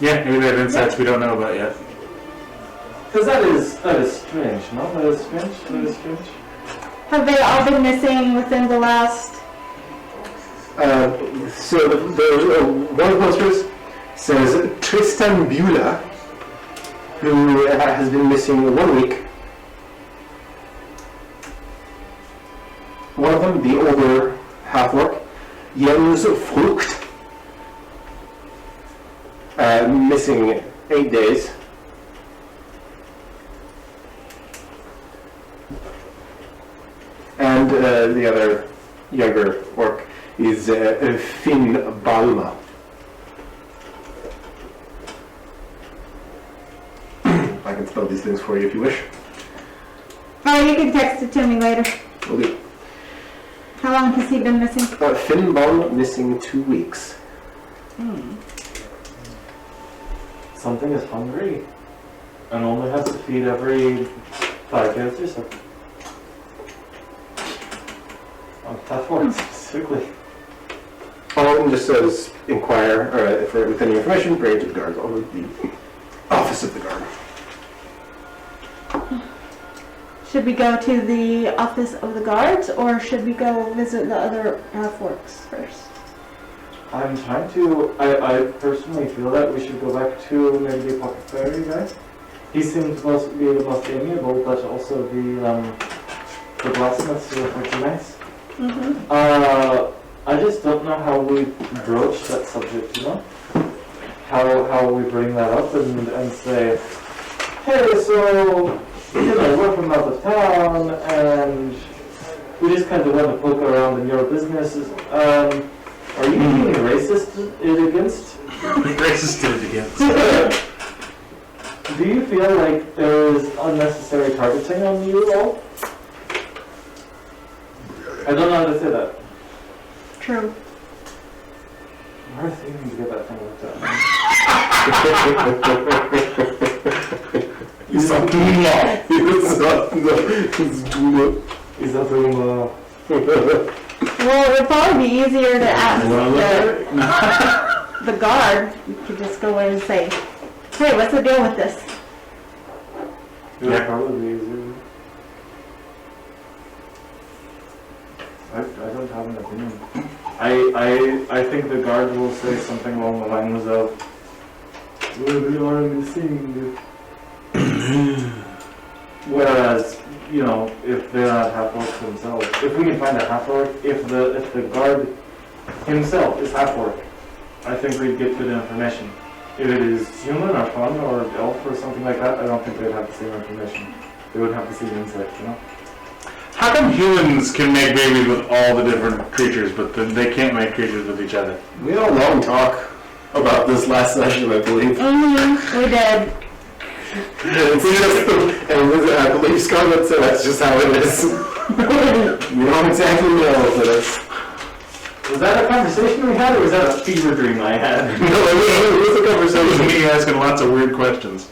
Yeah, maybe they have insights we don't know about yet. Because that is strange, no? That is strange. have they all been missing within the last? So one of the posters says Tristan Beulah, who has been missing 1 week. One of them, the older half-orc, Jens Frucht, missing 8 days. And the other younger orc is Finn Balma. I can spell these things for you if you wish. Oh, you can text it to me later. Will do. How long has he been missing? Finn Balma missing 2 weeks. Something is hungry and only has to feed every 5 days or so. That one specifically. All of them just says inquire with any information, bring it to the guards over the office of the guard. Should we go to the office of the guards, or should we go visit the other half-orcs first? I'm trying to. I personally feel that we should go back to maybe the apothecary guy. He seems to be the most amiable, but also the blacksmiths were pretty nice. I just don't know how we broach that subject, you know? How we bring that up and say, hey, so, we're from out of town, and we just kind of want to poke around in your businesses. Are you being racist against? Racist against. Do you feel like there is unnecessary targeting on you all? I don't know how to say that. True. We're thinking to get that thing looked at. He's a doula. Is that room, Well, it would probably be easier to ask the guard. You could just go in and say, hey, what's the deal with this? Yeah, probably be easier. I don't have an opinion. I think the guard will say something along the lines of, well, we are missing. Whereas, if they're not half-orcs themselves, if we can find a half-orc, if the guard himself is half-orc, I think we'd get good information. If it is human or faun or elf or something like that, I don't think they'd have the same information. They would have the same insight, How come humans can make babies with all the different creatures, but then they can't make creatures with each other? We had a long talk about this last session, I believe. We did. I believe Scarlett said that's just how it is. We don't exactly know, but it's... Was that a conversation we had, or was that a fever dream I had? No, it was a It was conversation. me asking lots of weird questions.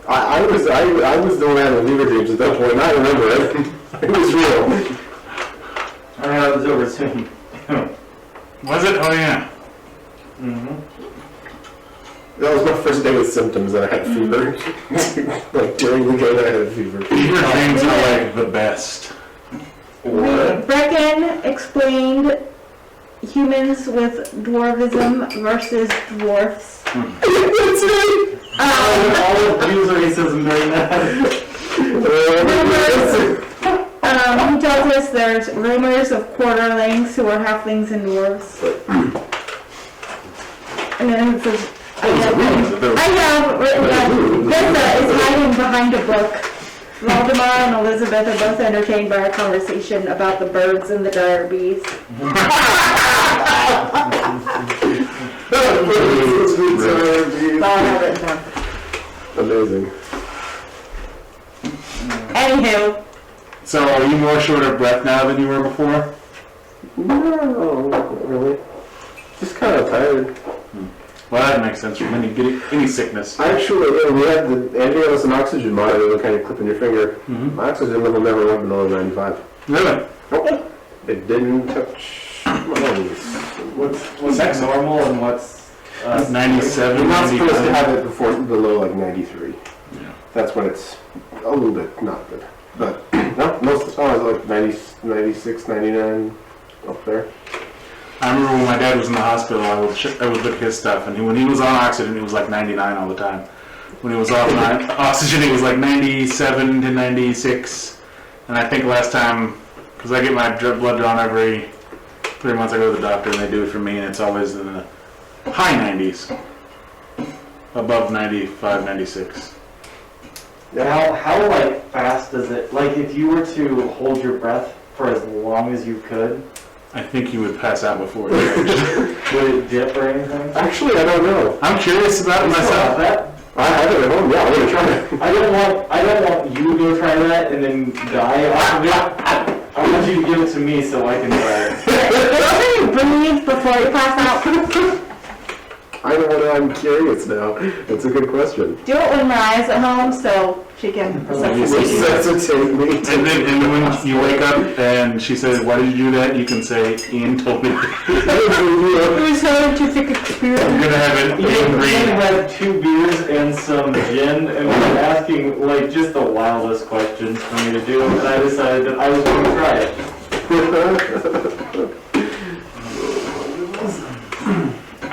I was the one having fever dreams at that point, and I remember it. It was real. I know it was over soon. Was it? Oh yeah. That was my first day with symptoms, and I had fever. Like during the game, I had a fever. Fever dreams are like the best. Brecken explained humans with dwarvism versus dwarfs. That's right. All of use racism during that. He tells us there's rumors of quarterlings who are halflings and dwarves. And then it says, I have written down, Vista is hiding behind a book. Valdemar and Elizabeth are both entertained by our conversation about the birds and the dire bees. That's all I have written down. Amazing. Anywho, So are you more short of breath now than you were before? No, not really. Just kind of tired. Well, that makes sense from any sickness. Actually, we had Andy had us an oxygen monitor that kind of clip in your finger. My oxygen level never went below 95. Really? Nope. It didn't touch my lungs. What's normal and what's 97, You're not supposed to 95. have it below like 93. Yeah. That's when it's a little bit not good. But no, most of the time it's like 90, 96, 99 up there. I remember when my dad was in the hospital, I would look at his stuff, and when he was on oxygen, he was like 99 all the time. When he was off oxygen, he was like 97 to 96. And I think last time, because I get my blood drawn every 3 months, I go to the doctor, and they do it for me, and it's always in the high 90s, above 95, 96. How like fast does it, like if you were to hold your breath for as long as you could, I think you would pass out before it changed. would it dip or anything? Actually, I don't know. I'm curious about it myself. I have it at home. Yeah, I want to try it. I don't want you to go try that and then die off of it. I want you to give it to me so I can try it. don't you breathe before you pass out? I know what I'm curious now. It's a good question. Do it when Mariah's at home so she can Resuscitate me. And when you wake up and she says, "Why did you do that?" you can say, "Ian told me." It was so terrific experience. I'm gonna have it Ian green. had 2 beers and some gin and was asking like just the wildest questions for me to do, and I decided that I was going to try it.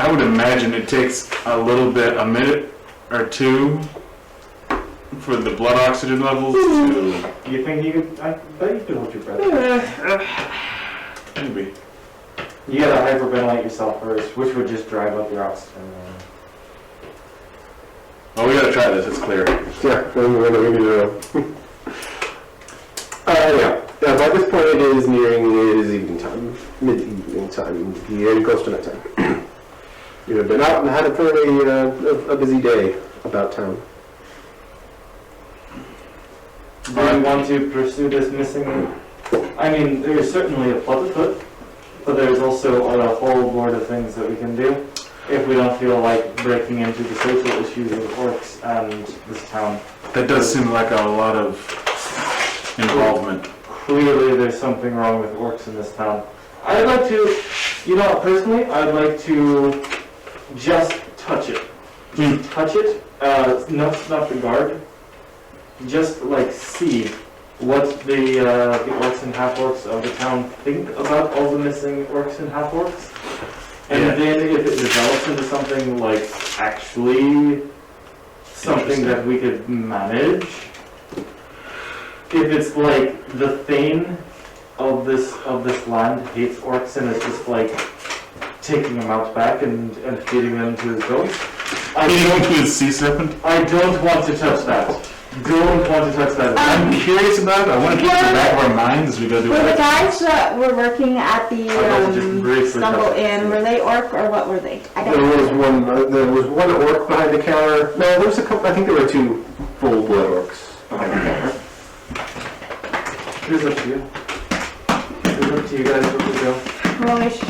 I would imagine it takes a little bit, a minute or two, for the blood oxygen levels to You think you could? I bet you could hold your breath. maybe. You gotta hyperventilate yourself first, which would just drive up your oxygen. Oh, we gotta try this. It's clear. Yeah, we need to know. Yeah. By this point, it is evening time, mid-evening time, getting close to nighttime. You have been out and had a fairly busy day about town. Do you want to pursue this missing? I mean, there's certainly a plot afoot, but there's also a whole board of things that we can do if we don't feel like breaking into the social issues of orcs and this town. That does seem like a lot of involvement. Clearly, there's something wrong with orcs in this town. I'd like to, personally, I'd like to just touch it. Just touch it, not the guard. Just like see what the orcs and half-orcs of the town think about all the missing orcs and half-orcs. And then if it develops into something like actually something that we could manage, if it's like the Thane of this land hates orcs and is just like taking them out back and feeding them to his dogs. Feeding them to his sea serpent? I don't want to touch that. Don't want to touch that. I'm curious about it. I want to keep it in the back of our minds as we go do Were the it. guys that were working at the just briefly Stumble touch it. Inn, were they orc or what were they? I There don't know. was one orc behind the counter. No, there was a couple. I think there were 2 full-blood orcs behind the counter. Here's up to you. Here's up to you guys what to do. Rollish.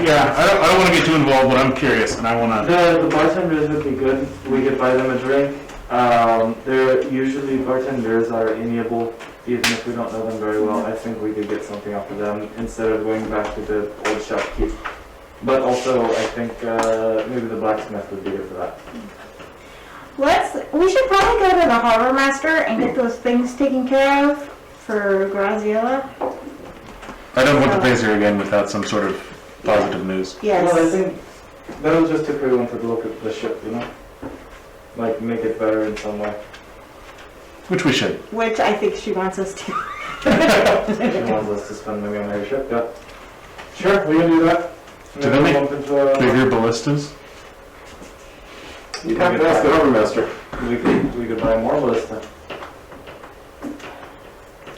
Yeah, I don't want to get too involved, but I'm curious, and I want to. The bartenders would be good. We could buy them a drink. They're usually bartenders are amiable, even if we don't know them very well. I think we could get something off of them instead of going back to the old shopkeep. But also, I think maybe the blacksmith would be good for that. We should probably go to the harbor master and get those things taken care of for Graziella. I don't want to face her again without some sort of positive news. Yes. Well, I think that was just if we wanted to look at the ship, you know? Like, make it better in some way. Which we should. Which I think she wants us to. She wants us to spend money on her ship, yeah. Sure, we can do that. Do they make bigger ballistas? You'd have to ask the harbor master. We could buy more ballista.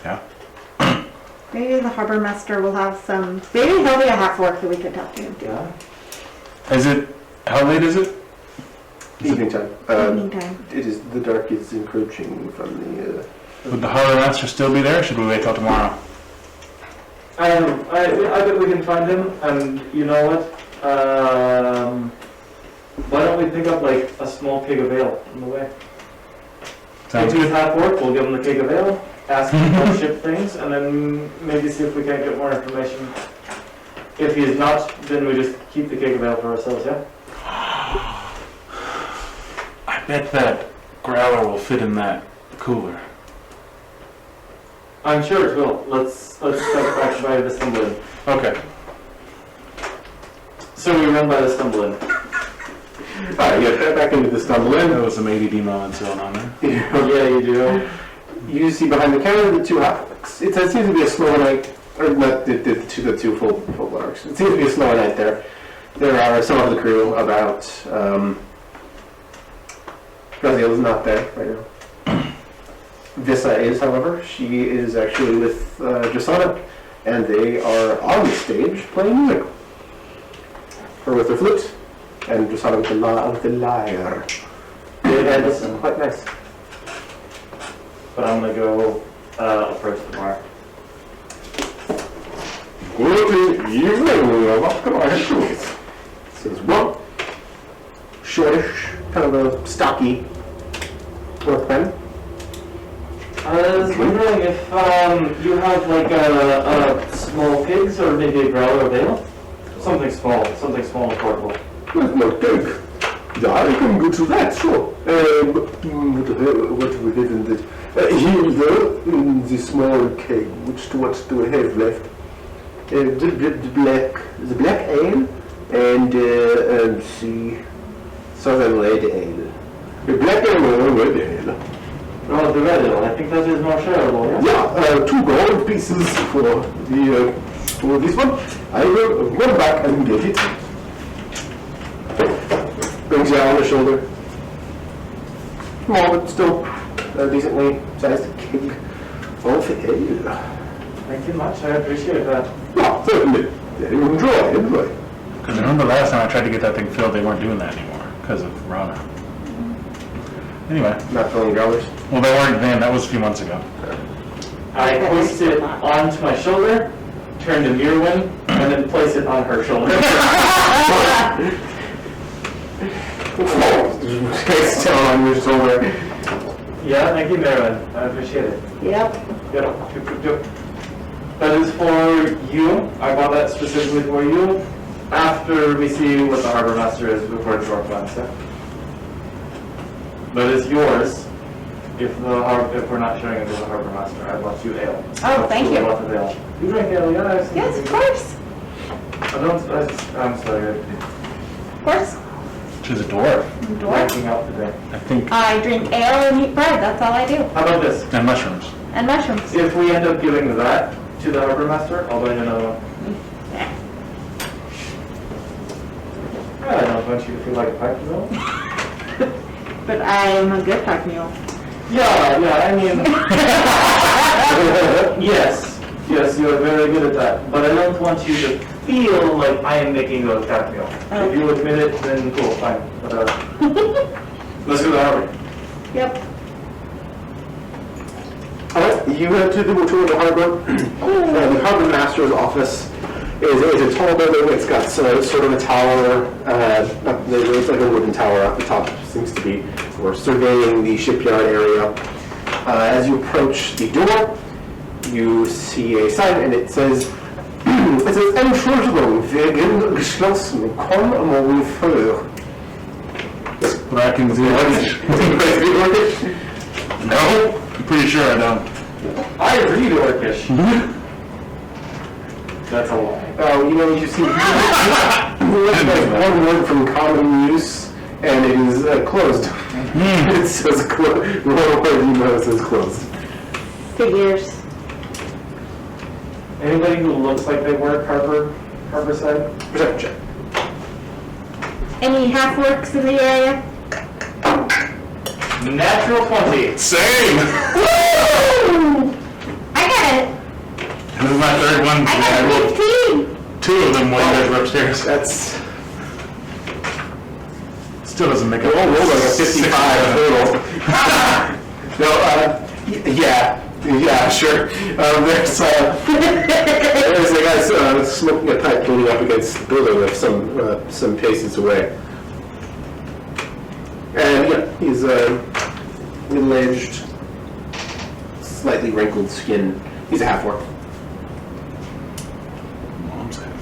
Yeah. Maybe the harbor master will have some. Maybe he'll be a half orc that we could talk to him too. Yeah. Is it, how late is it? Evening time. Evening time. It is, the dark is encroaching from the, Would the harbor master still be there, or should we wait till tomorrow? I bet we can find him, and you know what? Why don't we pick up like a small keg of ale on the way? Sounds If he's good. half orc, we'll give him the keg of ale, ask him about ship things, and then maybe see if we can't get more information. If he's not, then we just keep the keg of ale for ourselves, yeah? I bet that growler will fit in that cooler. I'm sure it will. Let's step back by the stumbling. Okay. So we run by the stumbling. alright, you get back into the stumble in. There was some ADD moments going on there. Yeah, you do. You see behind the counter the two half-orcs. It seems to be a slower night, or not the two full orcs. It seems to be a slower night there. There are some of the crew about. Graziella's not there right now. Vissa is, however. She is actually with Jasana, and they are on the stage playing music. Her with her flute, and Jasana with the lyre. And this is quite nice. But I'm gonna go approach the bar. Good evening, welcome to our shoes. This is one shortish, kind of a stocky workman. I was wondering if you have like a small pigs or maybe a growler of ale? Something small and portable. With no cake. Yeah, I can go to that, sure. What we did in this? Here, in the small cake, what do we have left? The black ale and see, southern red ale. The black ale and red ale. Oh, the red ale. I think that is more shareable, yeah? Yeah, 2 gold pieces for the for this one. I will go back and get it. Brings you on the shoulder. Small, but still decently sized keg of ale. Thank you much. I appreciate that. Yeah, certainly. Enjoy. Because I remember last time I tried to get that thing filled, they weren't doing that anymore because of Rona. Anyway, Not filling growlers. well, they weren't then. That was a few months ago. I hoist it onto my shoulder, turn to Mirwin, and then place it on her shoulder. Still on your shoulder. Yeah, thank you, Mirwin. I appreciate it. Yep. Yep. That is for you. I bought that specifically for you. After we see what the harbor master is before the door plans. Yeah? But it's yours. If we're not sharing it with the harbor master, I bought you ale. Oh, thank you. I bought the ale. You drink ale, yeah? Yes, of course. I'm sorry. Of course. She's a dwarf. I'm Dwarf. drinking out today. I think. I drink ale and eat bread. That's all I do. How about this? And mushrooms. And mushrooms. If we end up giving that to the harbor master, I'll buy you another one. I don't want you to feel like a pipe mule. But I am a good pack mule. Yeah, I mean... yes, you are very good at that. But I don't want you to feel like I am making you a pack mule. Oh. If you admit it, then cool, fine. But, let's go to the harbor. Yep. Alright, you head to the harbor. The harbor master's office is a tall building. It's got sort of a tower. It's like a wooden tower at the top. Seems to be for surveying the shipyard area. As you approach the door, you see a sign, and it says, Es ist Entschuldigung wegen geschlossen. Komm morgen früh. But I can do it. No, I'm pretty sure I don't. I read Orcish. That's a lie. Oh, you see, like one word from common use, and it is closed. It says closed. One word you know says closed. Figures. Anybody who looks like they work Harborside? Perception check. Any half-works in the area? Natural 20. Same! Woo! I got it. And this is my third one. I I got rolled 15. 2 of them while you guys were upstairs. That's Still doesn't make it. roll like a 55 total. No, yeah, sure. There's a guy smoking a pipe leaning up against the building of some paces away. And yeah, he's middle-aged, slightly wrinkled skin. He's a half-orc. Mom's half.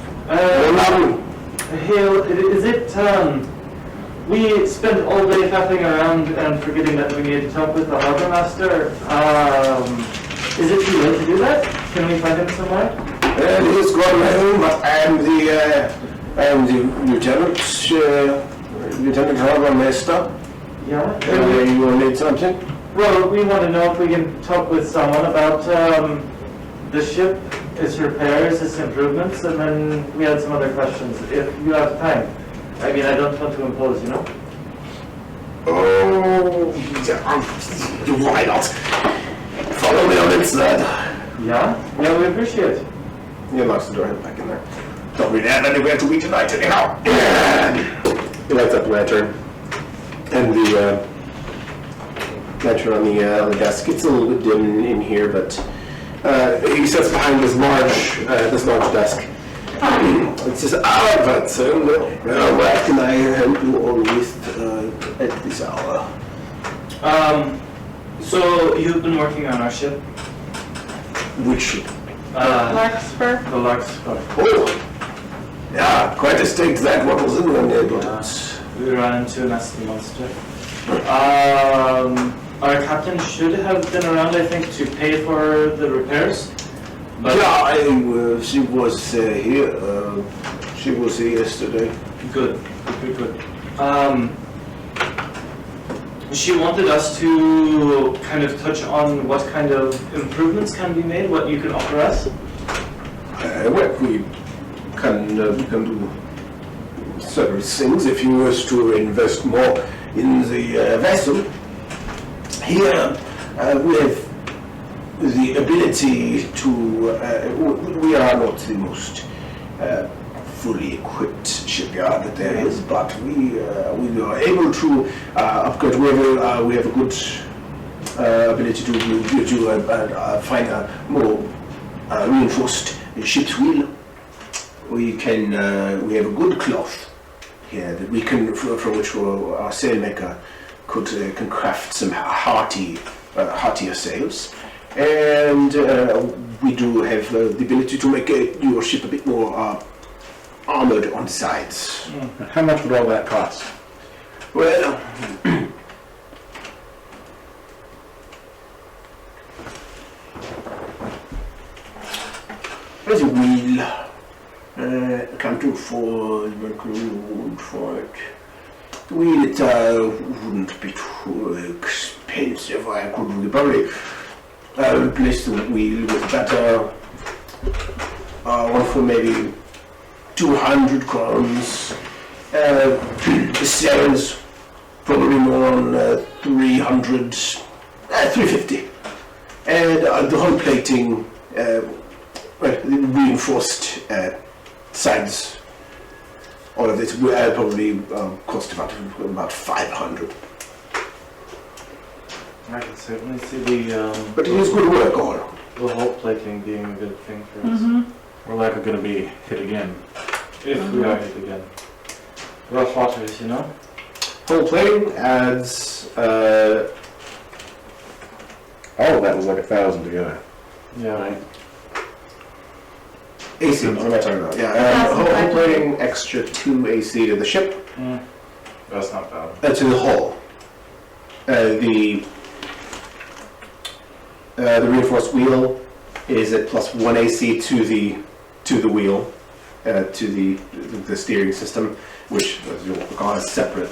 Hale, is it, we spent all day faffing around and forgetting that we needed to talk with the harbor master. Is it too late to do that? Can we find him somewhere? And he's gone home, but I am the Lieutenant Harbor Master. Yeah? You will need something? Well, we want to know if we can talk with someone about the ship, its repairs, its improvements, and then we had some other questions, if you have time. I mean, I don't want to impose, you know? Oh, why not? Follow me on inside. Yeah? Yeah, we appreciate it. He unlocks the door, head back in there. Don't really have anywhere to be tonight anyhow. He lights up a lantern, and the lantern on the desk. It's a little bit dim in here, but he sits behind this large desk. It says, Watson, what can I help you all with at this hour? So you've been working on our ship? Which ship? Larkspur. The Larkspur. Oh, yeah, quite a state that one was in the neighborhood. We ran into a nasty monster. Our captain should have been around, I think, to pay for the repairs. But Yeah, she was here. She was here yesterday. Good. She wanted us to kind of touch on what kind of improvements can be made, what you can offer us. Well, we can do several things if you wish to invest more in the vessel. Here we have the ability to, we are not the most fully equipped shipyard that there is, but we are able to upgrade. We have a good ability to find a more reinforced ship's wheel. We have a good cloth here that we can, from which our sailmaker can craft some heartier sails. And we do have the ability to make your ship a bit more armored on the sides. How much would all that cost? Well, there's a wheel. Can't do for it. The wheel it wouldn't be too expensive. I could probably replace the wheel with a better one for maybe 200 crowns. The sails probably more on 300, 350. And the hull plating, reinforced sides, all of this will probably cost about 500. I can certainly see the But it is good work, all. hull plating being a good thing for us. We're likely going to be hit again. If we are hit again. Rough waters, you know? Hull plating adds, All of that was like 1,000 together. Yeah. Right. AC, what am I talking about? Yeah, hull plating extra 2 AC to the ship. That's not bad. To the hull. The reinforced wheel is at plus 1 AC to the wheel, to the steering system, which you'll call a separate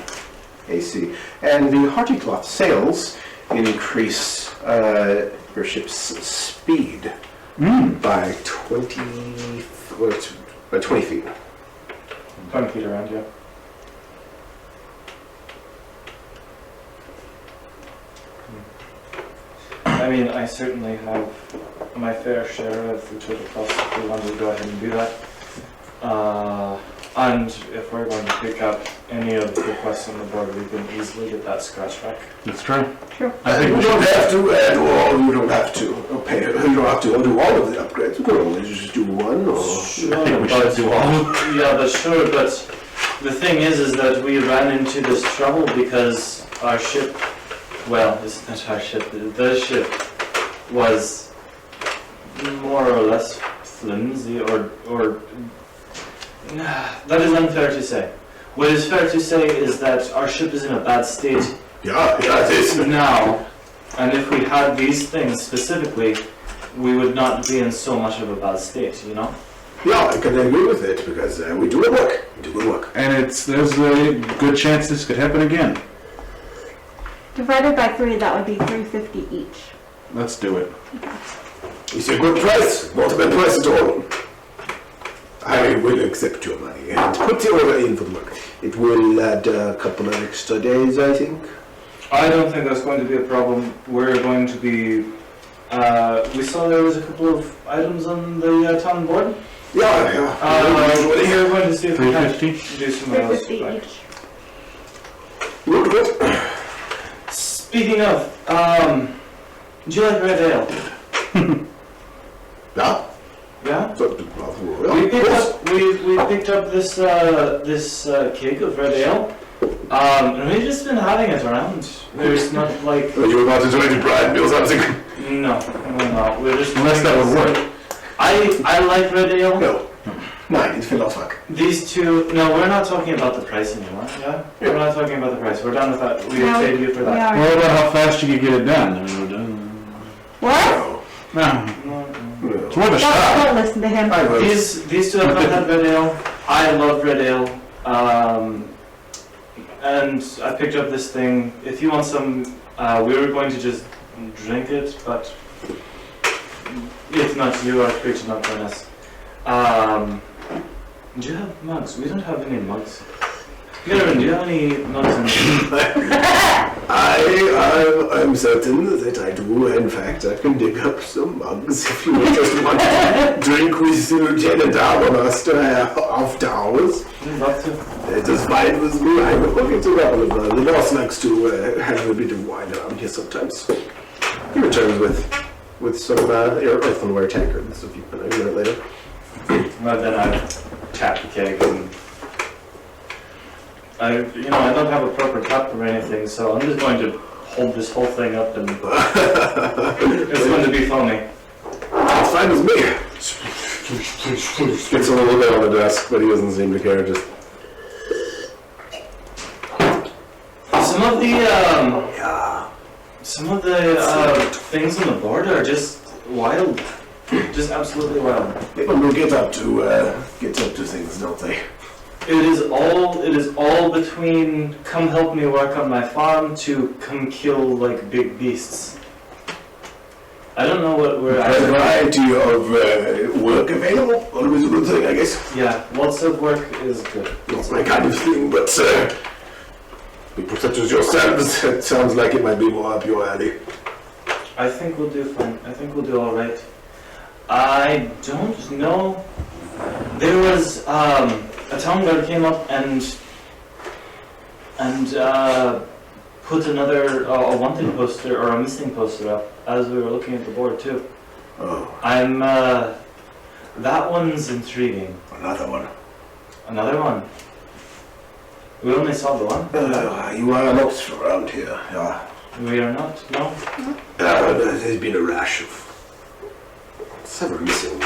AC. And the Hardy cloth sails increase your ship's speed by 20 feet. 20 feet around, yeah. I mean, I certainly have my fair share of the total cost if we wanted to go ahead and do that. And if we're going to pick up any of the requests on the board, we can easily get that scratch back. That's true. Sure. I think You we don't should. have to add all, you don't have to pay, you don't have to do all of the upgrades, you can always just do one, or... I think we should do all. Yeah, that's sure, but the thing is that we ran into this trouble because our ship, well, it's not our ship, the ship was more or less flimsy, or that is unfair to say. What is fair to say is that our ship is in a bad state Yeah, it is. now, and if we had these things specifically, we would not be in so much of a bad state, you know? Yeah, I can agree with it, because we do good work. We do good work. And there's a good chance this could happen again. Divided by 3, that would be $350 each. Let's do it. It's a good price, not a bad price at all. I will accept your money and put the order in for the work. It will add a couple of extra days, I think. I don't think that's going to be a problem. We're going to be... we saw there was a couple of items on the town board. Yeah. We're going to see if we can 350? do some of those. $350 each. Good. Speaking of, do you like red ale? Yeah. Yeah? So, We picked up this keg of red ale, and we've just been having it around. There's not like you were about to do any bride meals, I was thinking. no. We're just Unless that would work. I like red ale. No. Nein, ich will auch fuck. These two. No, we're not talking about the price anymore. Yeah, we're not talking about the price. We're done with that. We No, paid you for we that. are. What about how fast you could get it done? I mean, we're done. What? No. No. No. It's worth a shot. Don't listen to him. I will. These two have not had red ale. I love red ale. And I picked up this thing. If you want some, we were going to just drink it, but if not, you are free to not join us. Do you have mugs? We don't have any mugs. Garen, do you have any mugs in I'm certain that I do. In fact, I can dig up some mugs if you just want to drink with Lieutenant Harbormaster after hours. I'd love to. It is fine with me. I will get a couple of the boss likes to have a bit of wine around here sometimes. He returns with some earthenware tankards, if you can ignore it later. But then I tap the keg and I don't have a proper cup or anything, so I'm just going to hold this whole thing up and it's going to be foamy. It's fine with me. Gets a little bit on the desk, but he doesn't seem to care. Just Some of the things on the board are just wild, just absolutely wild. People will get up to things, don't they? It is all between come help me work on my farm to come kill like big beasts. I don't know what we're A variety of work available. Always a good thing, I guess. Yeah, lots of work is good. Not my kind of thing, but be protectors yourselves. It sounds like it might be more up your alley. I think we'll do fine. I think we'll do all right. I don't know. There was a town guard came up and put another a wanted poster or a missing poster up as we were looking at the board too. Oh, I'm that one's intriguing. another one. Another one. We only saw the one. You are not around here. Yeah. We are not. No. There's been a rash of several missing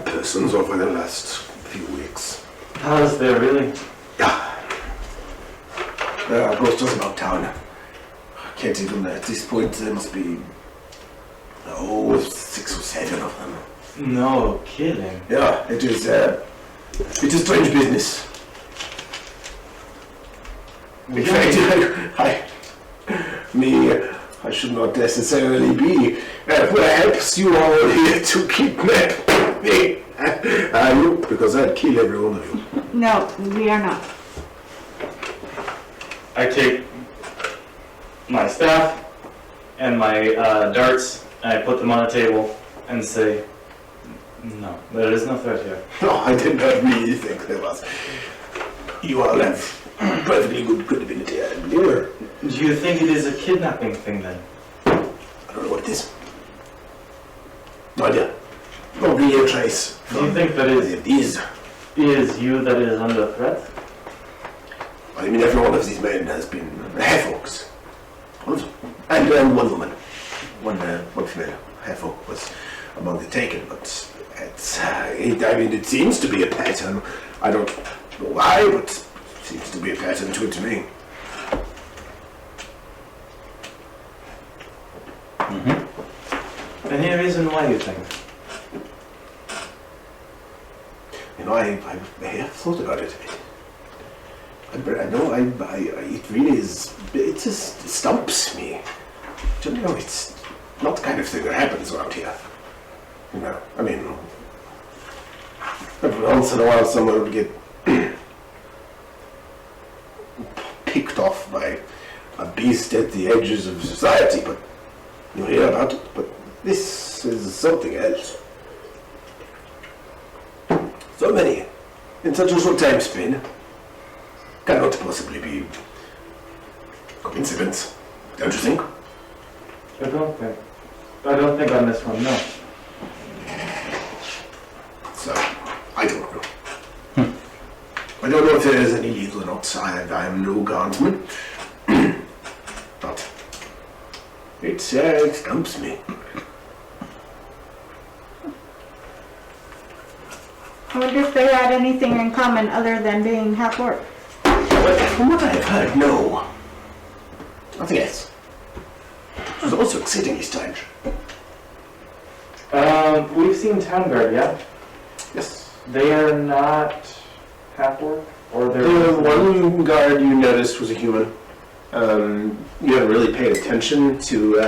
persons over the last few weeks. How's there really? Yeah. There are posters about town. I can't even, at this point, there must be, 6 or 7 of them. No kidding. Yeah, it's a strange business. In fact, I should not necessarily be perhaps you all here to kidnap me. Because I'd kill every one of you. No, we are not. I take my staff and my darts and I put them on a table and say, no, there is no threat here. No, I did not really think there was. You all have perfectly good credibility, I believe. Do you think it is a kidnapping thing then? I don't know what it is. No idea. No real trace. Do you think that It is. is you that is under threat? I mean, every one of these men has been half-orcs. All of them. And one woman. One female half-orc was among the taken, but it seems to be a pattern. I don't know why, but it seems to be a pattern to me. Any reason why you think? You know, I have thought about it a bit. I know, it really is, it just stumps me. You know, it's not the kind of thing that happens around here. You know, I mean, every once in a while someone would get picked off by a beast at the edges of society, but you hear about it, but this is something else. So many, in such a short time span, cannot possibly be coincidence, don't you think? I don't think on this one, no. So, I don't know. I don't know if there is any legal or not. I am no guardsman. But it stumps me. I wonder if they had anything in common other than being half-orc. But from what I have heard, no. Nothing else. It was also exciting this time. We've seen Town Guard, yeah? Yes. They are not half-orc? Or they're... The one guard you noticed was a human. You haven't really paid attention to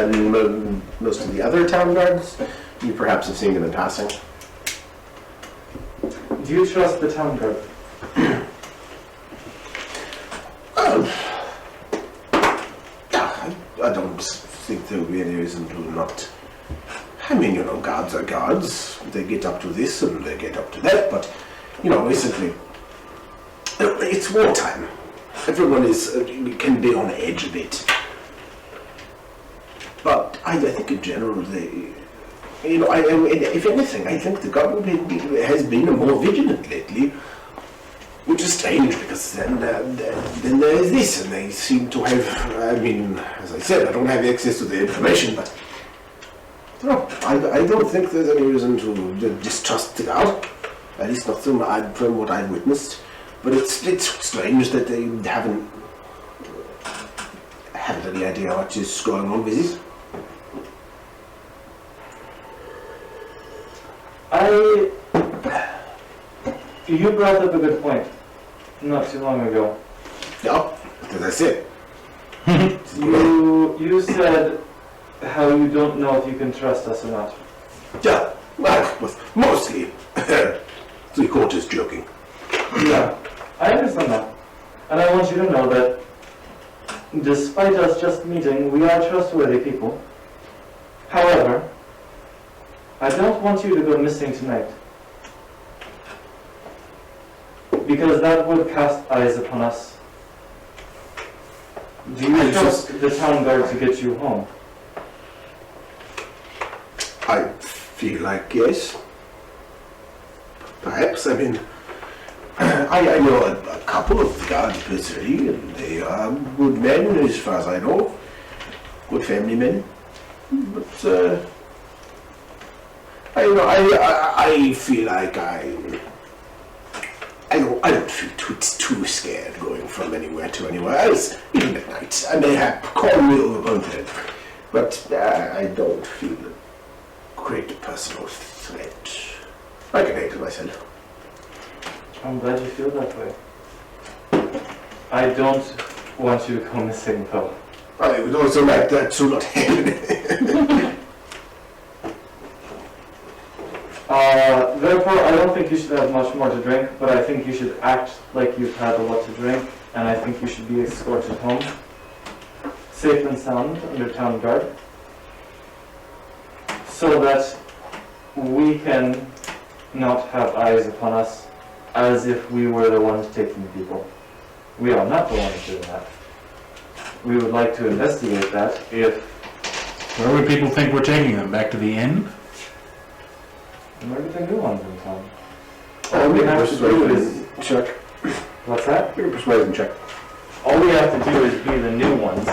most of the other town guards. You perhaps have seen them in passing. Do you trust the Town Guard? I don't think there will be any reason to not. I mean, you know, guards are guards. They get up to this and they get up to that, but, you know, recently, it's wartime. Everyone can be on edge a bit. But I think in general, you know, if anything, I think the government has been more vigilant lately, which is strange because then there is this, and they seem to have, I mean, as I said, I don't have access to the information, but no, I don't think there's any reason to distrust the guard, at least not from what I've witnessed. But it's strange that they haven't any idea what is going on with it. You brought up a good point not too long ago. Yeah, as I said. You said how you don't know if you can trust us or not. Yeah, well, mostly 3/4 joking. Yeah, I understand that. And I want you to know that despite us just meeting, we are trustworthy people. However, I don't want you to go missing tonight. Because that would cast eyes upon us. Do you trust the town guard to get you home? I feel like yes. Perhaps, I mean, I know a couple of the guards personally, and they are good men as far as I know. Good family men. But I feel like I don't feel too scared going from anywhere to anywhere else, even at night. I may have call me overconfident, but I don't feel a great personal threat. I can handle myself. I'm glad you feel that way. I don't want you to go missing, though. I would also like that to not happen. Therefore, I don't think you should have much more to drink, but I think you should act like you've had a lot to drink, and I think you should be escorted home, safe and sound, under town guard, so that we can not have eyes upon us as if we were the ones taking people. We are not the ones doing that. We would like to investigate that if... Where would people think we're taking them? Back to the inn? Maybe the new ones in town. All we have to do is... is check. What's that? Make a persuasion check. All we have to do is be the new ones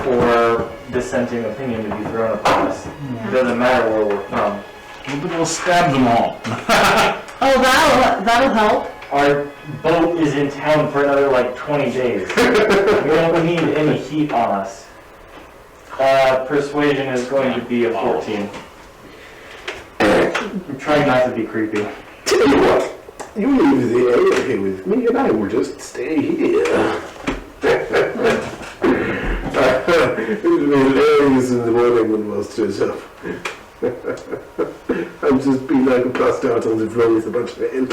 for dissenting opinion to be thrown upon us. It doesn't matter where we're from. We'll stab them all. Oh, that'll help. Our boat is in town for another like 20 days. We don't need any heat on us. Persuasion is going to be a 14. I'm trying not to be creepy. Tell you what, you leave the area here with me and I will just stay here. It will be hilarious in the morning when most turns up. I'm just being like a bastard on the floor with a bunch of ale.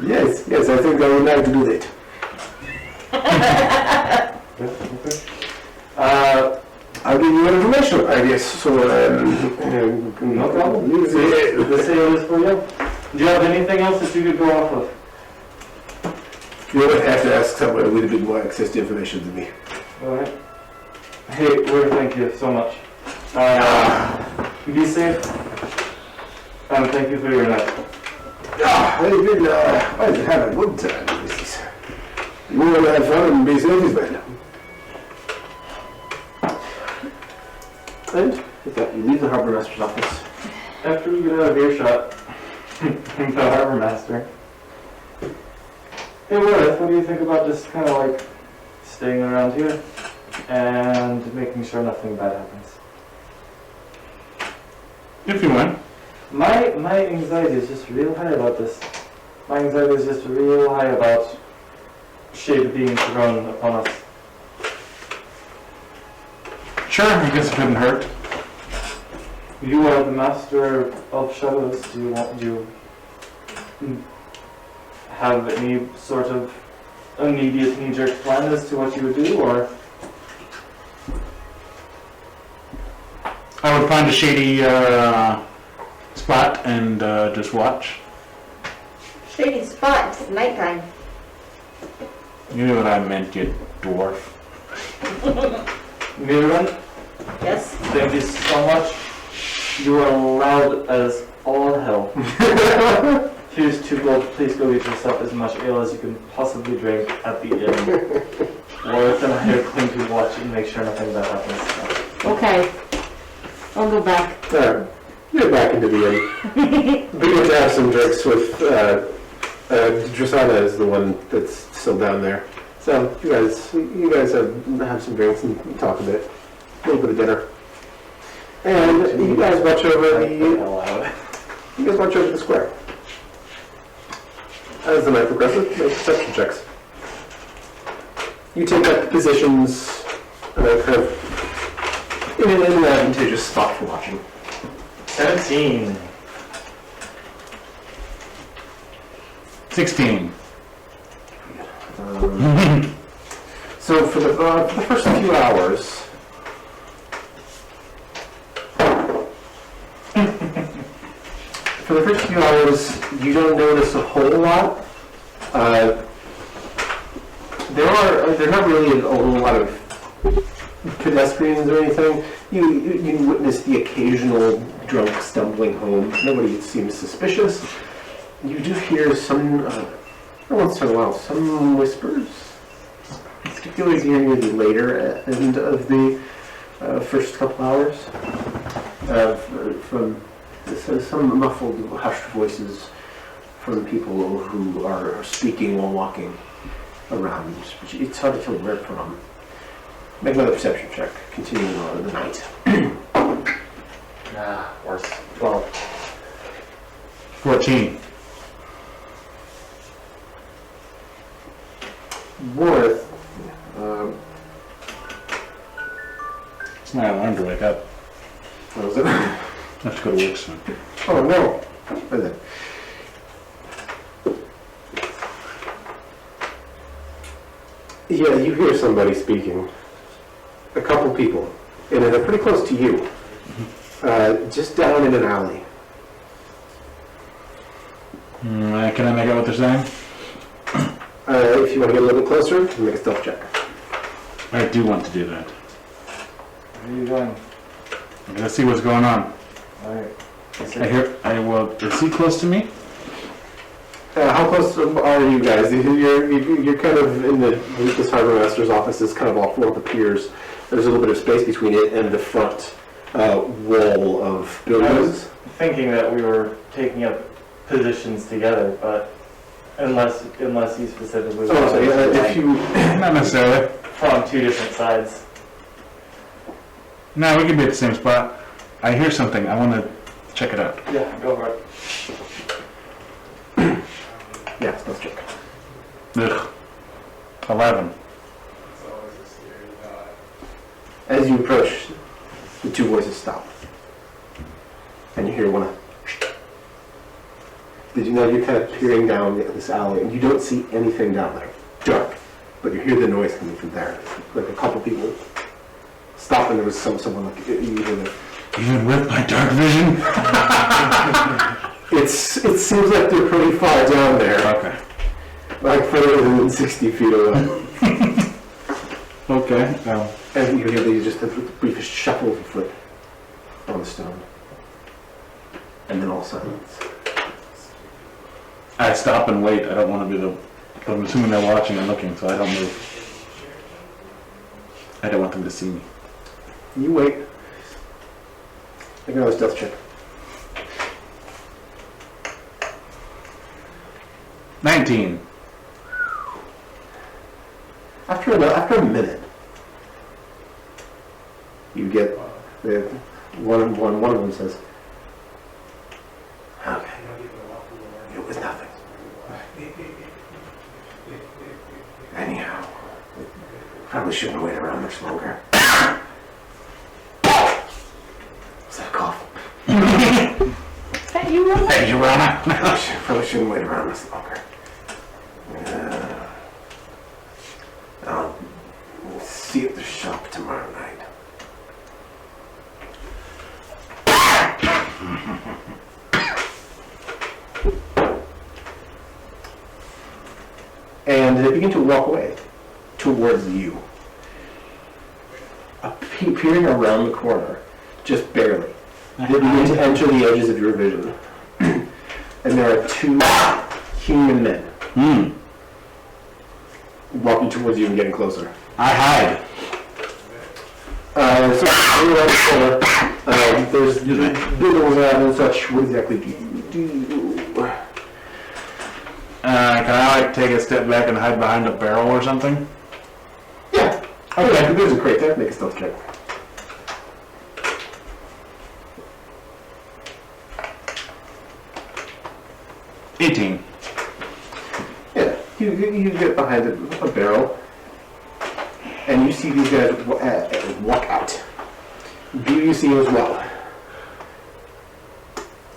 Yes, I think I would like to do that. I'll give you information, I guess, so, No problem. leave the ale. The sale is for you. Do you have anything else that you could go off of? You would have to ask someone with a bit more access to information than me. Alright. Hey, Word, thank you so much. Be safe. And thank you for your night. I've been having a good time. You want to have fun and be safe as well. And with that, you leave the Harbour Master's office. After we get out of earshot, the Harbor Master. Hey, Worth, what do you think about just kind of like staying around here and making sure nothing bad happens? If you win. My anxiety is just real high about this. My anxiety is just real high about shade being thrown upon us. Sure, I guess it couldn't hurt. You are the master of shadows. Do you have any sort of immediate knee-jerk plan as to what you would do, or? I would find a shady spot and just watch. Shady spot, it's nighttime. You know what I meant, you dwarf. Mirren, Yes? thank you so much. You are loud as all hell. Here's 2 gold. Please go get yourself as much ale as you can possibly drink at the inn. Worth and I are going to watch and make sure nothing bad happens. Okay. I'll go back. Get back into the inn. Begin to have some drinks with Drasana is the one that's still down there. So you guys have some drinks and talk a bit. A little bit of dinner. And you guys watch over the square. As the night progresses, make perception checks. You take up positions kind of in an advantageous spot for watching. 17. 16. So for the first few hours, you don't notice a whole lot. There's not really a whole lot of pedestrians or anything. You witness the occasional drunk stumbling home. Nobody seems suspicious. You do hear some, every once in a while, some whispers, particularly near the later end of the first couple hours. from some muffled, hushed voices from people who are speaking while walking around. It's hard to tell where from. Make another perception check, continuing on in the night. Worse. 12. 14. Worth, It's my alarm to wake up. what was it? I have to go to work soon. Oh no. Wait a minute. Yeah, you hear somebody speaking. A couple people. And they're pretty close to you. Just down in an alley. Can I make out what they're saying? If you want to get a little bit closer, make a stealth check. I do want to do that. Where are you going? I'm gonna see what's going on. Alright. Is he close to me? How close are you guys? You're kind of in this harbor master's office is kind of off one of the piers. There's a little bit of space between it and the front wall of I buildings. was thinking that we were taking up positions together, but unless he specifically Oh, so if you Not necessarily. from two different sides. No, we can be at the same spot. I hear something. I want to check it out. Yeah, go for it. yeah, stealth check. Ugh. 11. As you approach, the two voices stop, and you hear one of. Did you know you're kind of peering down this alley, and you don't see anything down there? Dark, but you hear the noise coming from there. Like a couple people stop, and there was someone like Even with my dark vision? It seems like they're pretty far down there, Okay. like further than 60 feet away. Okay. And you hear just the briefest shuffle of a foot on the stone, and then all silence. I stop and wait. I don't want to be the... I'm assuming they're watching and looking, so I don't move. I don't want them to see me. You wait. Make another stealth check. 19. After a minute, you get one of them says, "Okay, it was nothing. Anyhow, probably shouldn't wait around much longer." Was that a cough? Hey, you were Hey, you run. Probably shouldn't wait around much longer. I'll see you at the shop tomorrow night. And they begin to walk away towards you. Peering around the corner, just barely. They begin to enter the edges of your vision. And there are two human men walking towards you and getting closer. I hide. So around the corner, there's buildings around and such. What exactly do you do? Can I take a step back and hide behind a barrel or something? Yeah. Okay, there's a crate there. Make a stealth check. $18. Yeah, you get behind a barrel, and you see these guys walk out. You see as well.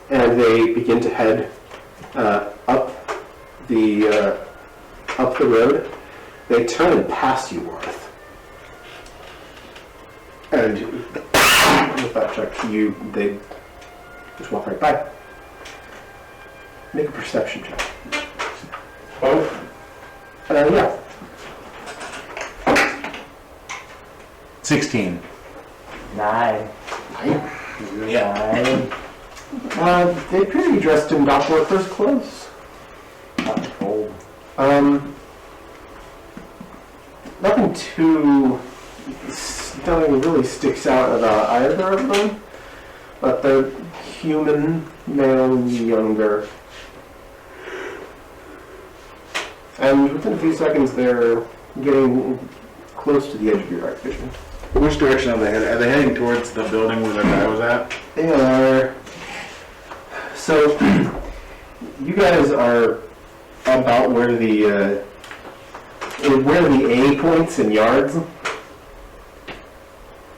And they begin to head up the road. They turn and pass you, Worth. And with that check, they just walk right by. Make a perception check. Both? Yeah. 16. 9. Yeah. 9. They appear to be dressed in dock workers' clothes. Not cold. Nothing too... Nothing really sticks out about either of them. But they're human, male, younger. And within a few seconds, they're getting close to the edge of your dark vision. Which direction are they heading? Are they heading towards the building where the guy was at? They are. So, you guys are about where the A points in yards.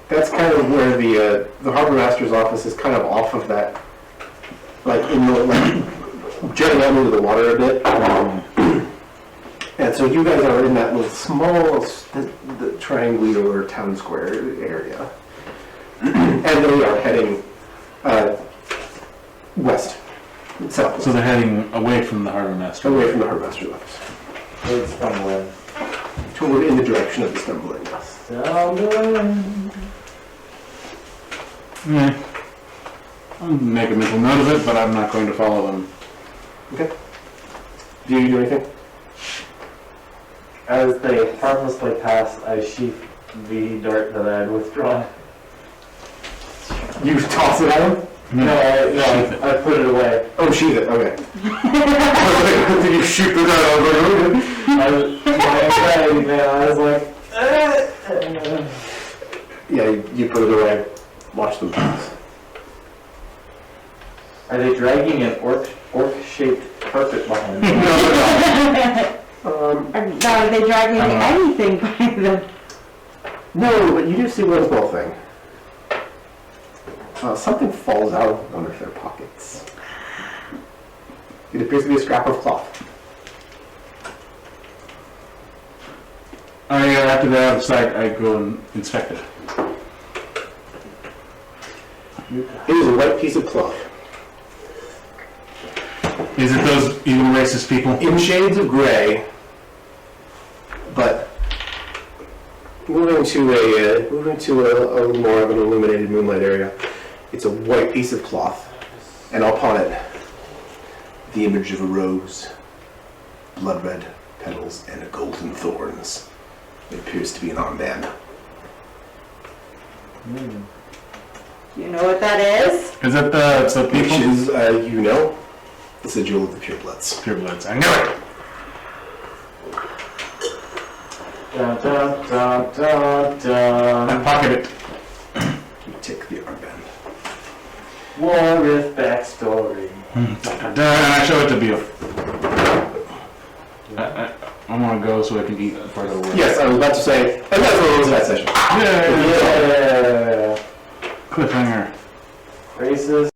That's kind of where the harbor master's office is kind of off of that, like in the jutting out into the water a bit. And so you guys are in that little small, the triangular town square area. And they are heading west, south. So they're heading away from the harbor master. Away from the harbor master's office. It's stumbling. Toward in the direction of the stumbling, yes. Stumbling. Yeah. I'll make a mental note of it, but I'm not going to follow them. Okay. Do you do anything? As they harmlessly pass, I sheath the dart that I had withdrawn. You toss it at him? I put it away. Oh, sheath it, okay. Did you shoot the dart? My anxiety, man, I was like, Yeah, you put it away. Watch them pass. are they dragging an orc-shaped carpet behind them? Are they dragging anything by them? No, but you do see one small thing. Something falls out of one of their pockets. It appears to be a scrap of cloth. After they're out of sight, I go and inspect it. It is a white piece of cloth. Is it those evil racist people? In shades of gray, but moving to a little more of an illuminated moonlight area. It's a white piece of cloth, and upon it, the image of a rose, blood red petals, and a golden thorns. It appears to be an armband. You know what that is? Is that the Which people? is, the sigil of the purebloods. Purebloods. I knew it! Dun, dun, dun, dun, dun. I pocket it. You take the armband. Warith backstory. And I show it to Beal. I'm gonna go so I can eat part of the work. Yes, I was about to say, and that's what it was that session. Yeah. Yeah. Cliffhanger. Races.